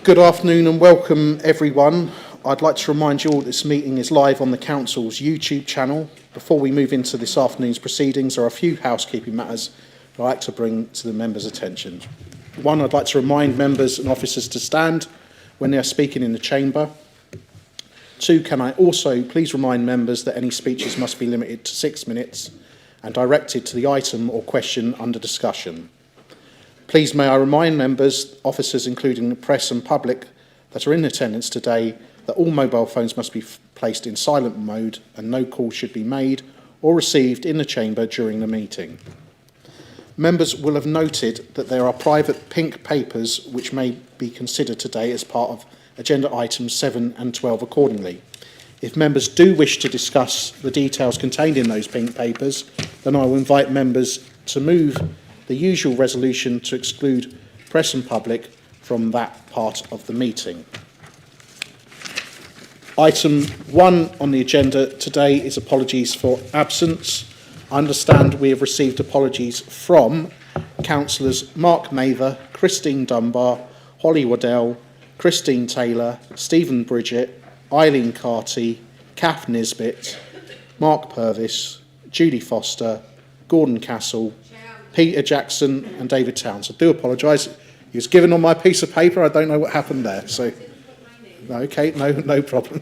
Good afternoon and welcome everyone. I'd like to remind you all this meeting is live on the Council's YouTube channel. Before we move into this afternoon's proceedings, there are a few housekeeping matters I'd like to bring to the members' attention. One, I'd like to remind members and officers to stand when they are speaking in the chamber. Two, can I also please remind members that any speeches must be limited to 6 minutes and directed to the item or question under discussion. Please may I remind members, officers including the press and public that are in attendance today that all mobile phones must be placed in silent mode and no calls should be made or received in the chamber during the meeting. Members will have noted that there are private pink papers which may be considered today as part of agenda items 7 and 12 accordingly. If members do wish to discuss the details contained in those pink papers, then I will invite members to move the usual resolution to exclude press and public from that part of the meeting. Item 1 on the agenda today is apologies for absence. I understand we have received apologies from Councillors Mark Mather, Christine Dunbar, Holly Waddell, Christine Taylor, Stephen Bridget, Eileen Carty, Kath Nisbet, Mark Purvis, Judy Foster, Gordon Castle, Peter Jackson and David Towns. I do apologise. He was given on my piece of paper. I don't know what happened there. So, okay, no problem.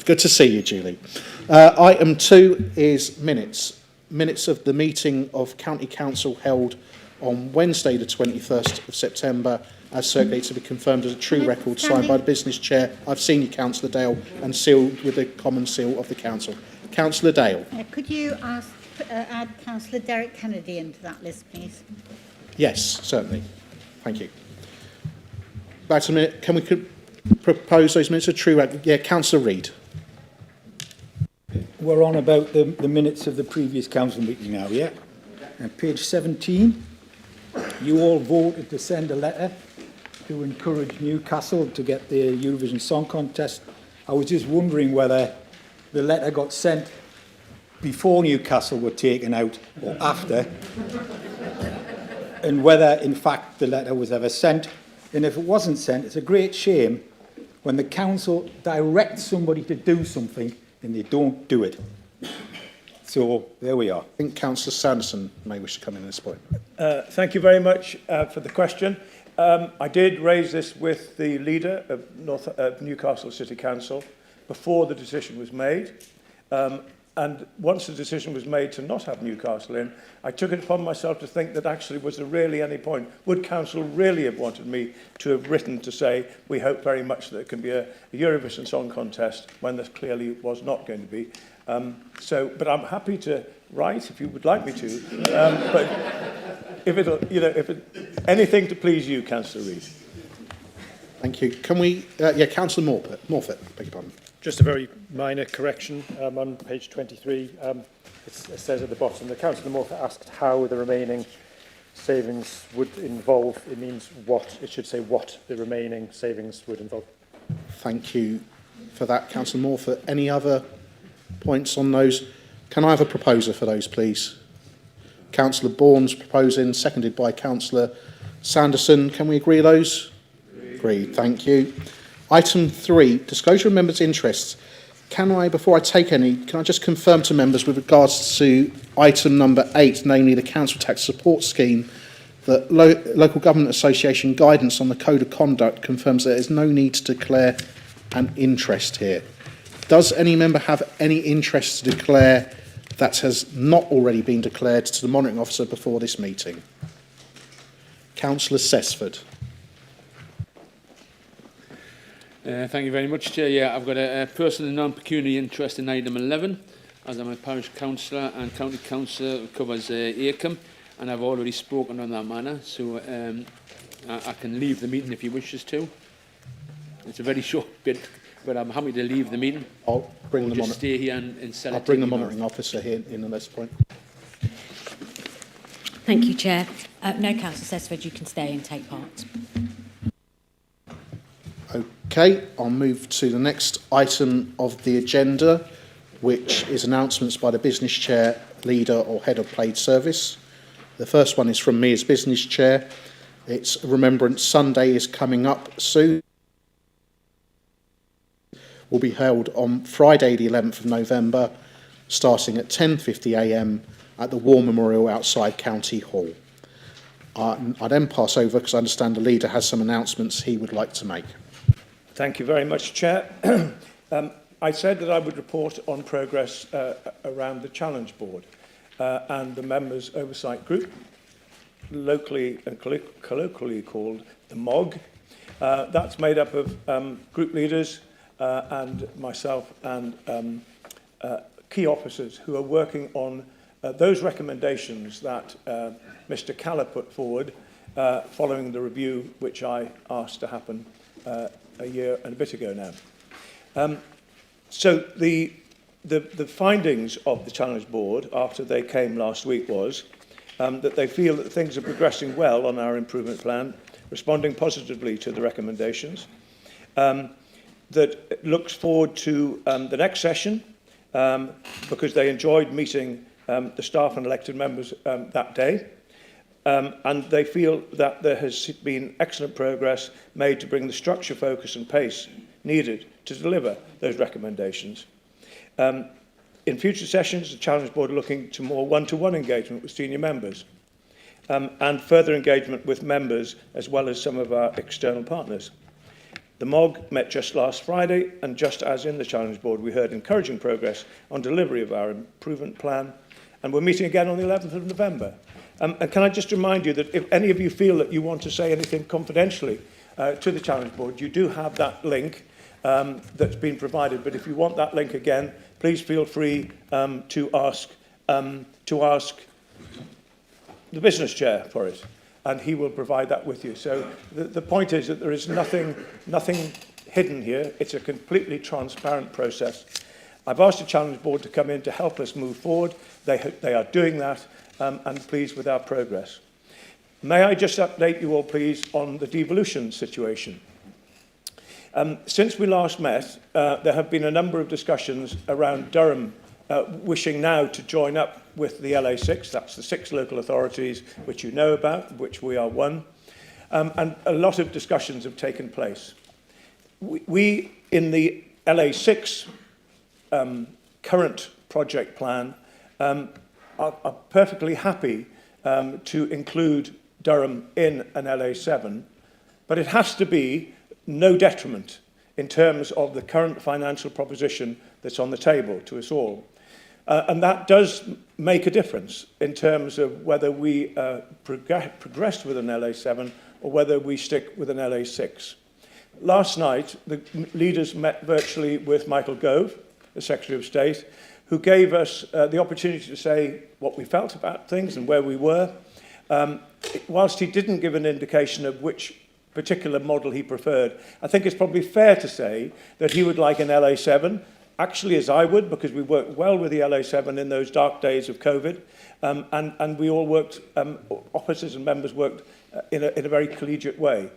Good to see you, Julie. Item 2 is minutes. Minutes of the meeting of County Council held on Wednesday the 21st of September as circulated to be confirmed as a true record signed by the business chair. I've seen you, Councillor Dale, and sealed with the common seal of the council. Councillor Dale. Could you add Councillor Derek Kennedy into that list, please? Yes, certainly. Thank you. Back to a minute. Can we propose those minutes of true record? Yeah, Councillor Reid. We're on about the minutes of the previous council meeting now, yeah? And page 17, you all voted to send a letter to encourage Newcastle to get the Eurovision Song Contest. I was just wondering whether the letter got sent before Newcastle were taken out or after, and whether, in fact, the letter was ever sent. And if it wasn't sent, it's a great shame when the council directs somebody to do something and they don't do it. So there we are. I think Councillor Sanderson may wish to come in at this point. Thank you very much for the question. I did raise this with the leader of Newcastle City Council before the decision was made. And once the decision was made to not have Newcastle in, I took it upon myself to think that actually was there really any point? Would Council really have wanted me to have written to say, we hope very much that there can be a Eurovision Song Contest when there clearly was not going to be? But I'm happy to write if you would like me to. But if anything to please you, Councillor Reid. Thank you. Can we, Councillor Morfitt, beg your pardon. Just a very minor correction on page 23. It says at the bottom, the Councillor Morfitt asked how the remaining savings would involve. It means what. It should say what the remaining savings would involve. Thank you for that, Councillor Morfitt. Any other points on those? Can I have a proposer for those, please? Councillor Bourne's proposing, seconded by Councillor Sanderson. Can we agree those? Agreed. Thank you. Item 3, disclosure of members' interests. Can I, before I take any, can I just confirm to members with regards to item number 8, namely the Council Tax Support Scheme, that Local Government Association guidance on the Code of Conduct confirms there is no need to declare an interest here. Does any member have any interest to declare that has not already been declared to the monitoring officer before this meeting? Councillor Sesford. Thank you very much, Chair. Yeah, I've got a personal and non-pecuniary interest in item 11, as I'm a parish councillor and county councillor who covers Acomb, and I've already spoken on that matter, so I can leave the meeting if he wishes to. It's a very short bit, but I'm happy to leave the meeting. I'll bring the just stay here and sell it. I'll bring the monitoring officer here in at this point. Thank you, Chair. No, Councillor Sesford, you can stay and take part. Okay, I'll move to the next item of the agenda, which is announcements by the business chair, leader or head of played service. The first one is from me as business chair. It's Remembrance Sunday is coming up soon. will be held on Friday the 11th of November, starting at 10:50 a.m. at the War Memorial outside County Hall. I then pass over because I understand the leader has some announcements he would like to make. Thank you very much, Chair. I said that I would report on progress around the Challenge Board and the Members Oversight Group, locally and colloquially called the MOG. That's made up of group leaders and myself and key officers who are working on those recommendations that Mr. Calla put forward following the review which I asked to happen a year and a bit ago now. So the findings of the Challenge Board after they came last week was that they feel that things are progressing well on our improvement plan, responding positively to the recommendations, that looks forward to the next session because they enjoyed meeting the staff and elected members that day. And they feel that there has been excellent progress made to bring the structure, focus and pace needed to deliver those recommendations. In future sessions, the Challenge Board are looking to more one-to-one engagement with senior members and further engagement with members as well as some of our external partners. The MOG met just last Friday, and just as in the Challenge Board, we heard encouraging progress on delivery of our improvement plan, and we're meeting again on the 11th of November. And can I just remind you that if any of you feel that you want to say anything confidentially to the Challenge Board, you do have that link that's been provided. But if you want that link again, please feel free to ask the business chair for it, and he will provide that with you. So the point is that there is nothing hidden here. It's a completely transparent process. I've asked the Challenge Board to come in to help us move forward. They are doing that. And pleased with our progress. May I just update you all, please, on the devolution situation. Since we last met, there have been a number of discussions around Durham wishing now to join up with the LA6. That's the 6 local authorities which you know about, which we are one. And a lot of discussions have taken place. We in the LA6 current project plan, are perfectly happy to include Durham in an LA7, but it has to be no detriment in terms of the current financial proposition that's on the table to us all. And that does make a difference in terms of whether we progress with an LA7 or whether we stick with an LA6. Last night, the leaders met virtually with Michael Gove, the Secretary of State, who gave us the opportunity to say what we felt about things and where we were. Whilst he didn't give an indication of which particular model he preferred, I think it's probably fair to say that he would like an LA7, actually as I would, because we worked well with the LA7 in those dark days of COVID, and we all worked, officers and members worked in a very collegiate way.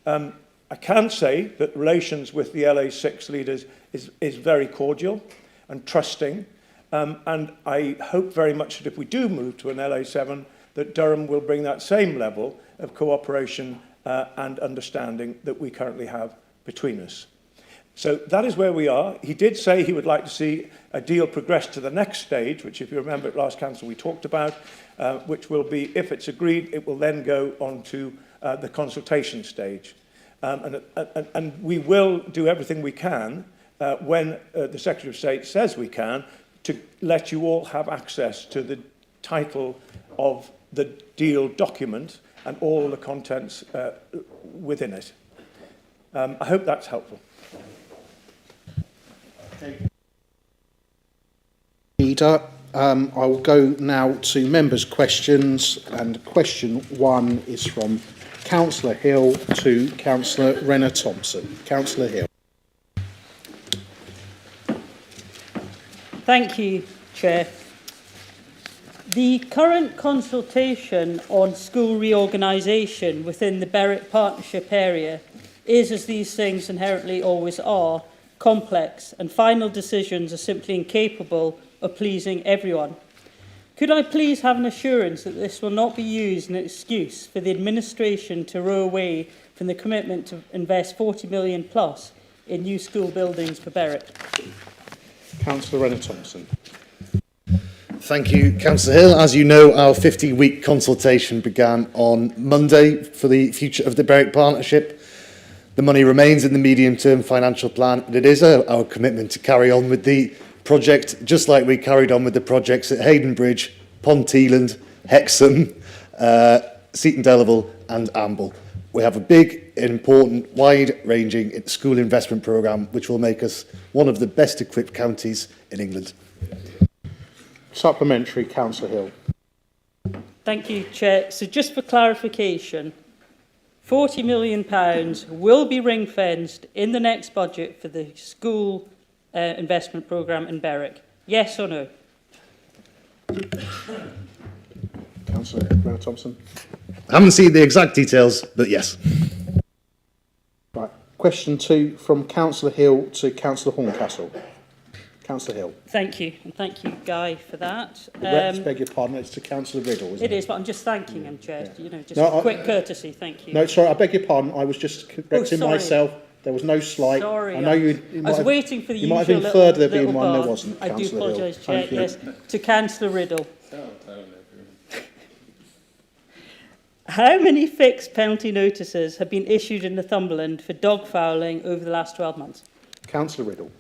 I can say that relations with the LA6 leaders is very cordial and trusting. And I hope very much that if we do move to an LA7, that Durham will bring that same level of cooperation and understanding that we currently have between us. So that is where we are. He did say he would like to see a deal progress to the next stage, which if you remember at last council we talked about, which will be, if it's agreed, it will then go on to the consultation stage. And we will do everything we can when the Secretary of State says we can, to let you all have access to the title of the deal document and all the contents within it. I hope that's helpful. Leader, I will go now to members' questions, and question 1 is from Councillor Hill to Councillor Renner-Thompson. Councillor Hill. Thank you, Chair. The current consultation on school reorganisation within the Berwick Partnership area is, as these things inherently always are, complex, and final decisions are simply incapable of pleasing everyone. Could I please have an assurance that this will not be used as an excuse for the administration to row away from the commitment to invest £40 million plus in new school buildings for Berwick? Councillor Renner-Thompson. Thank you, Councillor Hill. As you know, our 50-week consultation began on Monday for the future of the Berwick Partnership. The money remains in the medium-term financial plan, and it is our commitment to carry on with the project, just like we carried on with the projects at Hayden Bridge, Ponteland, Hexham, Seaton Delaval and Amble. We have a big, important, wide-ranging school investment programme which will make us one of the best equipped counties in England. Supplementary, Councillor Hill. Thank you, Chair. So just for clarification, £40 million will be ring-fenced in the next budget for the school investment programme in Berwick. Yes or no? Councillor Renner-Thompson. I haven't seen the exact details, but yes. Right. Question 2 from Councillor Hill to Councillor Horncastle. Councillor Hill. Thank you, and thank you, Guy, for that. Beg your pardon, it's to Councillor Riddle, isn't it? It is, but I'm just thanking him, Chair. You know, just No, a quick courtesy. Thank you. No, sorry, I beg your pardon. I was just correcting sorry. myself. There was no slight. Sorry, I know you I might was have, waiting for the you might usual have inferred there little being one, there bar. wasn't. I do Councillor Hill. apologise, Chair. Thank you. Yes, to Councillor Riddle. How many fixed penalty notices have been issued in Northumberland for dog fouling over the last 12 months? Councillor Riddle.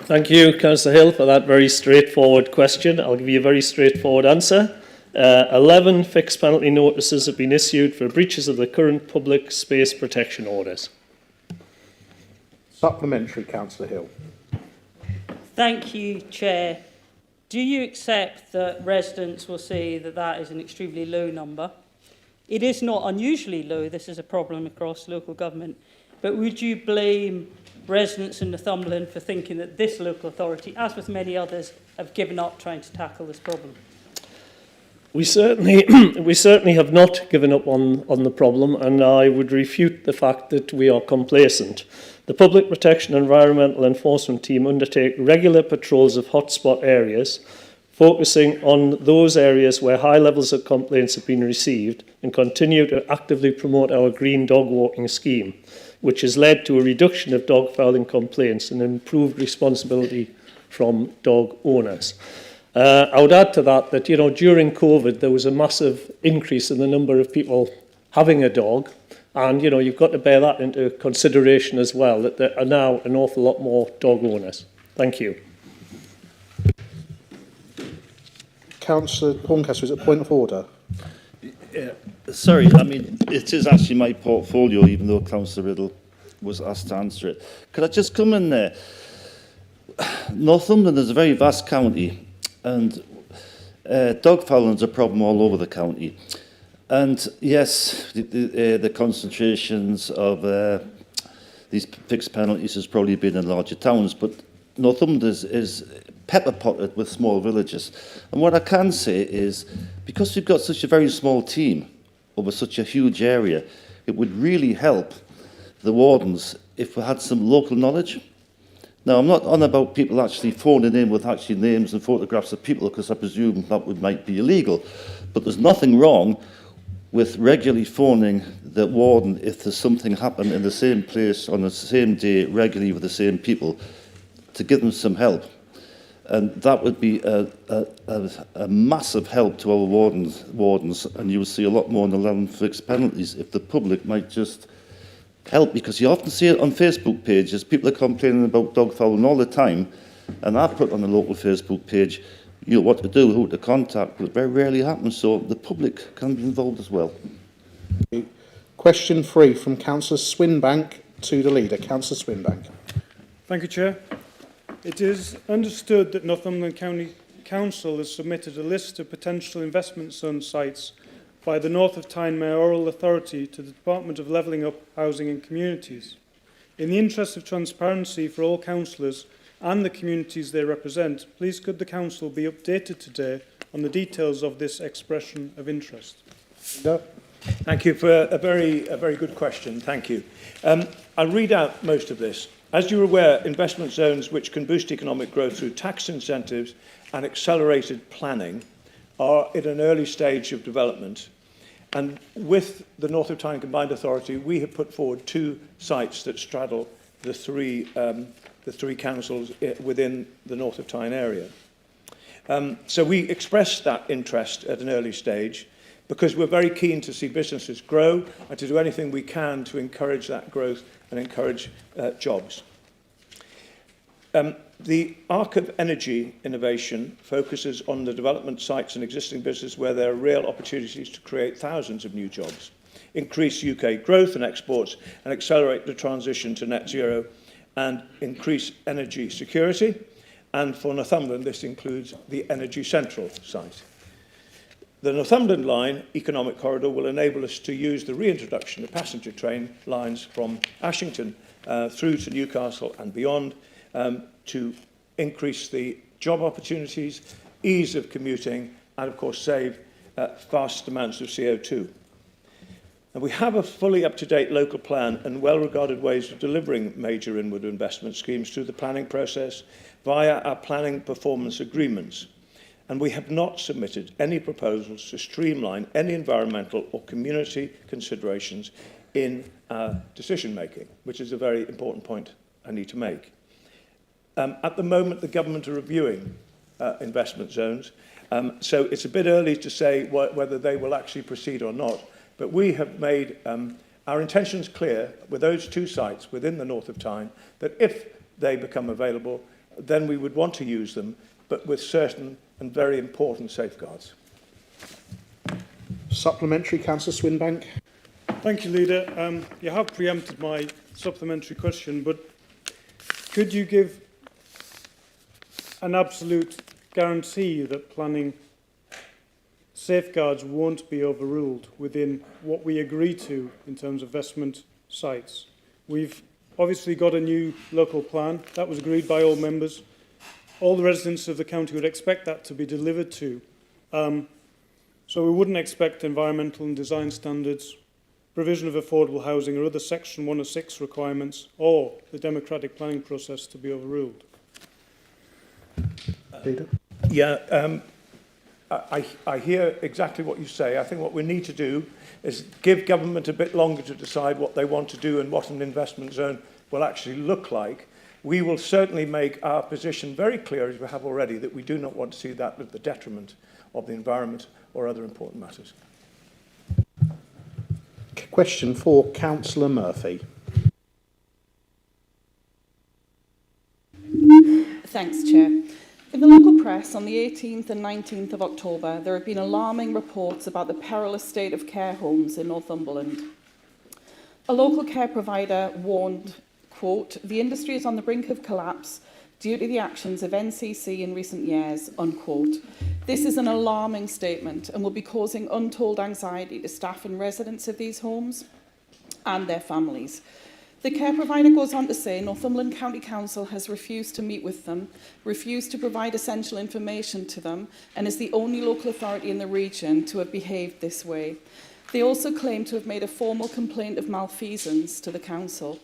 Thank you, Councillor Hill, for that very straightforward question. I'll give you a very straightforward answer. 11 fixed penalty notices have been issued for breaches of the current public space protection orders. Supplementary, Councillor Hill. Thank you, Chair. Do you accept that residents will say that that is an extremely low number? It is not unusually low. This is a problem across local government. But would you blame residents in Northumberland for thinking that this local authority, as with many others, have given up trying to tackle this problem? We certainly have not given up on the problem, and I would refute the fact that we are complacent. The Public Protection and Environmental Enforcement Team undertake regular patrols of hotspot areas, focusing on those areas where high levels of complaints have been received, and continue to actively promote our green dog walking scheme, which has led to a reduction of dog fouling complaints and improved responsibility from dog owners. I would add to that, you know, during COVID, there was a massive increase in the number of people having a dog. And, you know, you've got to bear that into consideration as well, that there are now an awful lot more dog owners. Thank you. Councillor Horncastle, is it a point of order? Sorry, I mean, it is actually my portfolio, even though Councillor Riddle was asked to answer it. Could I just come in there? Northumberland is a very vast county, and dog fouling is a problem all over the county. And yes, the concentrations of these fixed penalties has probably been in larger towns, but Northumberland is pepper-potted with small villages. And what I can say is, because we've got such a very small team over such a huge area, it would really help the wardens if we had some local knowledge. Now, I'm not on about people actually phoning in with actually names and photographs of people, because I presume that might be illegal. But there's nothing wrong with regularly phoning the warden if there's something happened in the same place on the same day, regularly with the same people, to give them some help. And that would be a massive help to our wardens, and you will see a lot more in the 11 fixed penalties if the public might just help, because you often see it on Facebook pages. People are complaining about dog fouling all the time, and I've put on the local Facebook page, you know, what to do, who to contact, but it very rarely happens, so the public can be involved as well. Question 3 from Councillor Swinbank to the leader. Councillor Swinbank. Thank you, Chair. It is understood that Northumberland County Council has submitted a list of potential investment zone sites by the North of Tyne Mayoral Authority to the Department of Levelling Up Housing and Communities. In the interest of transparency for all councillors and the communities they represent, please could the Council be updated today on the details of this expression of interest? No. Thank you for a very good question. Thank you. I'll read out most of this. As you're aware, investment zones which can boost economic growth through tax incentives and accelerated planning are at an early stage of development. And with the North of Tyne Combined Authority, we have put forward 2 sites that straddle the three councils within the North of Tyne area. So we expressed that interest at an early stage because we're very keen to see businesses grow and to do anything we can to encourage that growth and encourage jobs. The Arc of Energy Innovation focuses on the development sites and existing business where there are real opportunities to create thousands of new jobs, increase UK growth and exports, and accelerate the transition to net zero, and increase energy security. And for Northumberland, this includes the Energy Central site. The Northumberland Line economic corridor will enable us to use the reintroduction of passenger train lines from Ashington through to Newcastle and beyond, to increase the job opportunities, ease of commuting, and of course save vast amounts of CO2. And we have a fully up-to-date local plan and well-regarded ways of delivering major inward investment schemes through the planning process via our planning performance agreements. And we have not submitted any proposals to streamline any environmental or community considerations in our decision-making, which is a very important point I need to make. At the moment, the government are reviewing investment zones, so it's a bit early to say whether they will actually proceed or not, but we have made our intentions clear with those 2 sites within the North of Tyne that if they become available, then we would want to use them, but with certain and very important safeguards. Supplementary, Councillor Swinbank. Thank you, Leader. You have preempted my supplementary question, but could you give an absolute guarantee that planning safeguards won't be overruled within what we agree to in terms of investment sites? We've obviously got a new local plan that was agreed by all members. All the residents of the county would expect that to be delivered to. So we wouldn't expect environmental and design standards, provision of affordable housing or other Section 106 requirements or the democratic planning process to be overruled. Yeah, I hear exactly what you say. I think what we need to do is give government a bit longer to decide what they want to do and what an investment zone will actually look like. We will certainly make our position very clear, as we have already, that we do not want to see that at the detriment of the environment or other important matters. Question for Councillor Murphy. Thanks, Chair. In the local press on the 18th and 19th of October, there have been alarming reports about the perilous state of care homes in Northumberland. A local care provider warned, quote, "The industry is on the brink of collapse due to the actions of NCC in recent years," unquote. This is an alarming statement and will be causing untold anxiety to staff and residents of these homes and their families. The care provider goes on to say Northumberland County Council has refused to meet with them, refused to provide essential information to them, and is the only local authority in the region to have behaved this way. They also claim to have made a formal complaint of malfeasance to the council.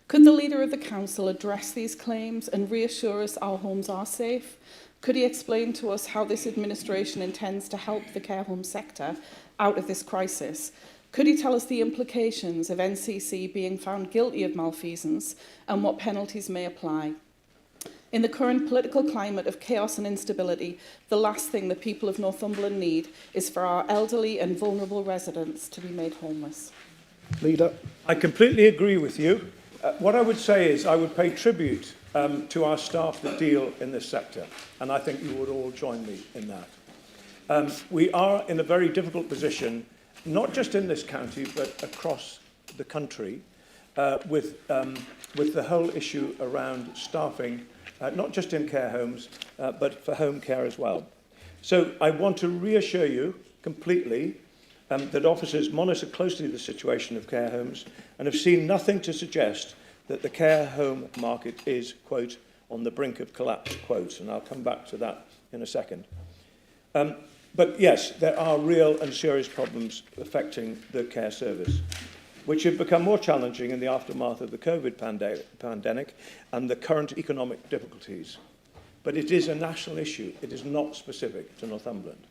Could the leader of the council address these claims and reassure us our homes are safe? Could he explain to us how this administration intends to help the care home sector out of this crisis? Could he tell us the implications of NCC being found guilty of malfeasance and what penalties may apply? In the current political climate of chaos and instability, the last thing the people of Northumberland need is for our elderly and vulnerable residents to be made homeless. Leader. I completely agree with you. What I would say is I would pay tribute to our staff that deal in this sector, and I think you would all join me in that. We are in a very difficult position, not just in this county, but across the country, with the whole issue around staffing, not just in care homes, but for home care as well. So I want to reassure you completely that officers monitor closely the situation of care homes and have seen nothing to suggest that the care home market is, quote, on the brink of collapse, quote, and I'll come back to that in a second. But yes, there are real and serious problems affecting the care service, which have become more challenging in the aftermath of the COVID pandemic and the current economic difficulties. But it is a national issue. It is not specific to Northumberland.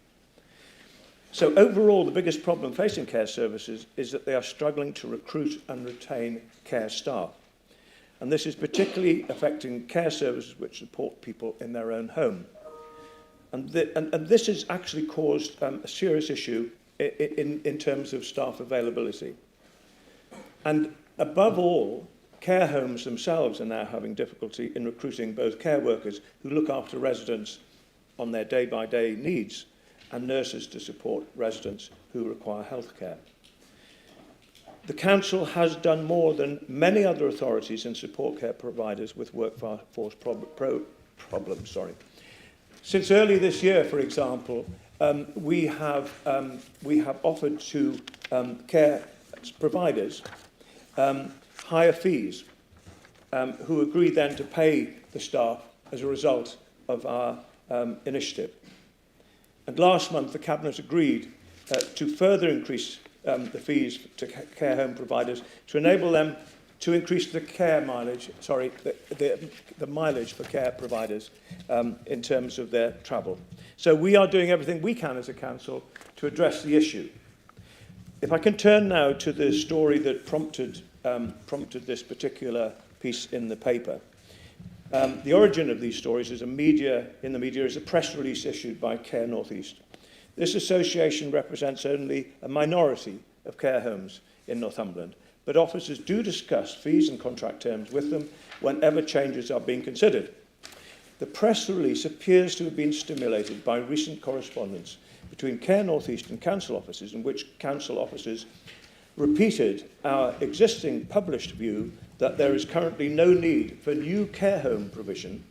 So overall, the biggest problem facing care services is that they are struggling to recruit and retain care staff. And this is particularly affecting care services which support people in their own home. And this has actually caused a serious issue in terms of staff availability. And above all, care homes themselves are now having difficulty in recruiting both care workers who look after residents on their day-by-day needs and nurses to support residents who require health care. The Council has done more than many other authorities and support care providers with workforce problems. Since early this year, for example, we have offered to care providers higher fees, who agree then to pay the staff as a result of our initiative. And last month, the Cabinet agreed to further increase the fees to care home providers to enable them to increase the care mileage, the mileage for care providers in terms of their travel. So we are doing everything we can as a council to address the issue. If I can turn now to the story that prompted this particular piece in the paper. The origin of these stories is in the media is a press release issued by Care North East. This association represents only a minority of care homes in Northumberland, but officers do discuss fees and contract terms with them whenever changes are being considered. The press release appears to have been stimulated by recent correspondence between Care North East and council officers, in which council officers repeated our existing published view that there is currently no need for new care home provision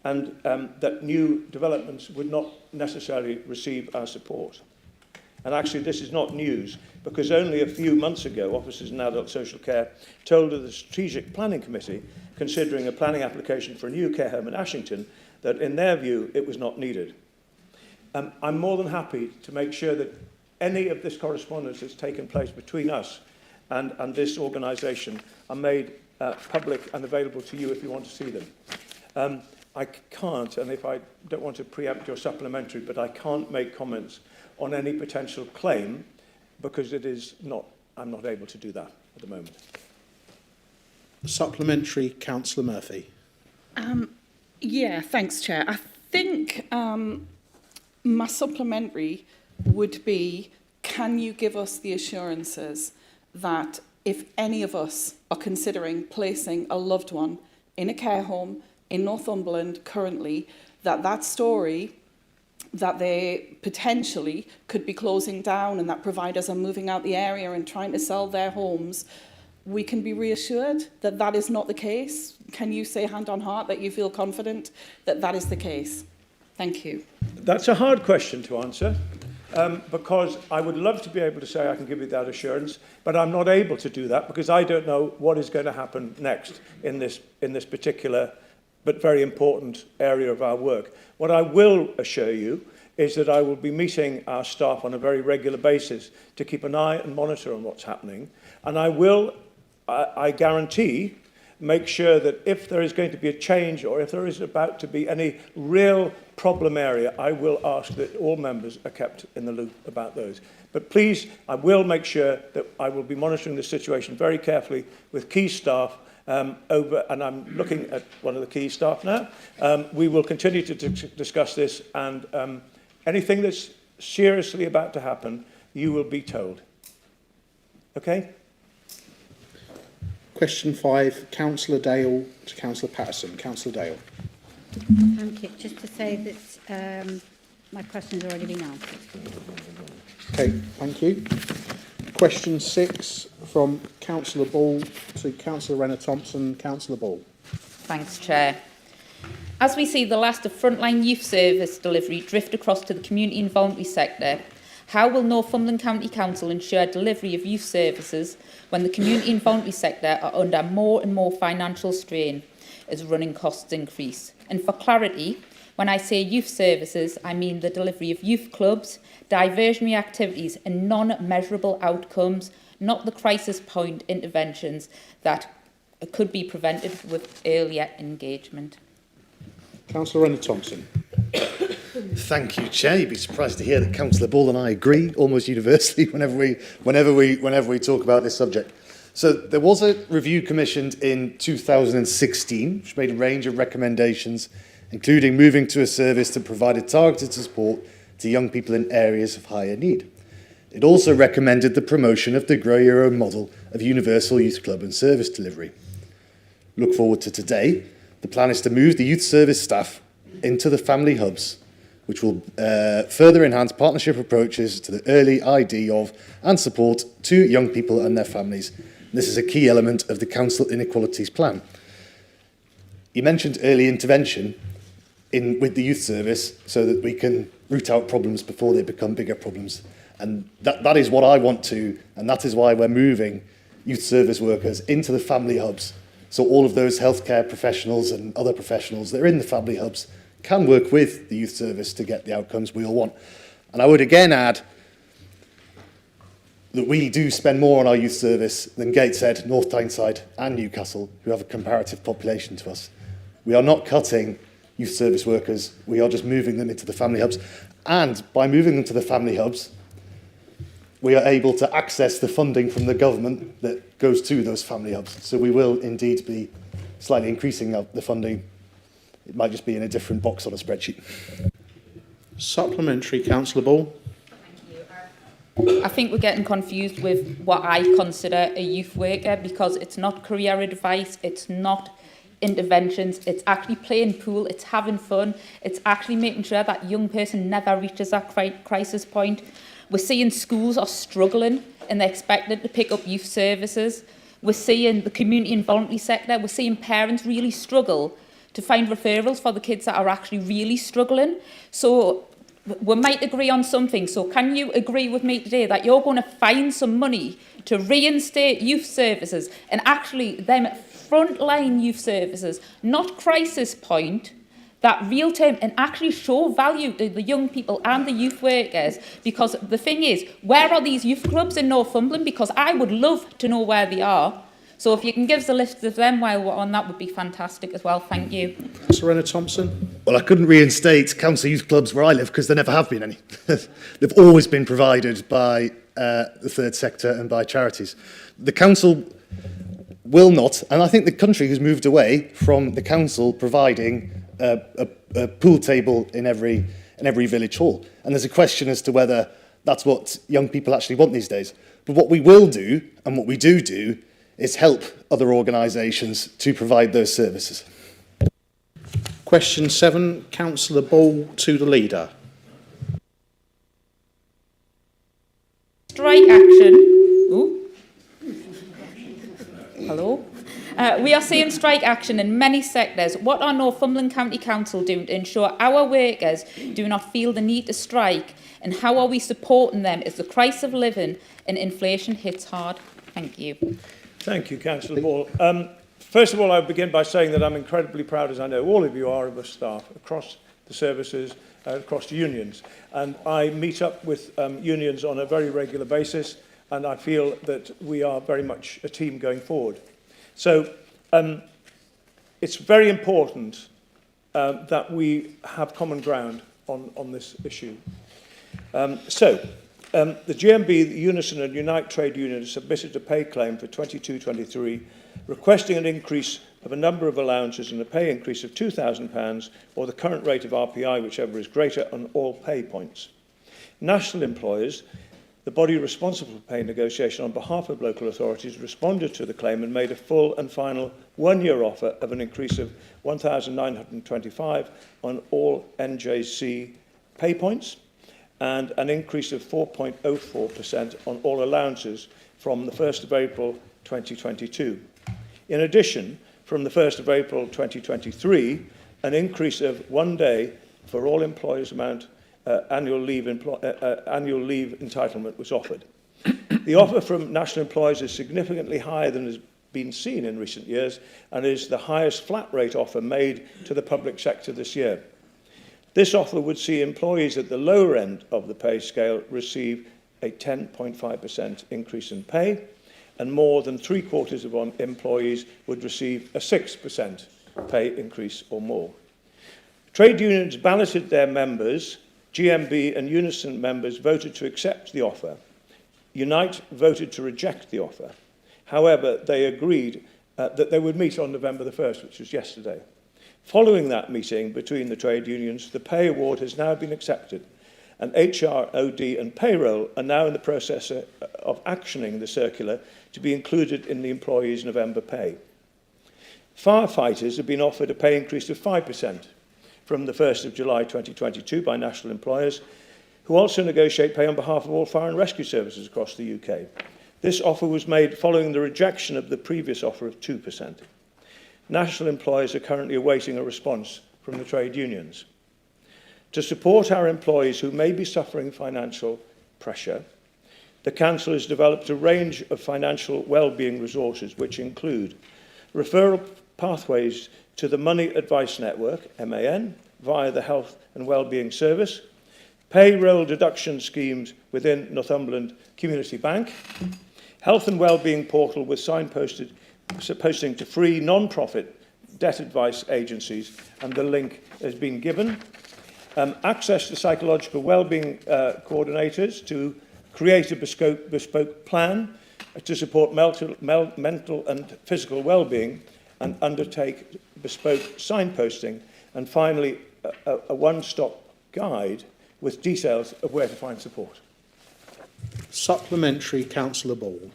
and that new developments would not necessarily receive our support. And actually, this is not news, because only a few months ago, officers in adult social care told the Strategic Planning Committee, considering a planning application for a new care home in Ashington, that in their view, it was not needed. I'm more than happy to make sure that any of this correspondence that's taken place between us and this organisation are made public and available to you if you want to see them. I can't, and if I don't want to preempt your supplementary, but I can't make comments on any potential claim because I'm not able to do that at the moment. Supplementary, Councillor Murphy. Yeah, thanks, Chair. I think my supplementary would be, can you give us the assurances that if any of us are considering placing a loved one in a care home in Northumberland currently, that story that they potentially could be closing down and that providers are moving out the area and trying to sell their homes, we can be reassured that that is not the case? Can you say hand on heart that you feel confident that that is the case? Thank you. That's a hard question to answer. Because I would love to be able to say I can give you that assurance, but I'm not able to do that because I don't know what is going to happen next in this particular but very important area of our work. What I will assure you is that I will be meeting our staff on a very regular basis to keep an eye and monitor on what's happening, and I will, I guarantee, make sure that if there is going to be a change or if there is about to be any real problem area, I will ask that all members are kept in the loop about those. But please, I will make sure that I will be monitoring the situation very carefully with key staff and I'm looking at one of the key staff now. We will continue to discuss this, and anything that's seriously about to happen, you will be told. Okay? Question 5, Councillor Dale to Councillor Patterson. Councillor Dale. Thank you. Just to say that my question's already been answered. Okay, thank you. Question 6 from Councillor Ball to Councillor Renner-Thompson. Councillor Ball. Thanks, Chair. As we see the last of frontline youth service delivery drift across to the community and voluntary sector, how will Northumberland County Council ensure delivery of youth services when the community and voluntary sector are under more and more financial strain as running costs increase? And for clarity, when I say youth services, I mean the delivery of youth clubs, diversionary activities and non-measurable outcomes, not the crisis point interventions that could be prevented with earlier engagement. Councillor Renner-Thompson. Thank you, Chair. You'd be surprised to hear that Councillor Ball and I agree almost universally whenever we talk about this subject. So there was a review commissioned in 2016, which made a range of recommendations, including moving to a service that provided targeted support to young people in areas of higher need. It also recommended the promotion of the Grow Your Own model of universal youth club and service delivery. Look forward to today. The plan is to move the youth service staff into the family hubs, which will further enhance partnership approaches to the early ID of and support to young people and their families. This is a key element of the Council Inequalities Plan. You mentioned early intervention with the youth service so that we can root out problems before they become bigger problems. And that is what I want to, and that is why we're moving youth service workers into the family hubs. So all of those healthcare professionals and other professionals that are in the family hubs can work with the youth service to get the outcomes we all want. And I would again add that we do spend more on our youth service than Gateshead, North Tyneside and Newcastle, who have a comparative population to us. We are not cutting youth service workers, we are just moving them into the family hubs. And by moving them to the family hubs, we are able to access the funding from the government that goes to those family hubs. So we will indeed be slightly increasing the funding. It might just be in a different box on a spreadsheet. Supplementary, Councillor Ball. I think we're getting confused with what I consider a youth worker, because it's not career advice, it's not interventions, it's actually playing pool, it's having fun, it's actually making sure that young person never reaches that crisis point. We're seeing schools are struggling and they're expected to pick up youth services. We're seeing the community and voluntary sector, we're seeing parents really struggle to find referrals for the kids that are actually really struggling. So we might agree on something. So can you agree with me today that you're going to find some money to reinstate youth services, and actually them frontline youth services, not crisis point, that real term, and actually show value to the young people and the youth workers? Because the thing is, where are these youth clubs in Northumberland? Because I would love to know where they are. So if you can give us a list of them while we're on, that would be fantastic as well. Thank you. Serena Thompson. Well, I couldn't reinstate council youth clubs where I live because there never have been any. They've always been provided by the third sector and by charities. The council will not, and I think the country has moved away from the council providing a pool table in every village hall. And there's a question as to whether that's what young people actually want these days. But what we will do, and what we do, is help other organisations to provide those services. Question 7, Councillor Ball to the leader. Strike action. Ooh. Hello? We are seeing strike action in many sectors. What are Northumberland County Council doing to ensure our workers do not feel the need to strike? And how are we supporting them as the crisis of living and inflation hits hard? Thank you. Thank you, Councillor Ball. First of all, I begin by saying that I'm incredibly proud, as I know all of you are, of the staff across the services, across the unions. And I meet up with unions on a very regular basis, and I feel that we are very much a team going forward. So it's very important that we have common ground on this issue. The GMB, the Unison and Unite trade unions submitted a pay claim for 22-23, requesting an increase of a number of allowances and a pay increase of £2,000 or the current rate of RPI, whichever is greater, on all pay points. National employers, the body responsible for pay negotiation on behalf of local authorities, responded to the claim and made a full and final one-year offer of an increase of £1,925 on all NJC pay points, and an increase of 4.04% on all allowances from the 1st of April 2022. In addition, from the 1st of April 2023, an increase of 1 day for all employers' annual leave entitlement was offered. The offer from national employers is significantly higher than has been seen in recent years and is the highest flat rate offer made to the public sector this year. This offer would see employees at the lower end of the pay scale receive a 10.5% increase in pay, and more than 3/4 of employees would receive a 6% pay increase or more. Trade unions balloted their members. GMB and Unison members voted to accept the offer. Unite voted to reject the offer. However, they agreed that they would meet on November the 1st, which was yesterday. Following that meeting between the trade unions, the pay award has now been accepted, and HR, OD and payroll are now in the process of actioning the circular to be included in the employees' November pay. Firefighters have been offered a pay increase of 5% from the 1st of July 2022 by national employers, who also negotiate pay on behalf of all fire and rescue services across the UK. This offer was made following the rejection of the previous offer of 2%. National employers are currently awaiting a response from the trade unions. To support our employees who may be suffering financial pressure, the Council has developed a range of financial wellbeing resources which include referral pathways to the Money Advice Network, MAN, via the Health and Wellbeing Service, payroll deduction schemes within Northumberland Community Bank, Health and Wellbeing Portal with signposting to free non-profit debt advice agencies, and the link has been given, access to psychological wellbeing coordinators to create a bespoke plan to support mental and physical well-being and undertake bespoke signposting, and finally a one-stop guide with details of where to find support. Supplementary, Councillor Ball.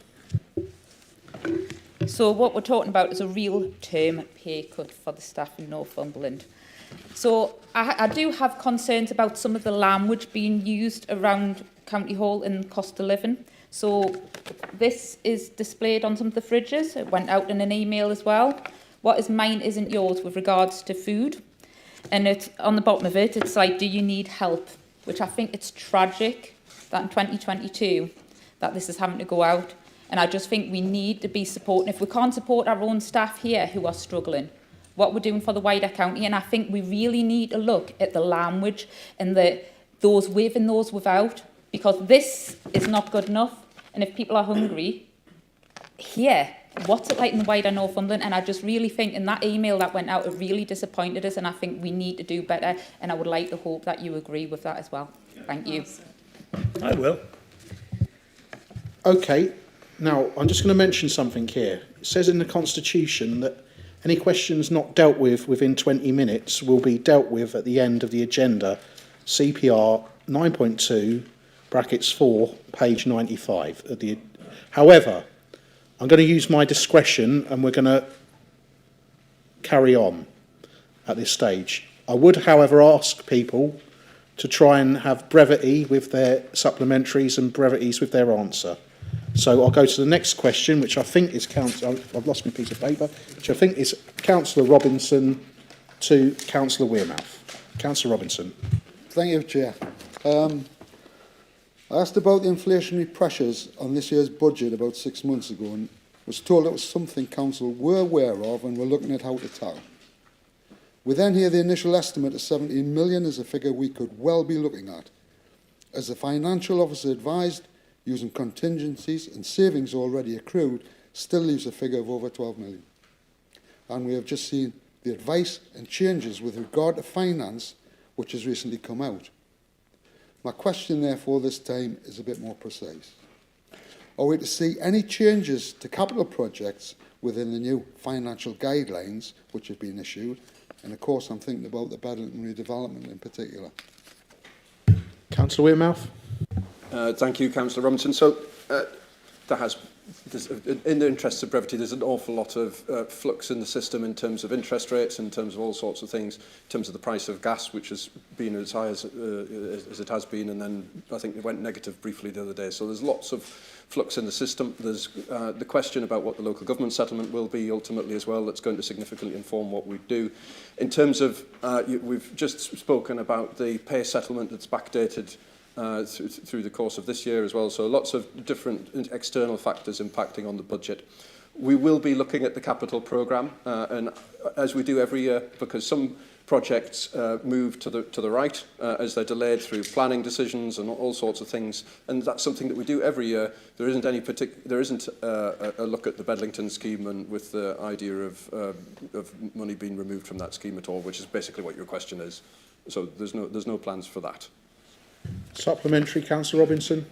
So what we're talking about is a real term pay cut for the staff in Northumberland. So I do have concerns about some of the language being used around County Hall and cost of living. So this is displayed on some of the fridges. It went out in an email as well. What is mine isn't yours with regards to food. And it, on the bottom of it, it's like, do you need help? Which I think it's tragic that in 2022 that this is having to go out. And I just think we need to be supporting. If we can't support our own staff here who are struggling, what we're doing for the wider county. And I think we really need to look at the language and those with and those without, because this is not good enough. And if people are hungry, here, what's it like in the wider Northumberland? And I just really think in that email that went out, it really disappointed us, and I think we need to do better. And I would like to hope that you agree with that as well. Thank you. I will. Okay, now I'm just going to mention something here. It says in the Constitution that any questions not dealt with within 20 minutes will be dealt with at the end of the agenda, CPR 9.2, brackets 4, page 95. However, I'm going to use my discretion and we're going to carry on at this stage. I would, however, ask people to try and have brevity with their supplementaries and brevities with their answer. So I'll go to the next question, which I think is I've lost my piece of paper, which I think is Councillor Robinson to Councillor Wearmouth. Councillor Robinson. Thank you, Chair. I asked about the inflationary pressures on this year's budget about 6 months ago and was told it was something Council were aware of and were looking at how to tackle. We then hear the initial estimate of 17 million as a figure we could well be looking at. As the financial officer advised, using contingencies and savings already accrued still leaves a figure of over 12 million. And we have just seen the advice and changes with regard to finance which has recently come out. My question, therefore, this time is a bit more precise. Are we to see any changes to capital projects within the new financial guidelines which have been issued? And, of course, I'm thinking about the Bedlington redevelopment in particular. Councillor Wearmouth. Thank you, Councillor Robinson. So, in the interests of brevity, there's an awful lot of flux in the system in terms of interest rates, in terms of all sorts of things, in terms of the price of gas, which has been as high as it has been, and then I think it went negative briefly the other day. So there's lots of flux in the system. There's the question about what the local government settlement will be ultimately as well. That's going to significantly inform what we do. In terms of, we've just spoken about the pay settlement that's backdated through the course of this year as well. So lots of different external factors impacting on the budget. We will be looking at the capital programme, and as we do every year, because some projects move to the right as they're delayed through planning decisions and all sorts of things, and that's something that we do every year. There isn't a look at the Bedlington scheme and with the idea of money being removed from that scheme at all, which is basically what your question is. So there's no plans for that. Supplementary, Councillor Robinson.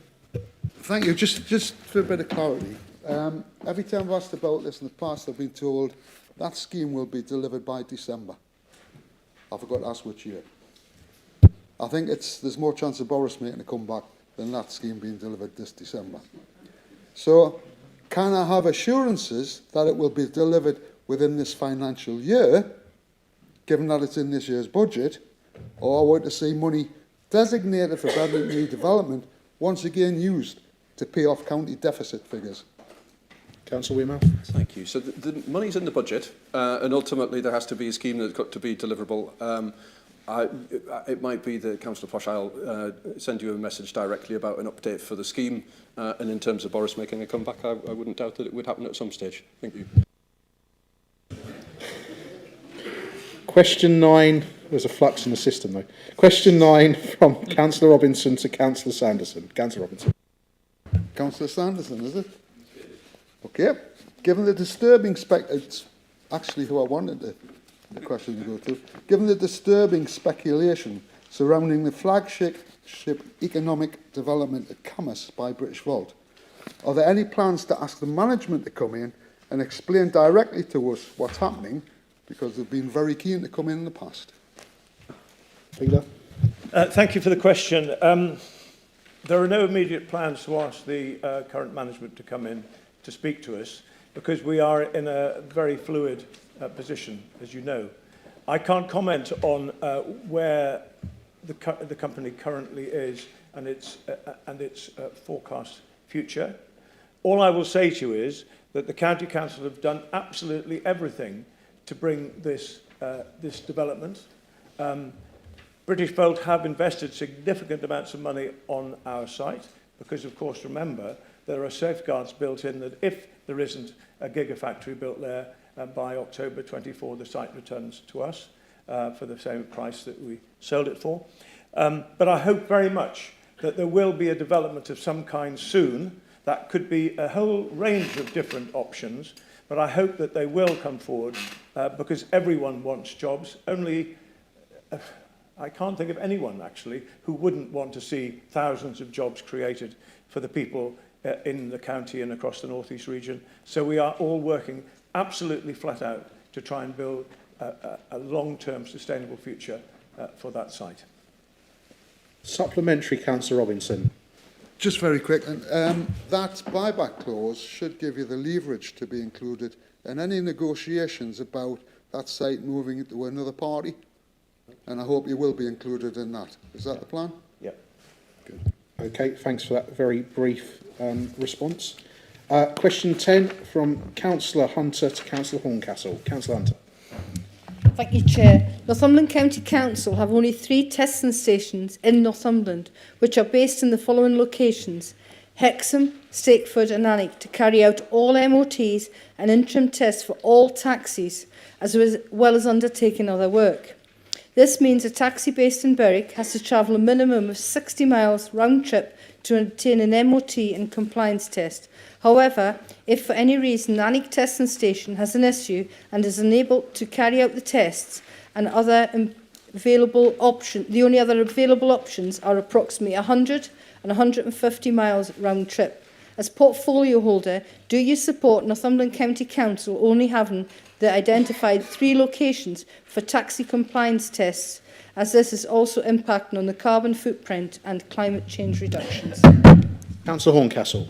Thank you. Just for a bit of clarity, every time I've asked about this in the past, I've been told that scheme will be delivered by December. I forgot to ask which year. I think there's more chance of Boris making a comeback than that scheme being delivered this December. So, can I have assurances that it will be delivered within this financial year, given that it's in this year's budget, or are we to see money designated for Bedlington redevelopment once again used to pay off county deficit figures? Councillor Wearmouth. Thank you. So the money's in the budget, and ultimately there has to be a scheme that's got to be deliverable. It might be that Councillor Posh, I'll send you a message directly about an update for the scheme, and in terms of Boris making a comeback, I wouldn't doubt that it would happen at some stage. Thank you. Question 9, there's a flux in the system though. Question 9 from Councillor Robinson to Councillor Sanderson. Councillor Robinson. Councillor Sanderson, is it? Okay. Given the disturbing it's actually who I wanted the question to go to. Given the disturbing speculation surrounding the flagship economic development at Camas by British Vault, are there any plans to ask the management to come in and explain directly to us what's happening, because they've been very keen to come in the past? Peter. Thank you for the question. There are no immediate plans to ask the current management to come in to speak to us, because we are in a very fluid position, as you know. I can't comment on where the company currently is and its forecast future. All I will say to you is that the County Council have done absolutely everything to bring this development. British Volt have invested significant amounts of money on our site because, of course, remember, there are safeguards built in that if there isn't a gigafactory built there by October 24, the site returns to us for the same price that we sold it for. But I hope very much that there will be a development of some kind soon. That could be a whole range of different options, but I hope that they will come forward because everyone wants jobs. Only I can't think of anyone, actually, who wouldn't want to see thousands of jobs created for the people in the county and across the North East region. So we are all working absolutely flat out to try and build a long-term sustainable future for that site. Supplementary, Councillor Robinson. Just very quick, that buyback clause should give you the leverage to be included in any negotiations about that site moving to another party. And I hope you will be included in that. Is that the plan? Yeah. Good. Okay, thanks for that very brief response. Question 10 from Councillor Hunter to Councillor Horncastle. Councillor Hunter. Thank you, Chair. Northumberland County Council have only 3 testing stations in Northumberland, which are based in the following locations: Hexham, Stakeford and Alnwick, to carry out all MOTs and interim tests for all taxis, as well as undertaking other work. This means a taxi based in Berwick has to travel a minimum of 60 miles round trip to obtain an MOT and compliance test. However, if for any reason the Alnwick testing station has an issue and is unable to carry out the tests, and the only other available options are approximately 100 and 150 miles round trip. As portfolio holder, do you support Northumberland County Council only having the identified 3 locations for taxi compliance tests, as this is also impacting on the carbon footprint and climate change reductions? Councillor Horncastle.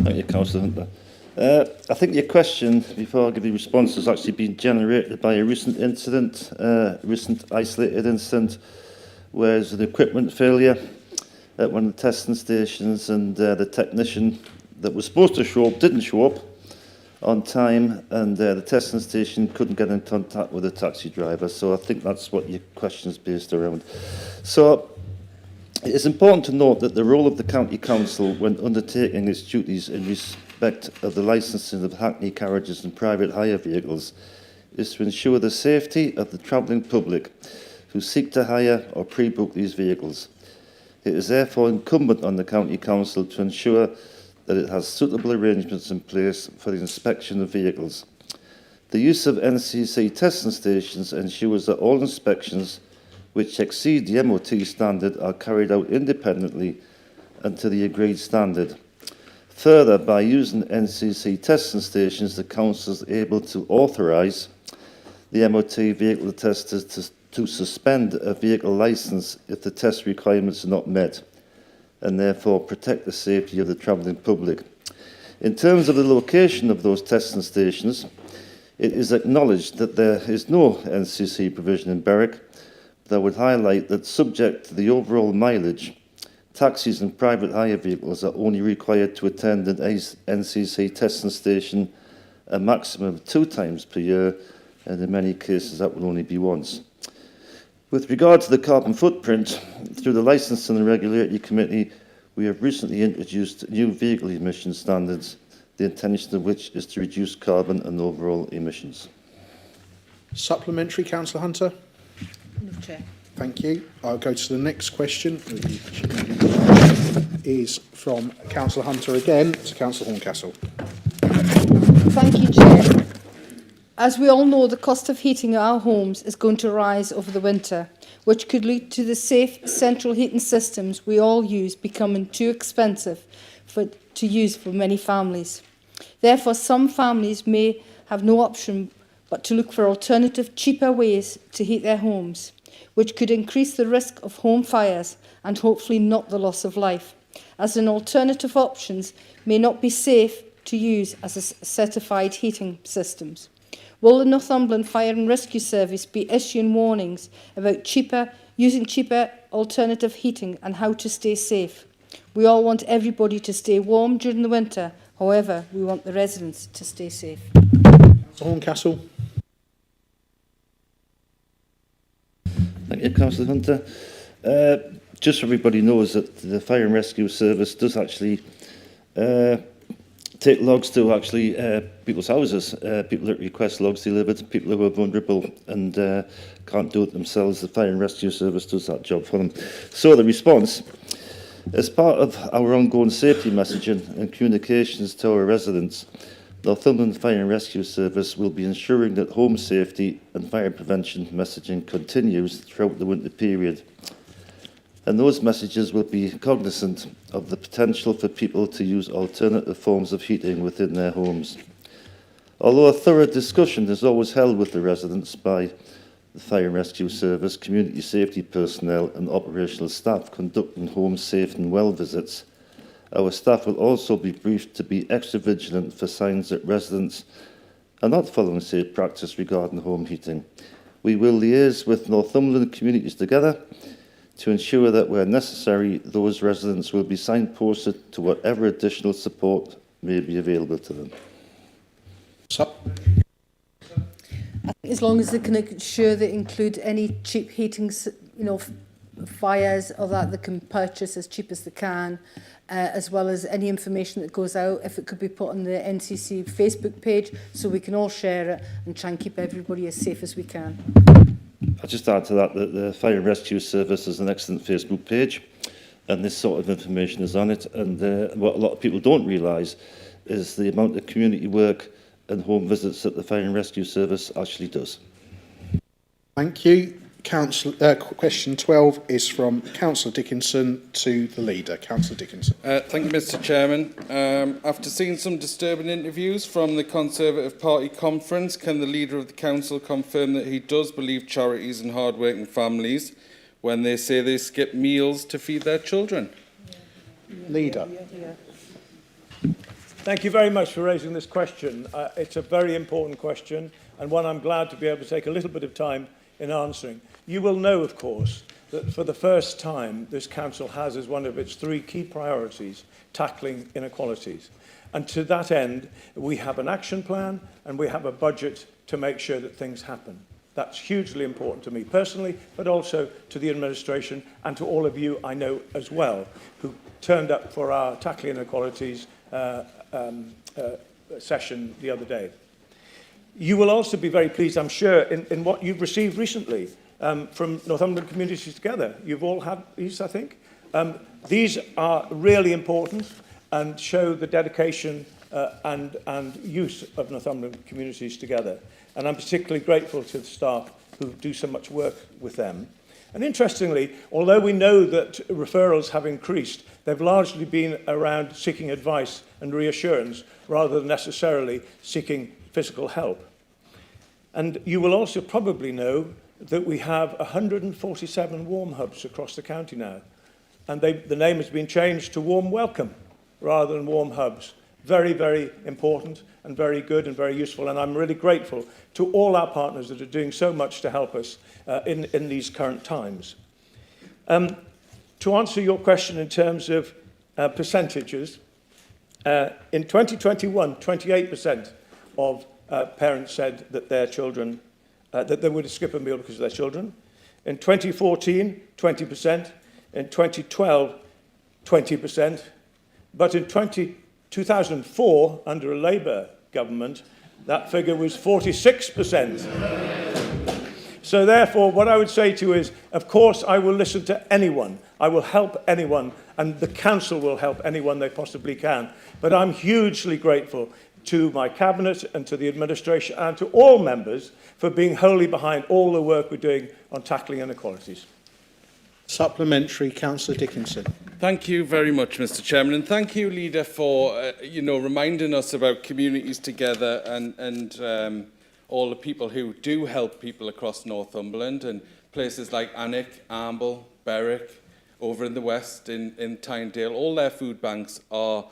Thank you, Councillor Hunter. I think your question, before I give you a response, has actually been generated by a recent incident, recent isolated incident, where there's an equipment failure at one of the testing stations, and the technician that was supposed to show up didn't show up on time, and the testing station couldn't get in contact with the taxi driver. So I think that's what your question is based around. So It is important to note that the role of the County Council when undertaking its duties in respect of the licensing of hackney carriages and private hire vehicles is to ensure the safety of the travelling public who seek to hire or pre-book these vehicles. It is therefore incumbent on the County Council to ensure that it has suitable arrangements in place for the inspection of vehicles. The use of NCC testing stations ensures that all inspections which exceed the MOT standard are carried out independently and to the agreed standard. Further, by using NCC testing stations, the Council is able to authorise the MOT vehicle testers to suspend a vehicle licence if the test requirements are not met, and therefore protect the safety of the travelling public. In terms of the location of those testing stations, it is acknowledged that there is no NCC provision in Berwick, but I would highlight that subject to the overall mileage, taxis and private hire vehicles are only required to attend an NCC testing station a maximum of 2 times per year, and in many cases that will only be once. With regard to the carbon footprint, through the Licensing and Regulatory Committee, we have recently introduced new vehicle emission standards, the intention of which is to reduce carbon and overall emissions. Supplementary, Councillor Hunter? No, Chair. Thank you. I'll go to the next question. Is from Councillor Hunter again to Councillor Horncastle. Thank you, Chair. As we all know, the cost of heating our homes is going to rise over the winter, which could lead to the safe central heating systems we all use becoming too expensive to use for many families. Therefore, some families may have no option but to look for alternative, cheaper ways to heat their homes, which could increase the risk of home fires and hopefully not the loss of life, as an alternative options may not be safe to use as certified heating systems. Will the Northumberland Fire and Rescue Service be issuing warnings about using cheaper alternative heating and how to stay safe? We all want everybody to stay warm during the winter. However, we want the residents to stay safe. Horncastle. Thank you, Councillor Hunter. Just so everybody knows that the Fire and Rescue Service does actually take logs to people's houses, people that request logs delivered, people who are vulnerable and can't do it themselves. The Fire and Rescue Service does that job for them. So the response, as part of our ongoing safety messaging and communications to our residents, Northumberland Fire and Rescue Service will be ensuring that home safety and fire prevention messaging continues throughout the winter period. And those messages will be cognizant of the potential for people to use alternative forms of heating within their homes. Although a thorough discussion is always held with the residents by the Fire and Rescue Service, community safety personnel and operational staff conducting home safe and well visits, our staff will also be briefed to be extra vigilant for signs that residents are not following safe practice regarding home heating. We will liaise with Northumberland communities together to ensure that where necessary, those residents will be signposted to whatever additional support may be available to them. As long as they can ensure they include any cheap heating, fires or that they can purchase as cheap as they can, as well as any information that goes out, if it could be put on the NCC Facebook page so we can all share it and try and keep everybody as safe as we can. I'll just add to that that the Fire and Rescue Service is an excellent Facebook page and this sort of information is on it, and what a lot of people don't realise is the amount of community work and home visits that the Fire and Rescue Service actually does. Thank you. Question 12 is from Councillor Dickinson to the Leader. Councillor Dickinson. Thank you, Mr Chairman. After seeing some disturbing interviews from the Conservative Party conference, can the Leader of the Council confirm that he does believe charities and hard-working families when they say they skip meals to feed their children? Leader. Thank you very much for raising this question. It's a very important question and one I'm glad to be able to take a little bit of time in answering. You will know, of course, that for the first time this Council has as one of its 3 key priorities tackling inequalities. And to that end, we have an action plan and we have a budget to make sure that things happen. That's hugely important to me personally, but also to the administration and to all of you I know as well, who turned up for our Tackling Inequalities session the other day. You will also be very pleased, I'm sure, in what you've received recently from Northumberland Communities Together. You've all had these, I think. These are really important and show the dedication and use of Northumberland Communities Together. And I'm particularly grateful to the staff who do so much work with them. And interestingly, although we know that referrals have increased, they've largely been around seeking advice and reassurance rather than necessarily seeking physical help. And you will also probably know that we have 147 warm hubs across the county now. And the name has been changed to Warm Welcome rather than Warm Hubs. Very, very important and very good and very useful. And I'm really grateful to all our partners that are doing so much to help us in these current times. To answer your question in terms of percentages, in 2021, 28% of parents said that their children, that they would skip a meal because of their children. In 2014, 20%. In 2012, 20%. But in 2004, under a Labour government, that figure was 46%. So therefore, what I would say to you is, of course, I will listen to anyone. I will help anyone, and the council will help anyone they possibly can. But I'm hugely grateful to my cabinet and to the administration and to all members for being wholly behind all the work we're doing on tackling inequalities. Supplementary, Councillor Dickinson. Thank you very much, Mr. Chairman, and thank you, Leader, for reminding us about Communities Together and all the people who do help people across Northumberland and places like Alnwick, Amble, Berwick, over in the west in Tynedale. All their food banks are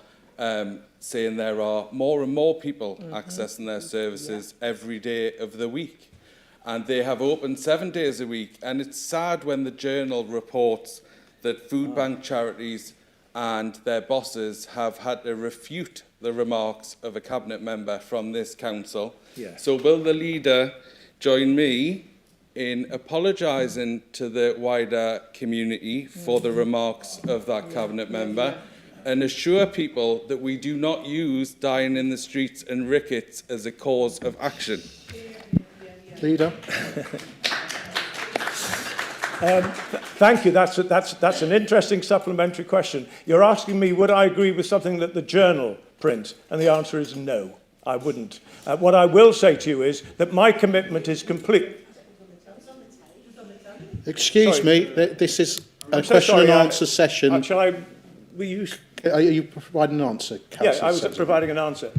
saying there are more and more people accessing their services every day of the week. And they have opened 7 days a week. And it's sad when the Journal reports that food bank charities and their bosses have had to refute the remarks of a cabinet member from this council. Yeah. So will the leader join me in apologising to the wider community for the remarks of that cabinet member and assure people that we do not use dying in the streets and rickets as a cause of action? Leader. Thank you. That's an interesting supplementary question. You're asking me, would I agree with something that the Journal print? And the answer is no, I wouldn't. What I will say to you is that my commitment is complete. Excuse me, this is a question and answer session. Shall I reuse? Are you providing an answer, Councillor? Yeah, I was providing an answer.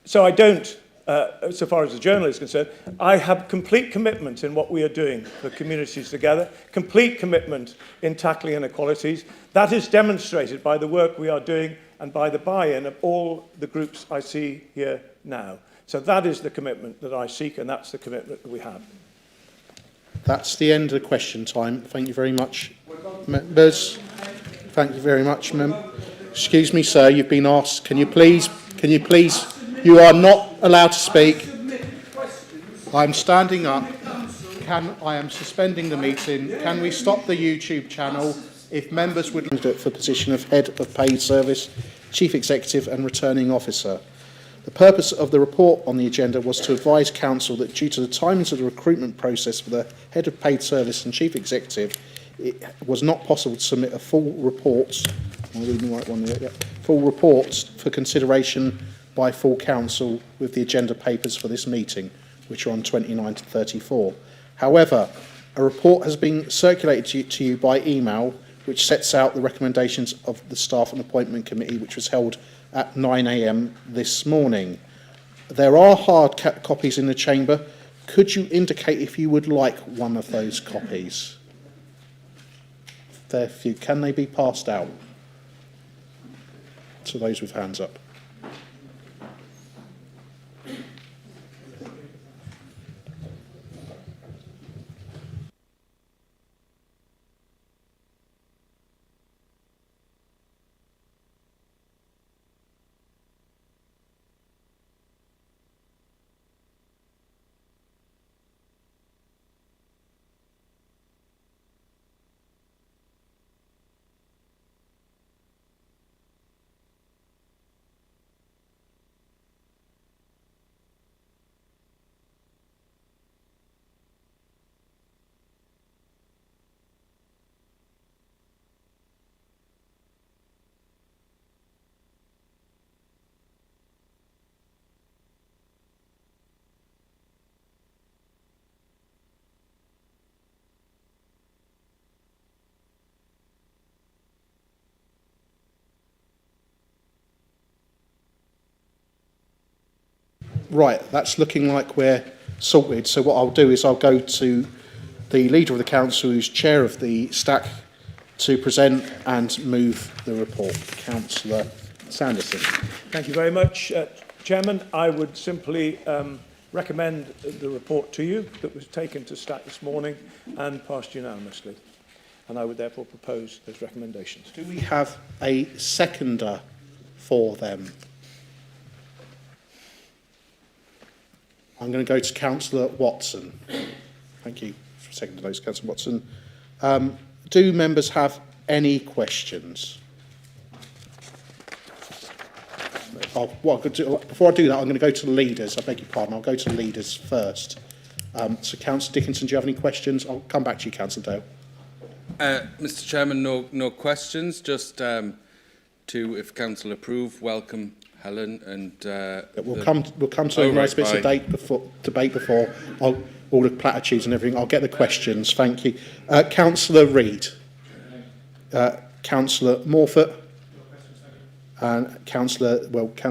So I don't, so far as the Journal is concerned, I have complete commitment in what we are doing for Communities Together, complete commitment in tackling inequalities. That is demonstrated by the work we are doing and by the buy-in of all the groups I see here now. So that is the commitment that I seek, and that's the commitment that we have. That's the end of the question time. Thank you very much, members. Thank you very much, Excuse me, sir, you've been asked. Can you please, you are not allowed to speak. I'm standing up. I am suspending the meeting. Can we stop the YouTube channel? If members would look for the position of Head of Paid Service, Chief Executive and Returning Officer. The purpose of the report on the agenda was to advise Council that due to the timings of the recruitment process for the Head of Paid Service and Chief Executive, it was not possible to submit a full reports. I'm reading the right one there. Yeah. Full reports for consideration by full Council with the agenda papers for this meeting, which are on 29 to 34. However, a report has been circulated to you by email, which sets out the recommendations of the Staff and Appointment Committee, which was held at 9 a.m. this morning. There are hard copies in the chamber. Could you indicate if you would like one of those copies? There are few. Can they be passed out to those with hands up? Right, that's looking like we're sorted. So what I'll do is I'll go to the Leader of the Council, who's Chair of the STAC, to present and move the report. Councillor Sanderson. Thank you very much, Chairman. I would simply recommend the report to you that was taken to STAC this morning and passed unanimously. And I would therefore propose those recommendations. Do we have a seconder for them? I'm going to go to Councillor Watson. Thank you for seconding those, Councillor Watson. Do members have any questions? Before I do that, I'm going to go to the leaders. I beg your pardon. I'll go to the leaders first. So, Councillor Dickinson, do you have any questions? I'll come back to you, Councillor Dale. Mr. Chairman, no questions. Just to, if Council approve, welcome Helen and. We'll come to nice bits of debate before all the platitudes and everything. I'll get the questions. Thank you, Councillor Reid, Councillor Morford, and Councillor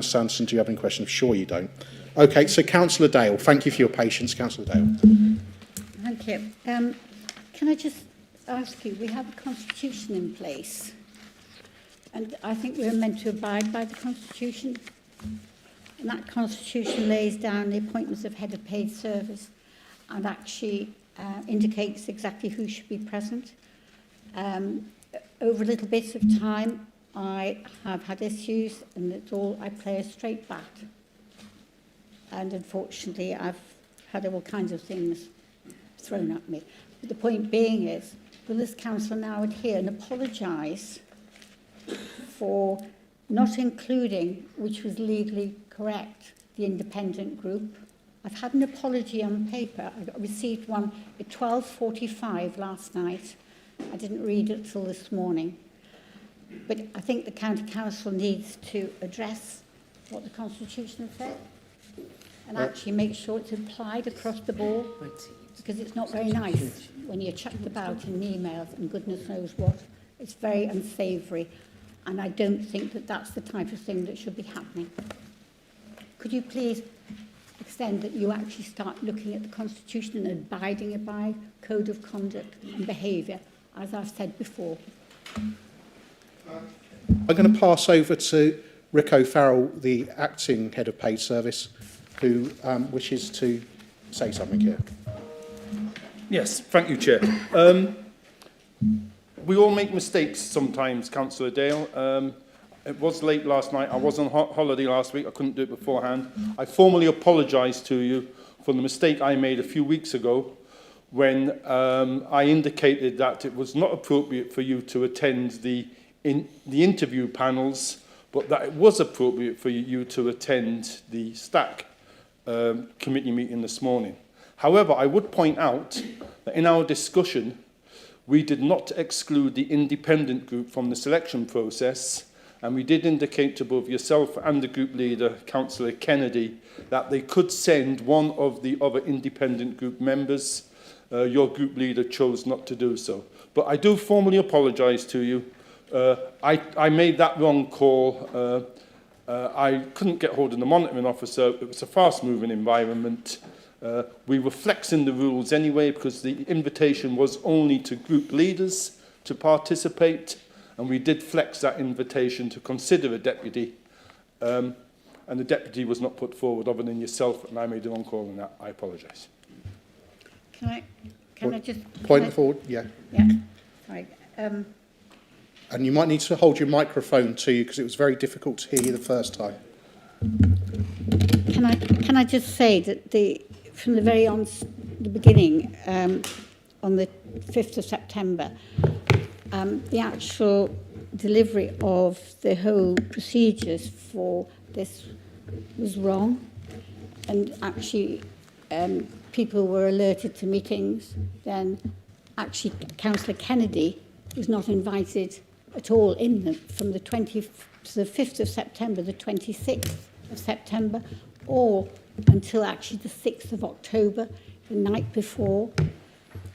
Sanderson. Do you have any questions? I'm sure you don't. Okay, so Councillor Dale. Thank you for your patience, Councillor Dale. Thank you. Can I just ask you? We have a constitution in place. And I think we're meant to abide by the Constitution. And that Constitution lays down the appointments of head of paid service and actually indicates exactly who should be present. Over a little bit of time, I have had issues, and it's all I play a straight bat. And unfortunately, I've had all kinds of things thrown at me. But the point being is, will this council now adhere and apologise for not including, which was legally correct, the independent group? I've had an apology on paper. I received one at 12:45 last night. I didn't read it till this morning. But I think the County Council needs to address what the Constitution said and actually make sure it's applied across the board, because it's not very nice when you're chucked about in emails and goodness knows what. It's very unsavoury. And I don't think that that's the type of thing that should be happening. Could you please extend that you actually start looking at the Constitution and abiding by code of conduct and behaviour, as I've said before? I'm going to pass over to Rick O'Farrell, the acting head of paid service, who wishes to say something here. Yes, thank you, Chair. We all make mistakes sometimes, Councillor Dale. It was late last night. I was on holiday last week. I couldn't do it beforehand. I formally apologise to you for the mistake I made a few weeks ago when I indicated that it was not appropriate for you to attend the interview panels, but that it was appropriate for you to attend the STAC committee meeting this morning. However, I would point out that in our discussion, we did not exclude the independent group from the selection process, and we did indicate to both yourself and the group leader, Councillor Kennedy, that they could send one of the other independent group members. Your group leader chose not to do so. But I do formally apologise to you. I made that wrong call. I couldn't get hold of the monitoring officer. It was a fast-moving environment. We were flexing the rules anyway because the invitation was only to group leaders to participate, and we did flex that invitation to consider a deputy, and the deputy was not put forward other than yourself, and I made the wrong call on that. I apologise. Can I just... Point forward, yeah. Yeah, sorry. And you might need to hold your microphone to you because it was very difficult to hear you the first time. Can I just say that from the beginning, on the 5th of September, the actual delivery of the whole procedures for this was wrong, and actually people were alerted to meetings. Then actually Councillor Kennedy was not invited at all in them from the 5th of September, the 26th of September, or until actually the 6th of October, the night before.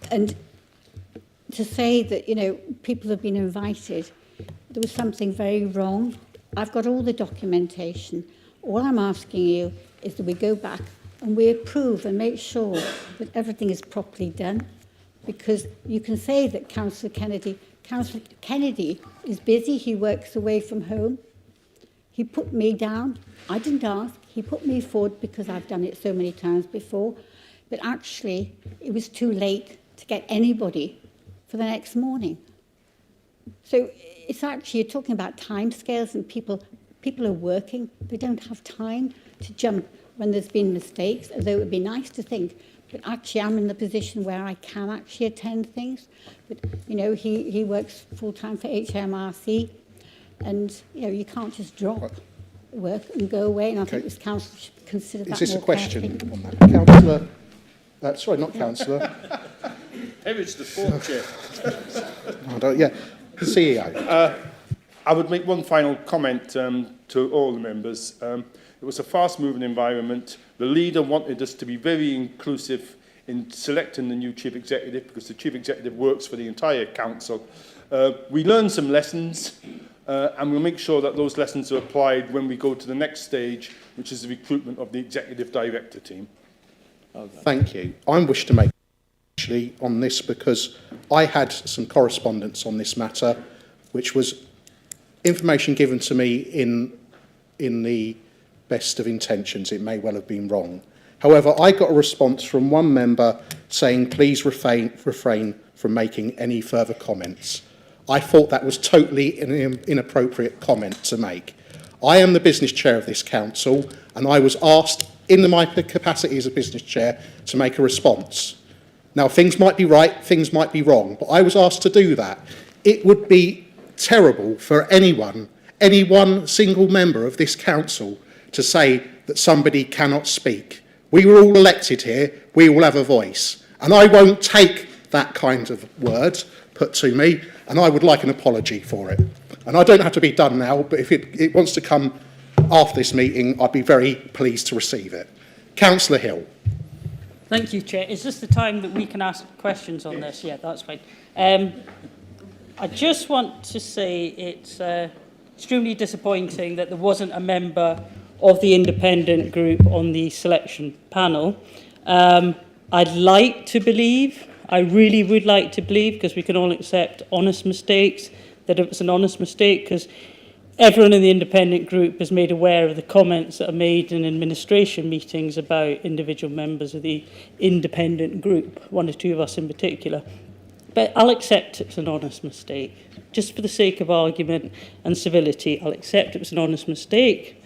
And to say that, you know, people have been invited, there was something very wrong. I've got all the documentation. All I'm asking you is that we go back and we approve and make sure that everything is properly done. Because you can say that Councillor Kennedy is busy, he works away from home. He put me down. I didn't ask. He put me forward because I've done it so many times before. But actually, it was too late to get anybody for the next morning. So it's actually, you're talking about timescales, and people are working. They don't have time to jump when there's been mistakes, although it would be nice to think, but actually I'm in the position where I can actually attend things. But, you know, he works full-time for HMRC, and, you know, you can't just drop work and go away, and I think this council should consider that Is this more a question carefully. on that? Councillor, sorry, not councillor. Heritage the fourth chair. Yeah, the CEO. I would make one final comment to all the members. It was a fast-moving environment. The leader wanted us to be very inclusive in selecting the new chief executive, because the chief executive works for the entire council. We learned some lessons, and we'll make sure that those lessons are applied when we go to the next stage, which is the recruitment of the executive director team. Thank you. I wish to make actually on this, because I had some correspondence on this matter, which was information given to me in the best of intentions. It may well have been wrong. However, I got a response from one member saying, please refrain from making any further comments. I thought that was totally an inappropriate comment to make. I am the business chair of this council, and I was asked in my capacity as a business chair to make a response. Now, things might be right, things might be wrong, but I was asked to do that. It would be terrible for any one single member of this council to say that somebody cannot speak. We were all elected here, we all have a voice, and I won't take that kind of word put to me, and I would like an apology for it. And I don't have to be done now, but if it wants to come after this meeting, I'd be very pleased to receive it. Councillor Hill. Thank you, Chair. Is this the time that we can ask questions on this? Yeah, that's fine. I just want to say it's extremely disappointing that there wasn't a member of the independent group on the selection panel. I'd like to believe, I really would like to believe, because we can all accept honest mistakes, that it was an honest mistake, because everyone in the independent group is made aware of the comments that are made in administration meetings about individual members of the independent group, one or two of us in particular. But I'll accept it's an honest mistake. Just for the sake of argument and civility, I'll accept it was an honest mistake.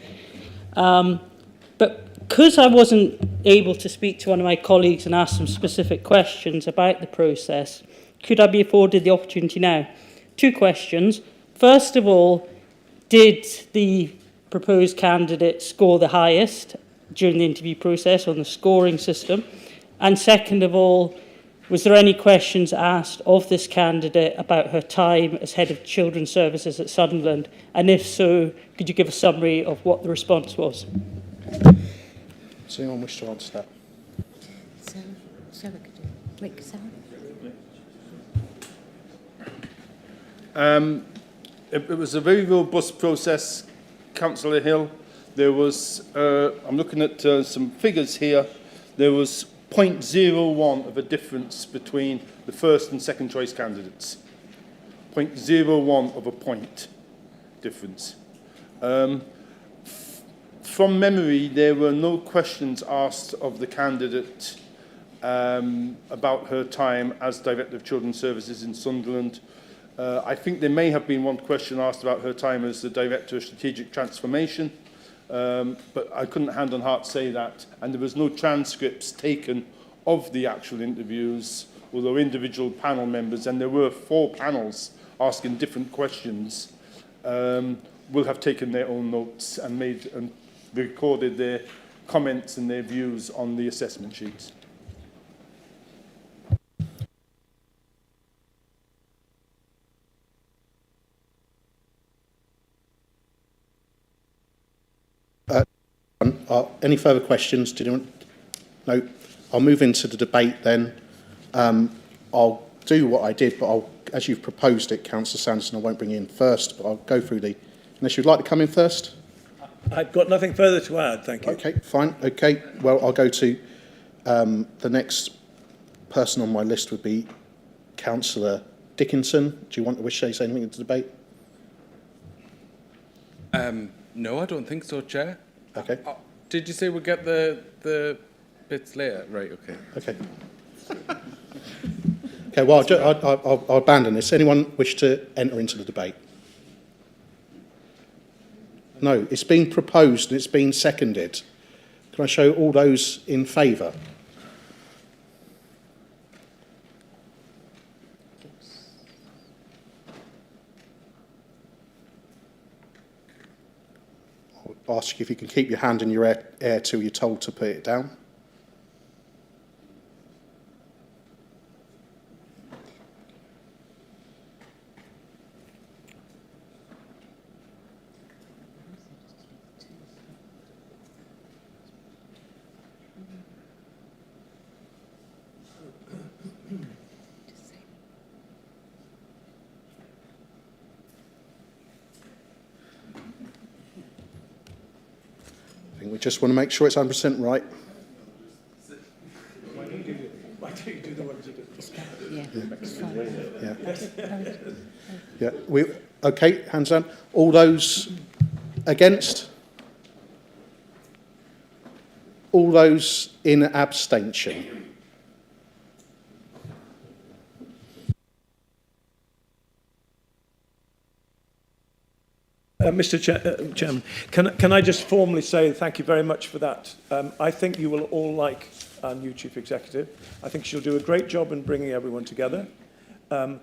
But because I wasn't able to speak to one of my colleagues and ask some specific questions about the process, could I be afforded the opportunity now? 2 questions. First of all, did the proposed candidate score the highest during the interview process on the scoring system? And second of all, was there any questions asked of this candidate about her time as Head of Children's Services at Sunderland? And if so, could you give a summary of what the response was? Does anyone wish to answer that? Sarah could do it. Wait, Sarah? It was a very robust process, Councillor Hill. There was, I'm looking at some figures here, there was 0.01 of a difference between the first and second choice candidates. 0.01 of a point difference. From memory, there were no questions asked of the candidate about her time as Director of Children's Services in Sunderland. I think there may have been one question asked about her time as the Director of Strategic Transformation, but I couldn't hand on heart say that. And there was no transcripts taken of the actual interviews, although individual panel members, and there were 4 panels asking different questions, will have taken their own notes and made and recorded their comments and their views on the assessment sheets. Any further questions? Did anyone? No. I'll move into the debate then. I'll do what I did, but as you've proposed it, Councillor Sanderson, I won't bring you in first, but I'll go through unless you'd like to come in first? I've got nothing further to add, thank you. Okay, fine. Okay, well, I'll go to the next person on my list would be Councillor Dickinson. Do you want to say anything in the debate? No, I don't think so, Chair. Okay. Did you say we'll get the bits later? Right, okay. Okay. Okay, well, I'll abandon this. Anyone wish to enter into the debate? No, it's been proposed and it's been seconded. Can I show all those in favour? I'll ask you if you can keep your hand in your air till you're told to put it down. I think we just want to make sure it's 100% right. Why don't you do the ones Yeah. Okay, hands down. All those against? All those in abstention? Mr. Chairman, can I just formally say thank you very much for that. I think you will all like our new Chief Executive. I think she'll do a great job in bringing everyone together, both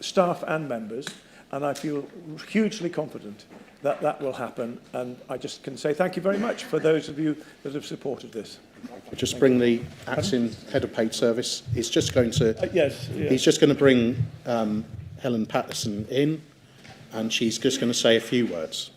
staff and members, and I feel hugely confident that that will happen. And I just can say thank you very much for those of you that have supported this. I'll just bring the acting head of paid service. He's just going to. Yes. He's just going to bring Helen Patterson in, and she's just going to say a few words.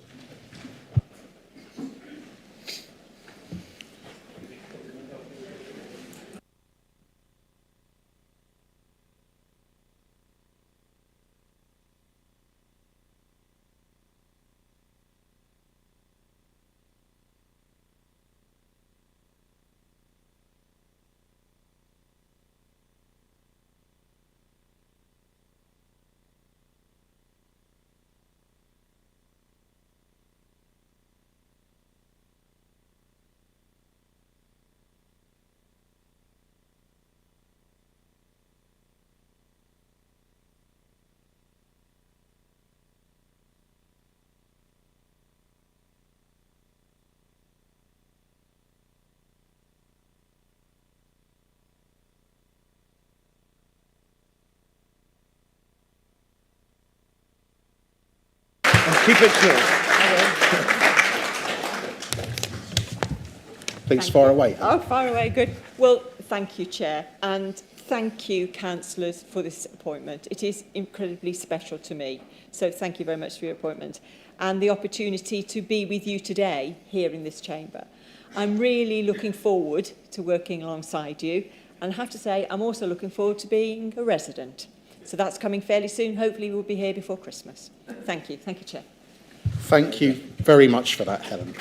Keep it short. Please, far away. Oh, far away, good. Well, thank you, Chair, and thank you, councillors, for this appointment. It is incredibly special to me, so thank you very much for your appointment and the opportunity to be with you today here in this chamber. I'm really looking forward to working alongside you, and I have to say I'm also looking forward to being a resident. So that's coming fairly soon. Hopefully we'll be here before Christmas. Thank you. Thank you, Chair. Thank you very much for that, Helen.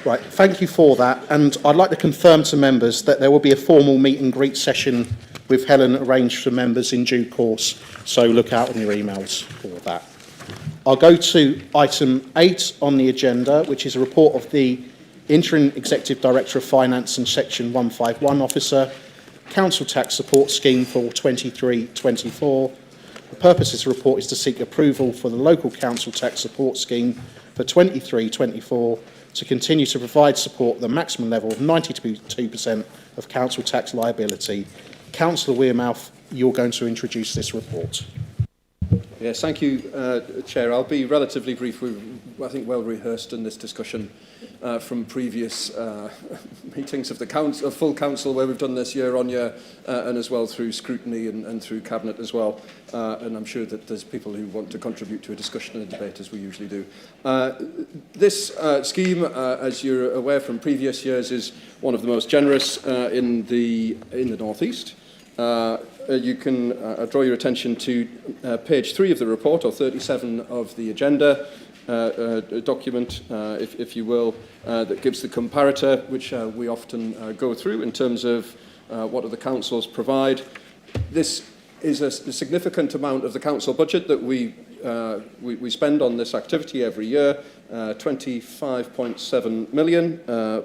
Right, thank you for that. And I'd like to confirm to members that there will be a formal meet and greet session with Helen arranged for members in due course. So look out on your emails for that. I'll go to item 8 on the agenda, which is a report of the Interim Executive Director of Finance and Section 151 Officer, Council Tax Support Scheme for 23-24. The purpose of this report is to seek approval for the Local Council Tax Support Scheme for 23-24 to continue to provide support at the maximum level of 92% of council tax liability. Councillor Wearmouth, you're going to introduce this report. Yes, thank you, Chair. I'll be relatively brief. We've, I think, well rehearsed in this discussion from previous meetings of the council, of full council, where we've done this year on year, and as well through scrutiny and through cabinet as well. And I'm sure that there's people who want to contribute to a discussion and a debate, as we usually do. This scheme, as you're aware from previous years, is one of the most generous in the North East. you can draw your attention to page 3 of the report, or 37 of the agenda document, if you will, that gives the comparator, which we often go through in terms of what do the councils provide. This is a significant amount of the council budget that we spend on this activity every year, £25.7 million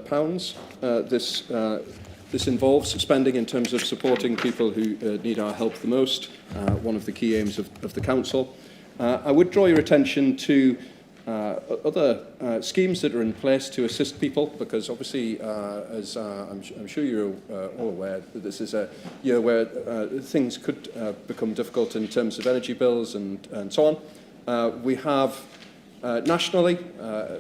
pounds. This involves spending in terms of supporting people who need our help the most, one of the key aims of the council. I would draw your attention to other schemes that are in place to assist people, because obviously, as I'm sure you're all aware, that this is a year where things could become difficult in terms of energy bills and so on. We have nationally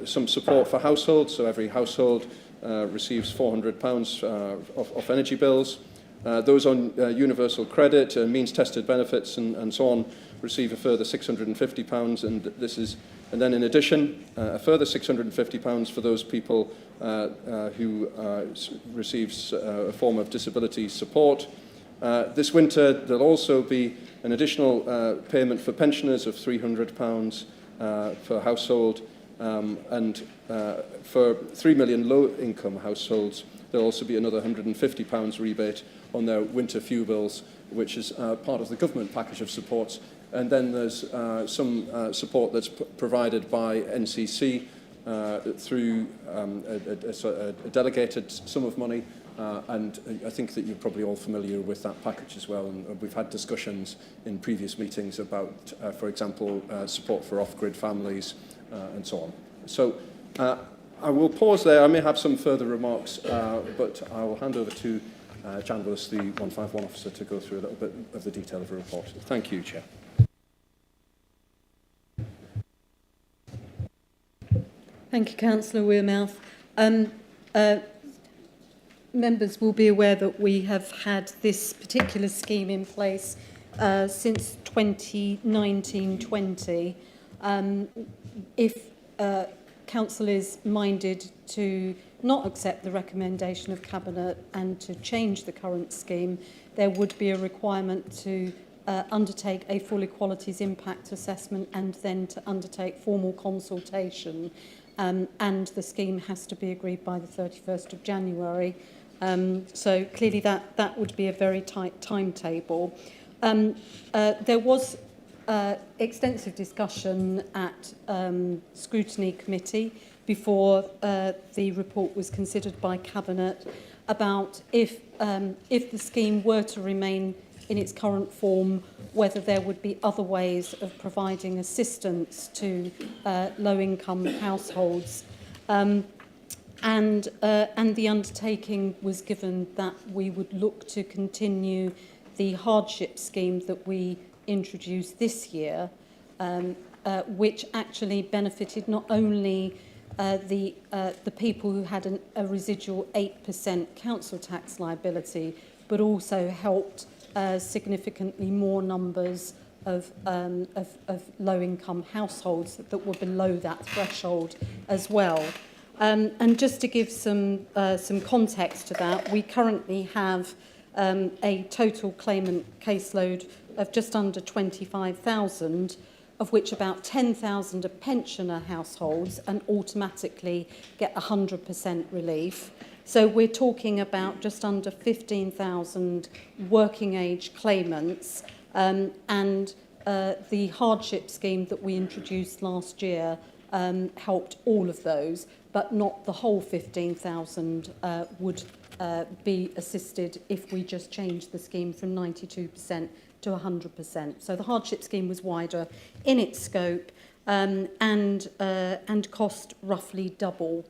some support for households, so every household receives £400 off energy bills. Those on universal credit, means-tested benefits and so on receive a further £650, and then in addition, a further £650 for those people who receives a form of disability support. This winter, there'll also be an additional payment for pensioners of £300 per household, and for 3 million low-income households, there'll also be another £150 rebate on their winter fuel bills, which is part of the government package of supports. And then there's some support that's provided by NCC through a delegated sum of money. And I think that you're probably all familiar with that package as well. And we've had discussions in previous meetings about, for example, support for off-grid families and so on. So I will pause there. I may have some further remarks, but I will hand over to Jan Willis, the 151 officer, to go through a little bit of the detail of the report. Thank you, Chair. Thank you, Councillor Wearmouth. Members will be aware that we have had this particular scheme in place since 2019-20. If Council is minded to not accept the recommendation of Cabinet and to change the current scheme, there would be a requirement to undertake a full equalities impact assessment and then to undertake formal consultation. And the scheme has to be agreed by the 31st of January. So clearly that would be a very tight timetable. There was extensive discussion at Scrutiny Committee before the report was considered by Cabinet about if the scheme were to remain in its current form, whether there would be other ways of providing assistance to low-income households. And the undertaking was given that we would look to continue the hardship scheme that we introduced this year, which actually benefited not only the people who had a residual 8% council tax liability, but also helped significantly more numbers of low-income households that were below that threshold as well. And just to give some context to that, we currently have a total claimant caseload of just under 25,000, of which about 10,000 are pensioner households and automatically get 100% relief. So we're talking about just under 15,000 working age claimants, and the hardship scheme that we introduced last year helped all of those, but not the whole 15,000 would be assisted if we just changed the scheme from 92% to 100%. So the hardship scheme was wider in its scope and cost roughly double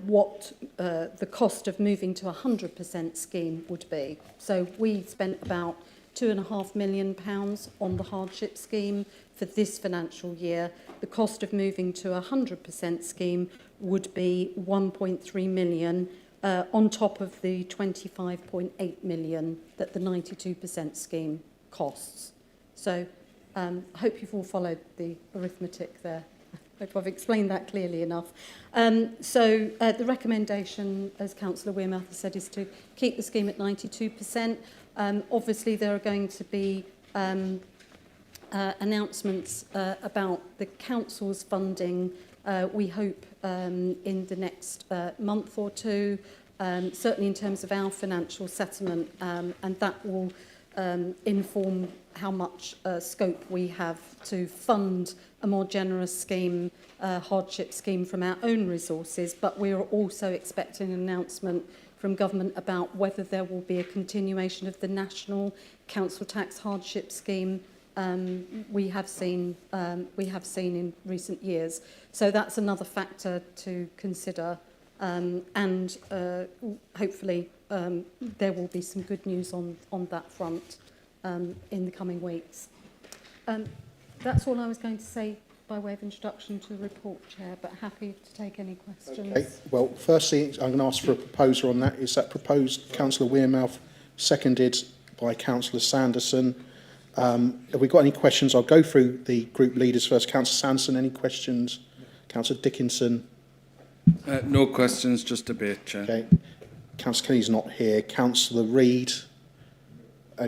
what the cost of moving to a 100% scheme would be. So we spent about £2.5 million on the hardship scheme for this financial year. The cost of moving to a 100% scheme would be 1.3 million on top of the 25.8 million that the 92% scheme costs. So I hope you've all followed the arithmetic there. hope I've explained that clearly enough. The recommendation, as Councillor Wearmouth has said, is to keep the scheme at 92%. Obviously, there are going to be announcements about the council's funding, we hope, in the next month or two, certainly in terms of our financial settlement, and that will inform how much scope we have to fund a more generous scheme, hardship scheme from our own resources. But we are also expecting an announcement from government about whether there will be a continuation of the national council tax hardship scheme we have seen in recent years. So that's another factor to consider, and hopefully there will be some good news on that front in the coming weeks. That's all I was going to say by way of introduction to the report, Chair, but happy to take any questions. Okay. Well, firstly, I'm going to ask for a proposer on that. Is that proposed, Councillor Wearmouth, seconded by Councillor Sanderson? Have we got any questions? I'll go through the group leaders first. Councillor Sanderson, any questions? Councillor Dickinson? No questions, just debate, Chair. Okay. Councillor Kenny's not here. Councillor Reid?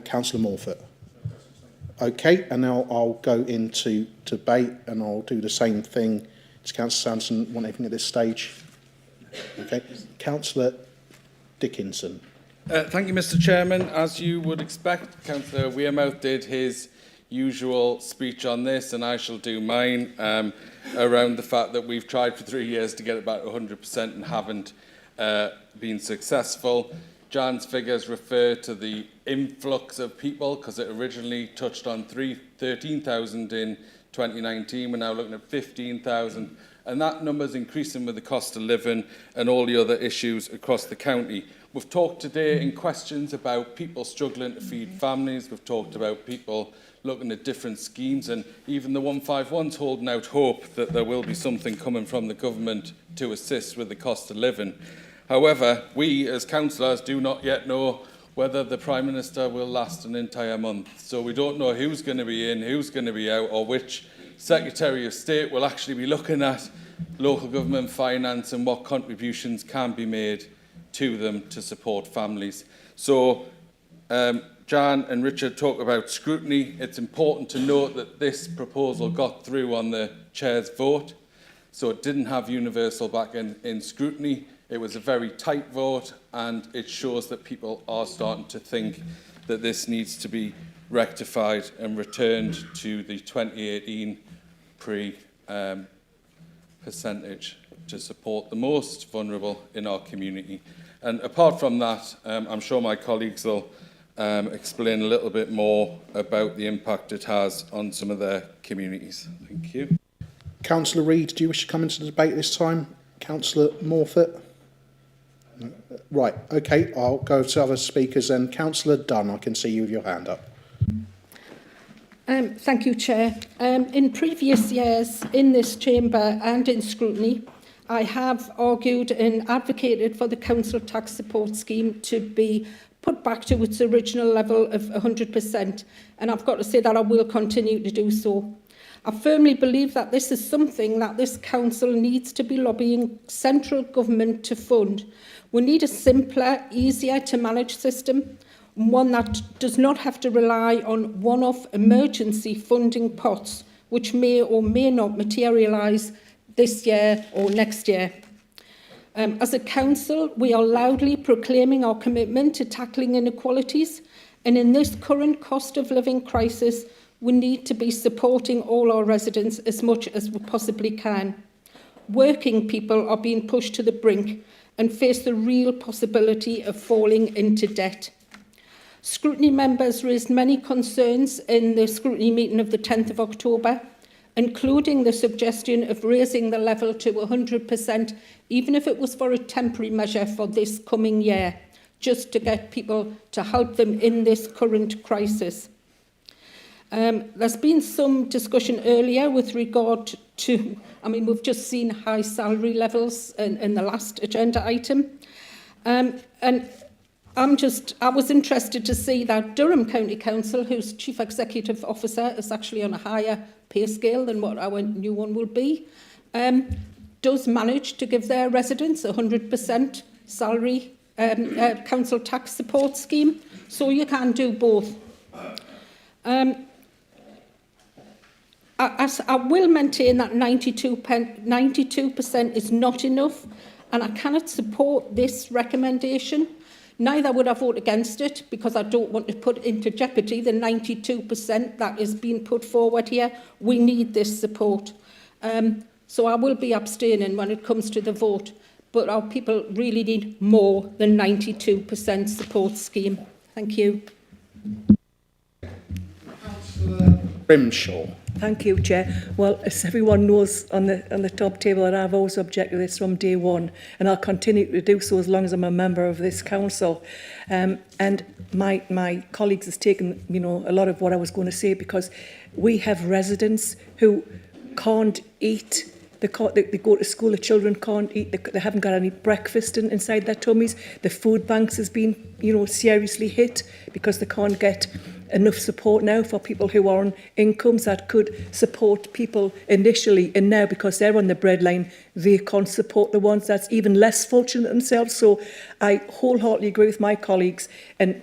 Councillor Morford? Okay, and now I'll go into debate and I'll do the same thing. Does Councillor Sanderson want anything at this stage? Okay. Councillor Dickinson? Thank you, Mr. Chairman. As you would expect, Councillor Wearmouth did his usual speech on this, and I shall do mine around the fact that we've tried for 3 years to get about 100% and haven't been successful. Jan's figures refer to the influx of people because it originally touched on 13,000 in 2019. We're now looking at 15,000, and that number is increasing with the cost of living and all the other issues across the county. We've talked today in questions about people struggling to feed families. We've talked about people looking at different schemes, and even the 151's holding out hope that there will be something coming from the government to assist with the cost of living. However, we as councillors do not yet know whether the Prime Minister will last an entire month. So we don't know who's going to be in, who's going to be out, or which Secretary of State will actually be looking at local government finance and what contributions can be made to them to support families. So Jan and Richard talk about scrutiny. It's important to note that this proposal got through on the Chair's vote, so it didn't have universal backing in scrutiny. It was a very tight vote, and it shows that people are starting to think that this needs to be rectified and returned to the 2018 percentage to support the most vulnerable in our community. And apart from that, I'm sure my colleagues will explain a little bit more about the impact it has on some of their communities. Thank you. Councillor Reid, do you wish to come into the debate this time? Councillor Morford? Right, okay, I'll go to other speakers then. Councillor Dunn, I can see you with your hand up. Thank you, Chair. In previous years, in this chamber and in scrutiny, I have argued and advocated for the council tax support scheme to be put back to its original level of 100%, and I've got to say that I will continue to do so. I firmly believe that this is something that this council needs to be lobbying central government to fund. We need a simpler, easier to manage system, one that does not have to rely on one-off emergency funding pots, which may or may not materialise this year or next year. As a council, we are loudly proclaiming our commitment to tackling inequalities, and in this current cost of living crisis, we need to be supporting all our residents as much as we possibly can. Working people are being pushed to the brink and face the real possibility of falling into debt. Scrutiny members raised many concerns in the scrutiny meeting of the 10th of October, including the suggestion of raising the level to 100%, even if it was for a temporary measure for this coming year, just to get people to help them in this current crisis. There's been some discussion earlier with regard to, we've just seen high salary levels in the last agenda item. And I was interested to see that Durham County Council, whose Chief Executive Officer is actually on a higher pay scale than what our new one will be, does manage to give their residents 100% salary council tax support scheme, so you can do both. I will maintain that 92% is not enough, and I cannot support this recommendation. Neither would I vote against it, because I don't want to put into jeopardy the 92% that is being put forward here. We need this support. So I will be abstaining when it comes to the vote, but our people really need more than 92% support scheme. Thank you. Grimshaw. Thank you, Chair. Well, as everyone knows on the top table, that I've always objected to this from day one, and I'll continue to do so as long as I'm a member of this council. And my colleagues has taken, a lot of what I was going to say, because we have residents who can't eat. They go to school, the children can't eat, they haven't got any breakfast inside their tummies. The food banks has been, seriously hit because they can't get enough support now for people who are on incomes that could support people initially, and now because they're on the breadline, they can't support the ones that's even less fortunate themselves. So I wholeheartedly agree with my colleagues, and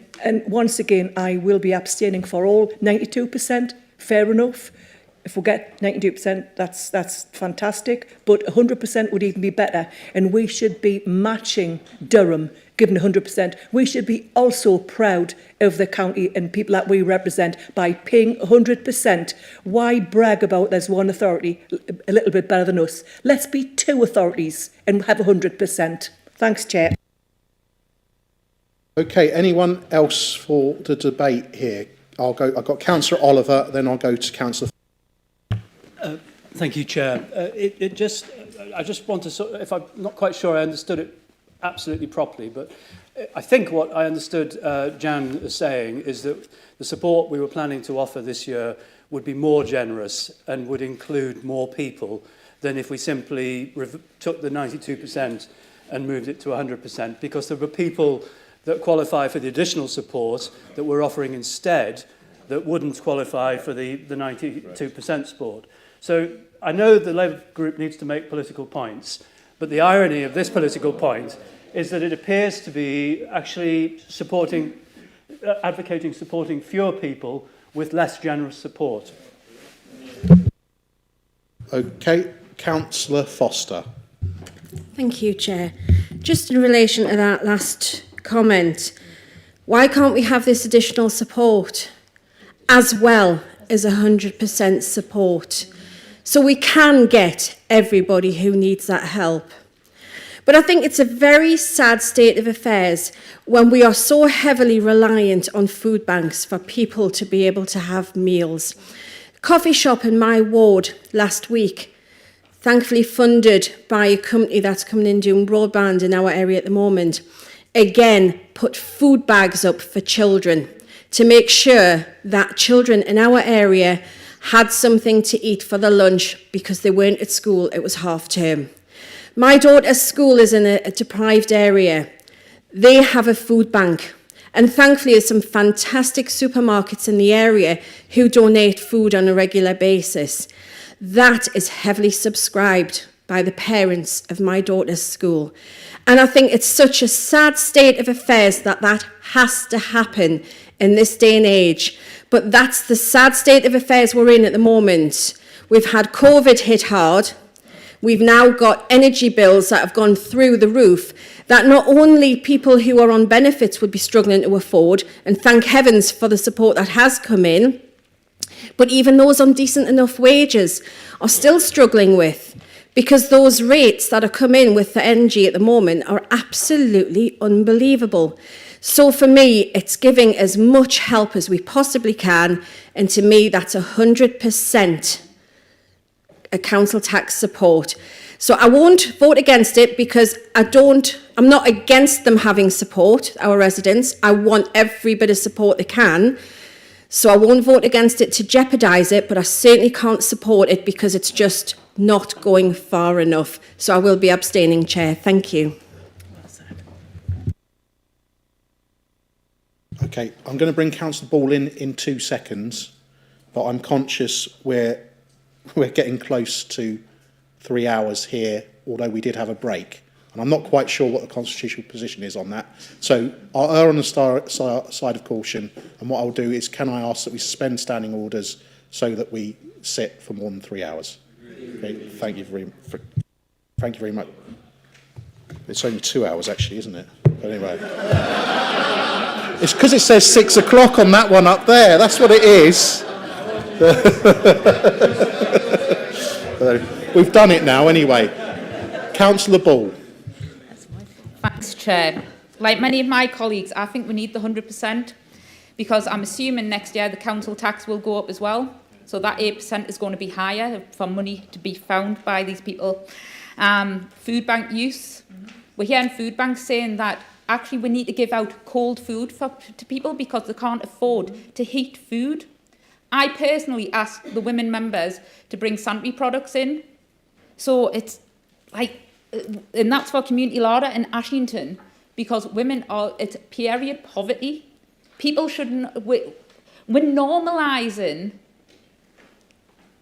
once again I will be abstaining for all. 92%, fair enough. If we get 92%, that's fantastic, but 100% would even be better, and we should be matching Durham, given 100%. We should be also proud of the county and people that we represent by paying 100%. Why brag about there's one authority a little bit better than us? Let's be two authorities and have 100%. Thanks, Chair. Okay, anyone else for the debate here? I've got Councillor Oliver, then I'll go to Councillor. Thank you, Chair. I just want to, if I'm not quite sure I understood it absolutely properly, but I think what I understood Jan as saying is that the support we were planning to offer this year would be more generous and would include more people than if we simply took the 92% and moved it to 100%, because there were people that qualify for the additional support that we're offering instead that wouldn't qualify for the 92% support. So I know the Labour group needs to make political points, but the irony of this political point is that it appears to be actually advocating supporting fewer people with less generous support. Okay, Councillor Foster. Thank you, Chair. Just in relation to that last comment, why can't we have this additional support as well as 100% support, so we can get everybody who needs that help? But I think it's a very sad state of affairs when we are so heavily reliant on food banks for people to be able to have meals. Coffee shop in my ward last week, thankfully funded by a company that's coming in doing broadband in our area at the moment, again put food bags up for children to make sure that children in our area had something to eat for their lunch because they weren't at school, it was half term. My daughter's school is in a deprived area. They have a food bank, and thankfully there's some fantastic supermarkets in the area who donate food on a regular basis. That is heavily subscribed by the parents of my daughter's school. And I think it's such a sad state of affairs that that has to happen in this day and age. But that's the sad state of affairs we're in at the moment. We've had COVID hit hard. We've now got energy bills that have gone through the roof that not only people who are on benefits would be struggling to afford, and thank heavens for the support that has come in, but even those on decent enough wages are still struggling with, because those rates that are coming in with the energy at the moment are absolutely unbelievable. So for me, it's giving as much help as we possibly can, and to me, that's 100% a council tax support. So I won't vote against it because I'm not against them having support, our residents. I want every bit of support they can. So I won't vote against it to jeopardise it, but I certainly can't support it because it's just not going far enough. So I will be abstaining, Chair. Thank you. Okay, I'm going to bring Councillor Ball in 2 seconds, but I'm conscious we're getting close to 3 hours here, although we did have a break. And I'm not quite sure what the constitutional position is on that. So I'll err on the side of caution, and what I'll do is, can I ask that we suspend standing orders so that we sit for more than 3 hours? Okay, thank you very much. It's only 2 hours, actually, isn't it? But anyway. It's because it says 6 o'clock on that one up there. That's what it is. We've done it now, anyway. Councillor Ball. Thanks, Chair. Like many of my colleagues, I think we need the 100% because I'm assuming next year the council tax will go up as well. So that 8% is going to be higher for money to be found by these people. Food bank use. We're hearing food banks saying that actually we need to give out cold food to people because they can't afford to heat food. I personally asked the women members to bring sanitary products in. So it's like, and that's for Community Larder in Ashington, because women are, it's period poverty. People shouldn't, we're normalising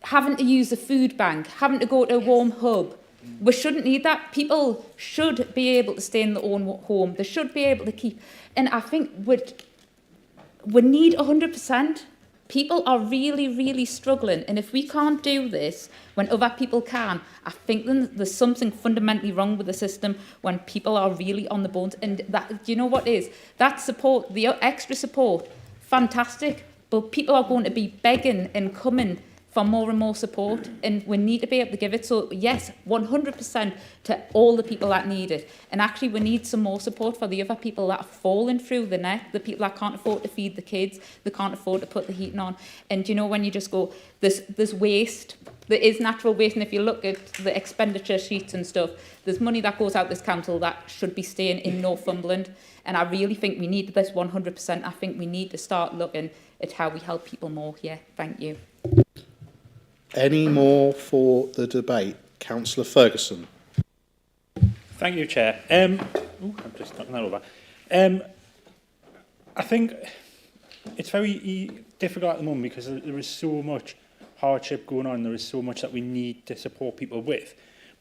having to use a food bank, having to go to a warm hub. We shouldn't need that. People should be able to stay in their own home. They should be able to keep, and I think we need 100%. People are really, really struggling. And if we can't do this when other people can, I think then there's something fundamentally wrong with the system when people are really on the bones. And that, you know what is? That support, the extra support, fantastic. But people are going to be begging and coming for more and more support, and we need to be able to give it. So yes, 100% to all the people that need it. And actually we need some more support for the other people that are falling through the net, the people that can't afford to feed the kids, they can't afford to put the heating on. And you know, when you just go, there's waste, there is natural waste, and if you look at the expenditure sheets and stuff, there's money that goes out this council that should be staying in Northumberland. And I really think we need this 100%. I think we need to start looking at how we help people more here. Thank you. Any more for the debate? Councillor Ferguson. Thank you, Chair. I'm just knocking that over. I think it's very difficult at the moment because there is so much hardship going on. There is so much that we need to support people with.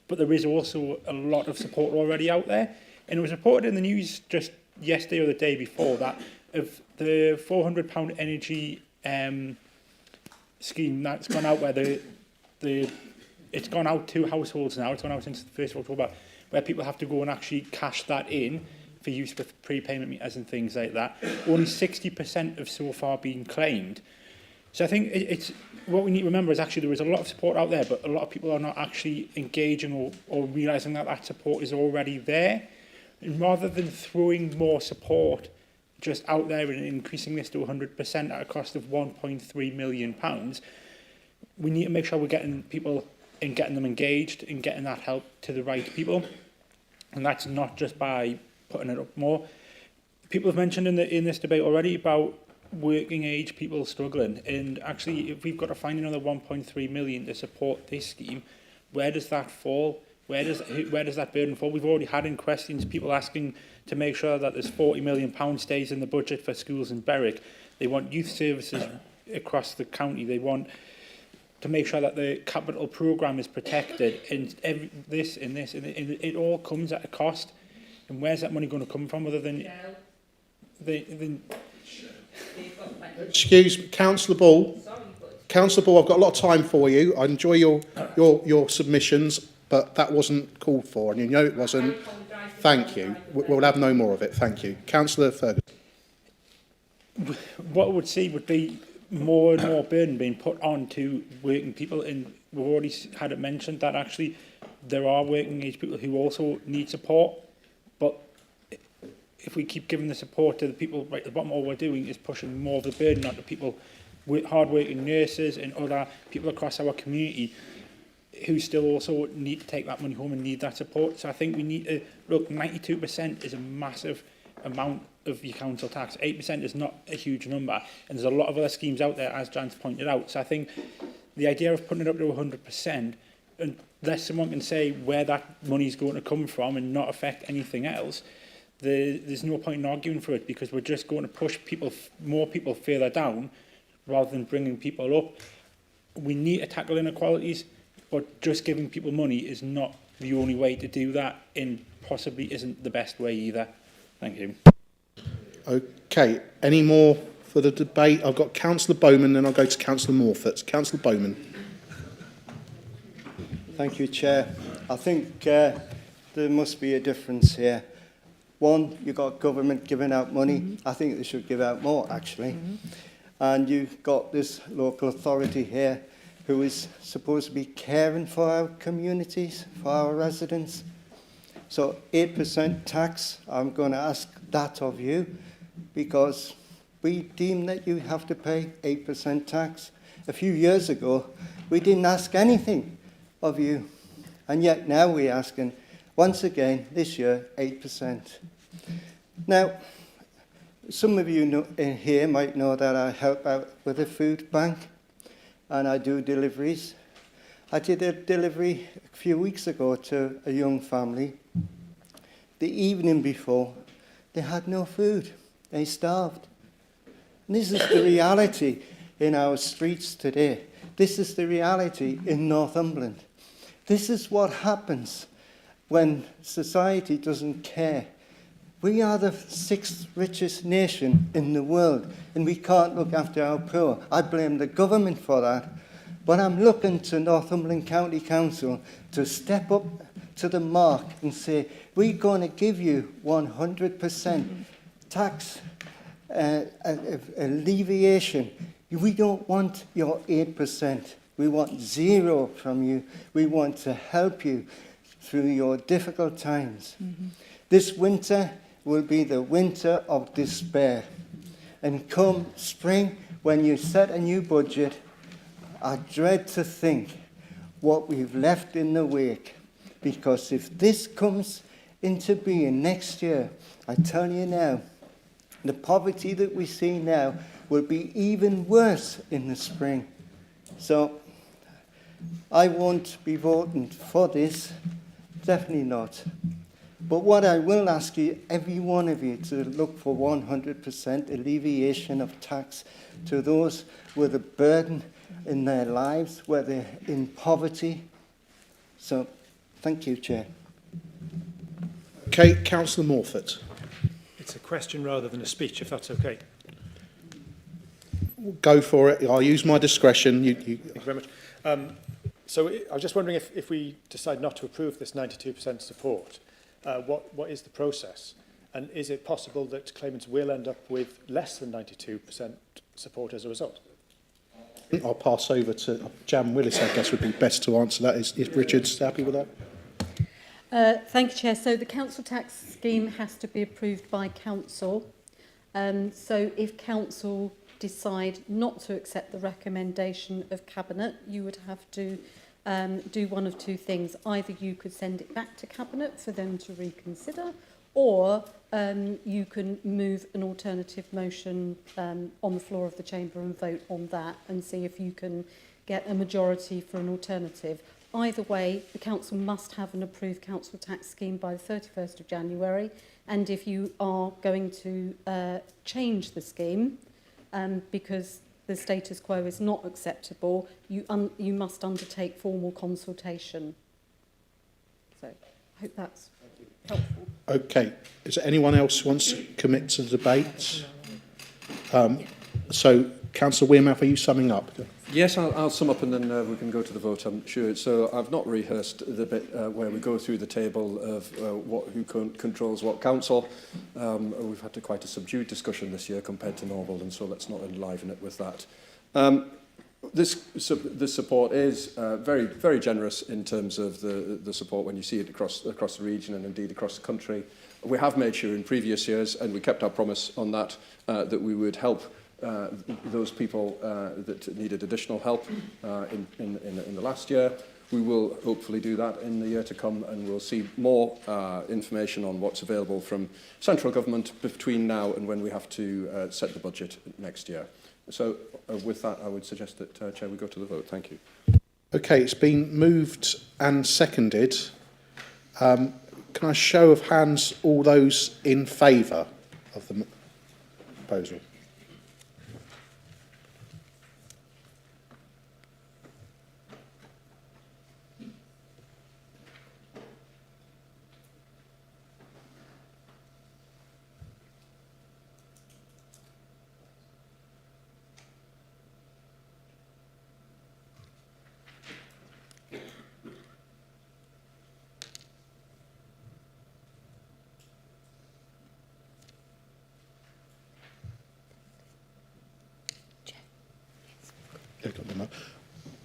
But there is also a lot of support already out there. And it was reported in the news just yesterday or the day before that of the £400 energy scheme that's gone out, where it's gone out to households now. It's gone out since the 1st of October, where people have to go and actually cash that in for use with prepayment meters and things like that. Only 60% have so far been claimed. So I think it's what we need to remember is actually there is a lot of support out there, but a lot of people are not actually engaging or realising that that support is already there. And rather than throwing more support just out there and increasing this to 100% at a cost of £1.3 million, we need to make sure we're getting people and getting them engaged and getting that help to the right people. And that's not just by putting it up more. People have mentioned in this debate already about working age people struggling, and actually if we've got to find another 1.3 million to support this scheme, where does that fall? Where does that burden fall? We've already had in questions people asking to make sure that there's £40 million stays in the budget for schools in Berwick. They want youth services across the county. They want to make sure that the capital programme is protected, and this and it all comes at a cost. And where's that money going to come from other than Excuse me, Councillor Ball. Councillor Ball, I've got a lot of time for you. I enjoy your submissions, but that wasn't called for, and you know it wasn't. Thank you. We'll have no more of it. Thank you. Councillor Ferguson. What I would see would be more and more burden being put on to working people, and we've already had it mentioned that actually there are working age people who also need support, but if we keep giving the support to the people right at the bottom, all we're doing is pushing more of the burden onto people, hard-working nurses and other people across our community who still also need to take that money home and need that support. So I think we need to look, 92% is a massive amount of your council tax. 8% is not a huge number, and there's a lot of other schemes out there, as Jan's pointed out. So I think the idea of putting it up to 100%, unless someone can say where that money is going to come from and not affect anything else, there's no point in arguing for it, because we're just going to push more people further down rather than bringing people up. We need to tackle inequalities, but just giving people money is not the only way to do that, and possibly isn't the best way either. Thank you. Okay, any more for the debate? I've got Councillor Bowman, then I'll go to Councillor Morford. Councillor Bowman. Thank you, Chair. I think there must be a difference here. One, you've got government giving out money. I think they should give out more, actually. And you've got this local authority here who is supposed to be caring for our communities, for our residents. So 8% tax, I'm going to ask that of you, because we deem that you have to pay 8% tax. A few years ago, we didn't ask anything of you, and yet now we're asking, once again, this year, 8%. Now, some of you here might know that I help out with a food bank, and I do deliveries. I did a delivery a few weeks ago to a young family. The evening before, they had no food. They starved. And this is the reality in our streets today. This is the reality in Northumberland. This is what happens when society doesn't care. We are the 6th richest nation in the world, and we can't look after our poor. I blame the government for that. But I'm looking to Northumberland County Council to step up to the mark and say, we're going to give you 100% tax alleviation. We don't want your 8%. We want 0 from you. We want to help you through your difficult times. This winter will be the winter of despair. And come spring, when you set a new budget, I dread to think what we've left in the wake. Because if this comes into being next year, I tell you now, the poverty that we see now will be even worse in the spring. So I won't be voting for this, definitely not. But what I will ask you, every one of you, to look for 100% alleviation of tax to those with a burden in their lives, where they're in poverty. So, thank you, Chair. Okay, Councillor Morford. It's a question rather than a speech, if that's okay. Go for it. I'll use my discretion. Thank you very much. So I was just wondering if we decide not to approve this 92% support, what is the process? And is it possible that claimants will end up with less than 92% support as a result? I'll pass over to Jan Willis, I guess would be best to answer that. Is Richard's happy with that? Thank you, Chair. So the council tax scheme has to be approved by council. So if council decide not to accept the recommendation of Cabinet, you would have to do one of two things. Either you could send it back to Cabinet for them to reconsider, or you can move an alternative motion on the floor of the chamber and vote on that and see if you can get a majority for an alternative. Either way, the council must have an approved council tax scheme by the 31st of January. And if you are going to change the scheme, because the status quo is not acceptable, you must undertake formal consultation. So I hope that's helpful. Okay. Is there anyone else who wants to commit to the debate? So, Councillor Wearmouth, are you summing up? Yes, I'll sum up and then we can go to the vote, I'm sure. So I've not rehearsed the bit where we go through the table of who controls what council. We've had quite a subdued discussion this year compared to normal, and so let's not enliven it with that. This support is very, very generous in terms of the support when you see it across the region and indeed across the country. We have made sure in previous years, and we kept our promise on that, that we would help those people that needed additional help in the last year. We will hopefully do that in the year to come, and we'll see more information on what's available from central government between now and when we have to set the budget next year. So with that, I would suggest that, Chair, we go to the vote. Thank you. Okay, it's been moved and seconded. Can I show of hands all those in favour of the proposal?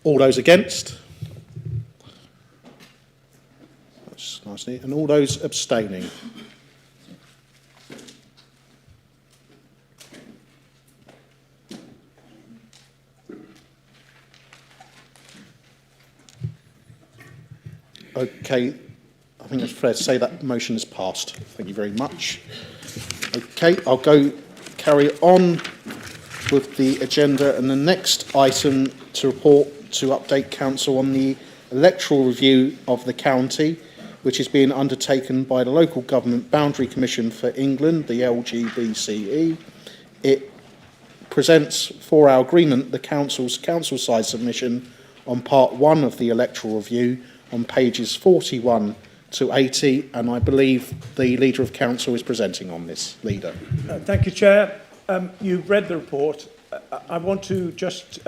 All those against? That's nice. And all those abstaining? Okay, I think it's fair to say that motion is passed. Thank you very much. Okay, I'll carry on with the agenda, and the next item to report to update council on the electoral review of the county, which is being undertaken by the Local Government Boundary Commission for England, the LGBCE. It presents for our agreement the council-side submission on part 1 of the electoral review on pages 41 to 80, and I believe the Leader of Council is presenting on this. Leader. Thank you, Chair. You've read the report. I want to just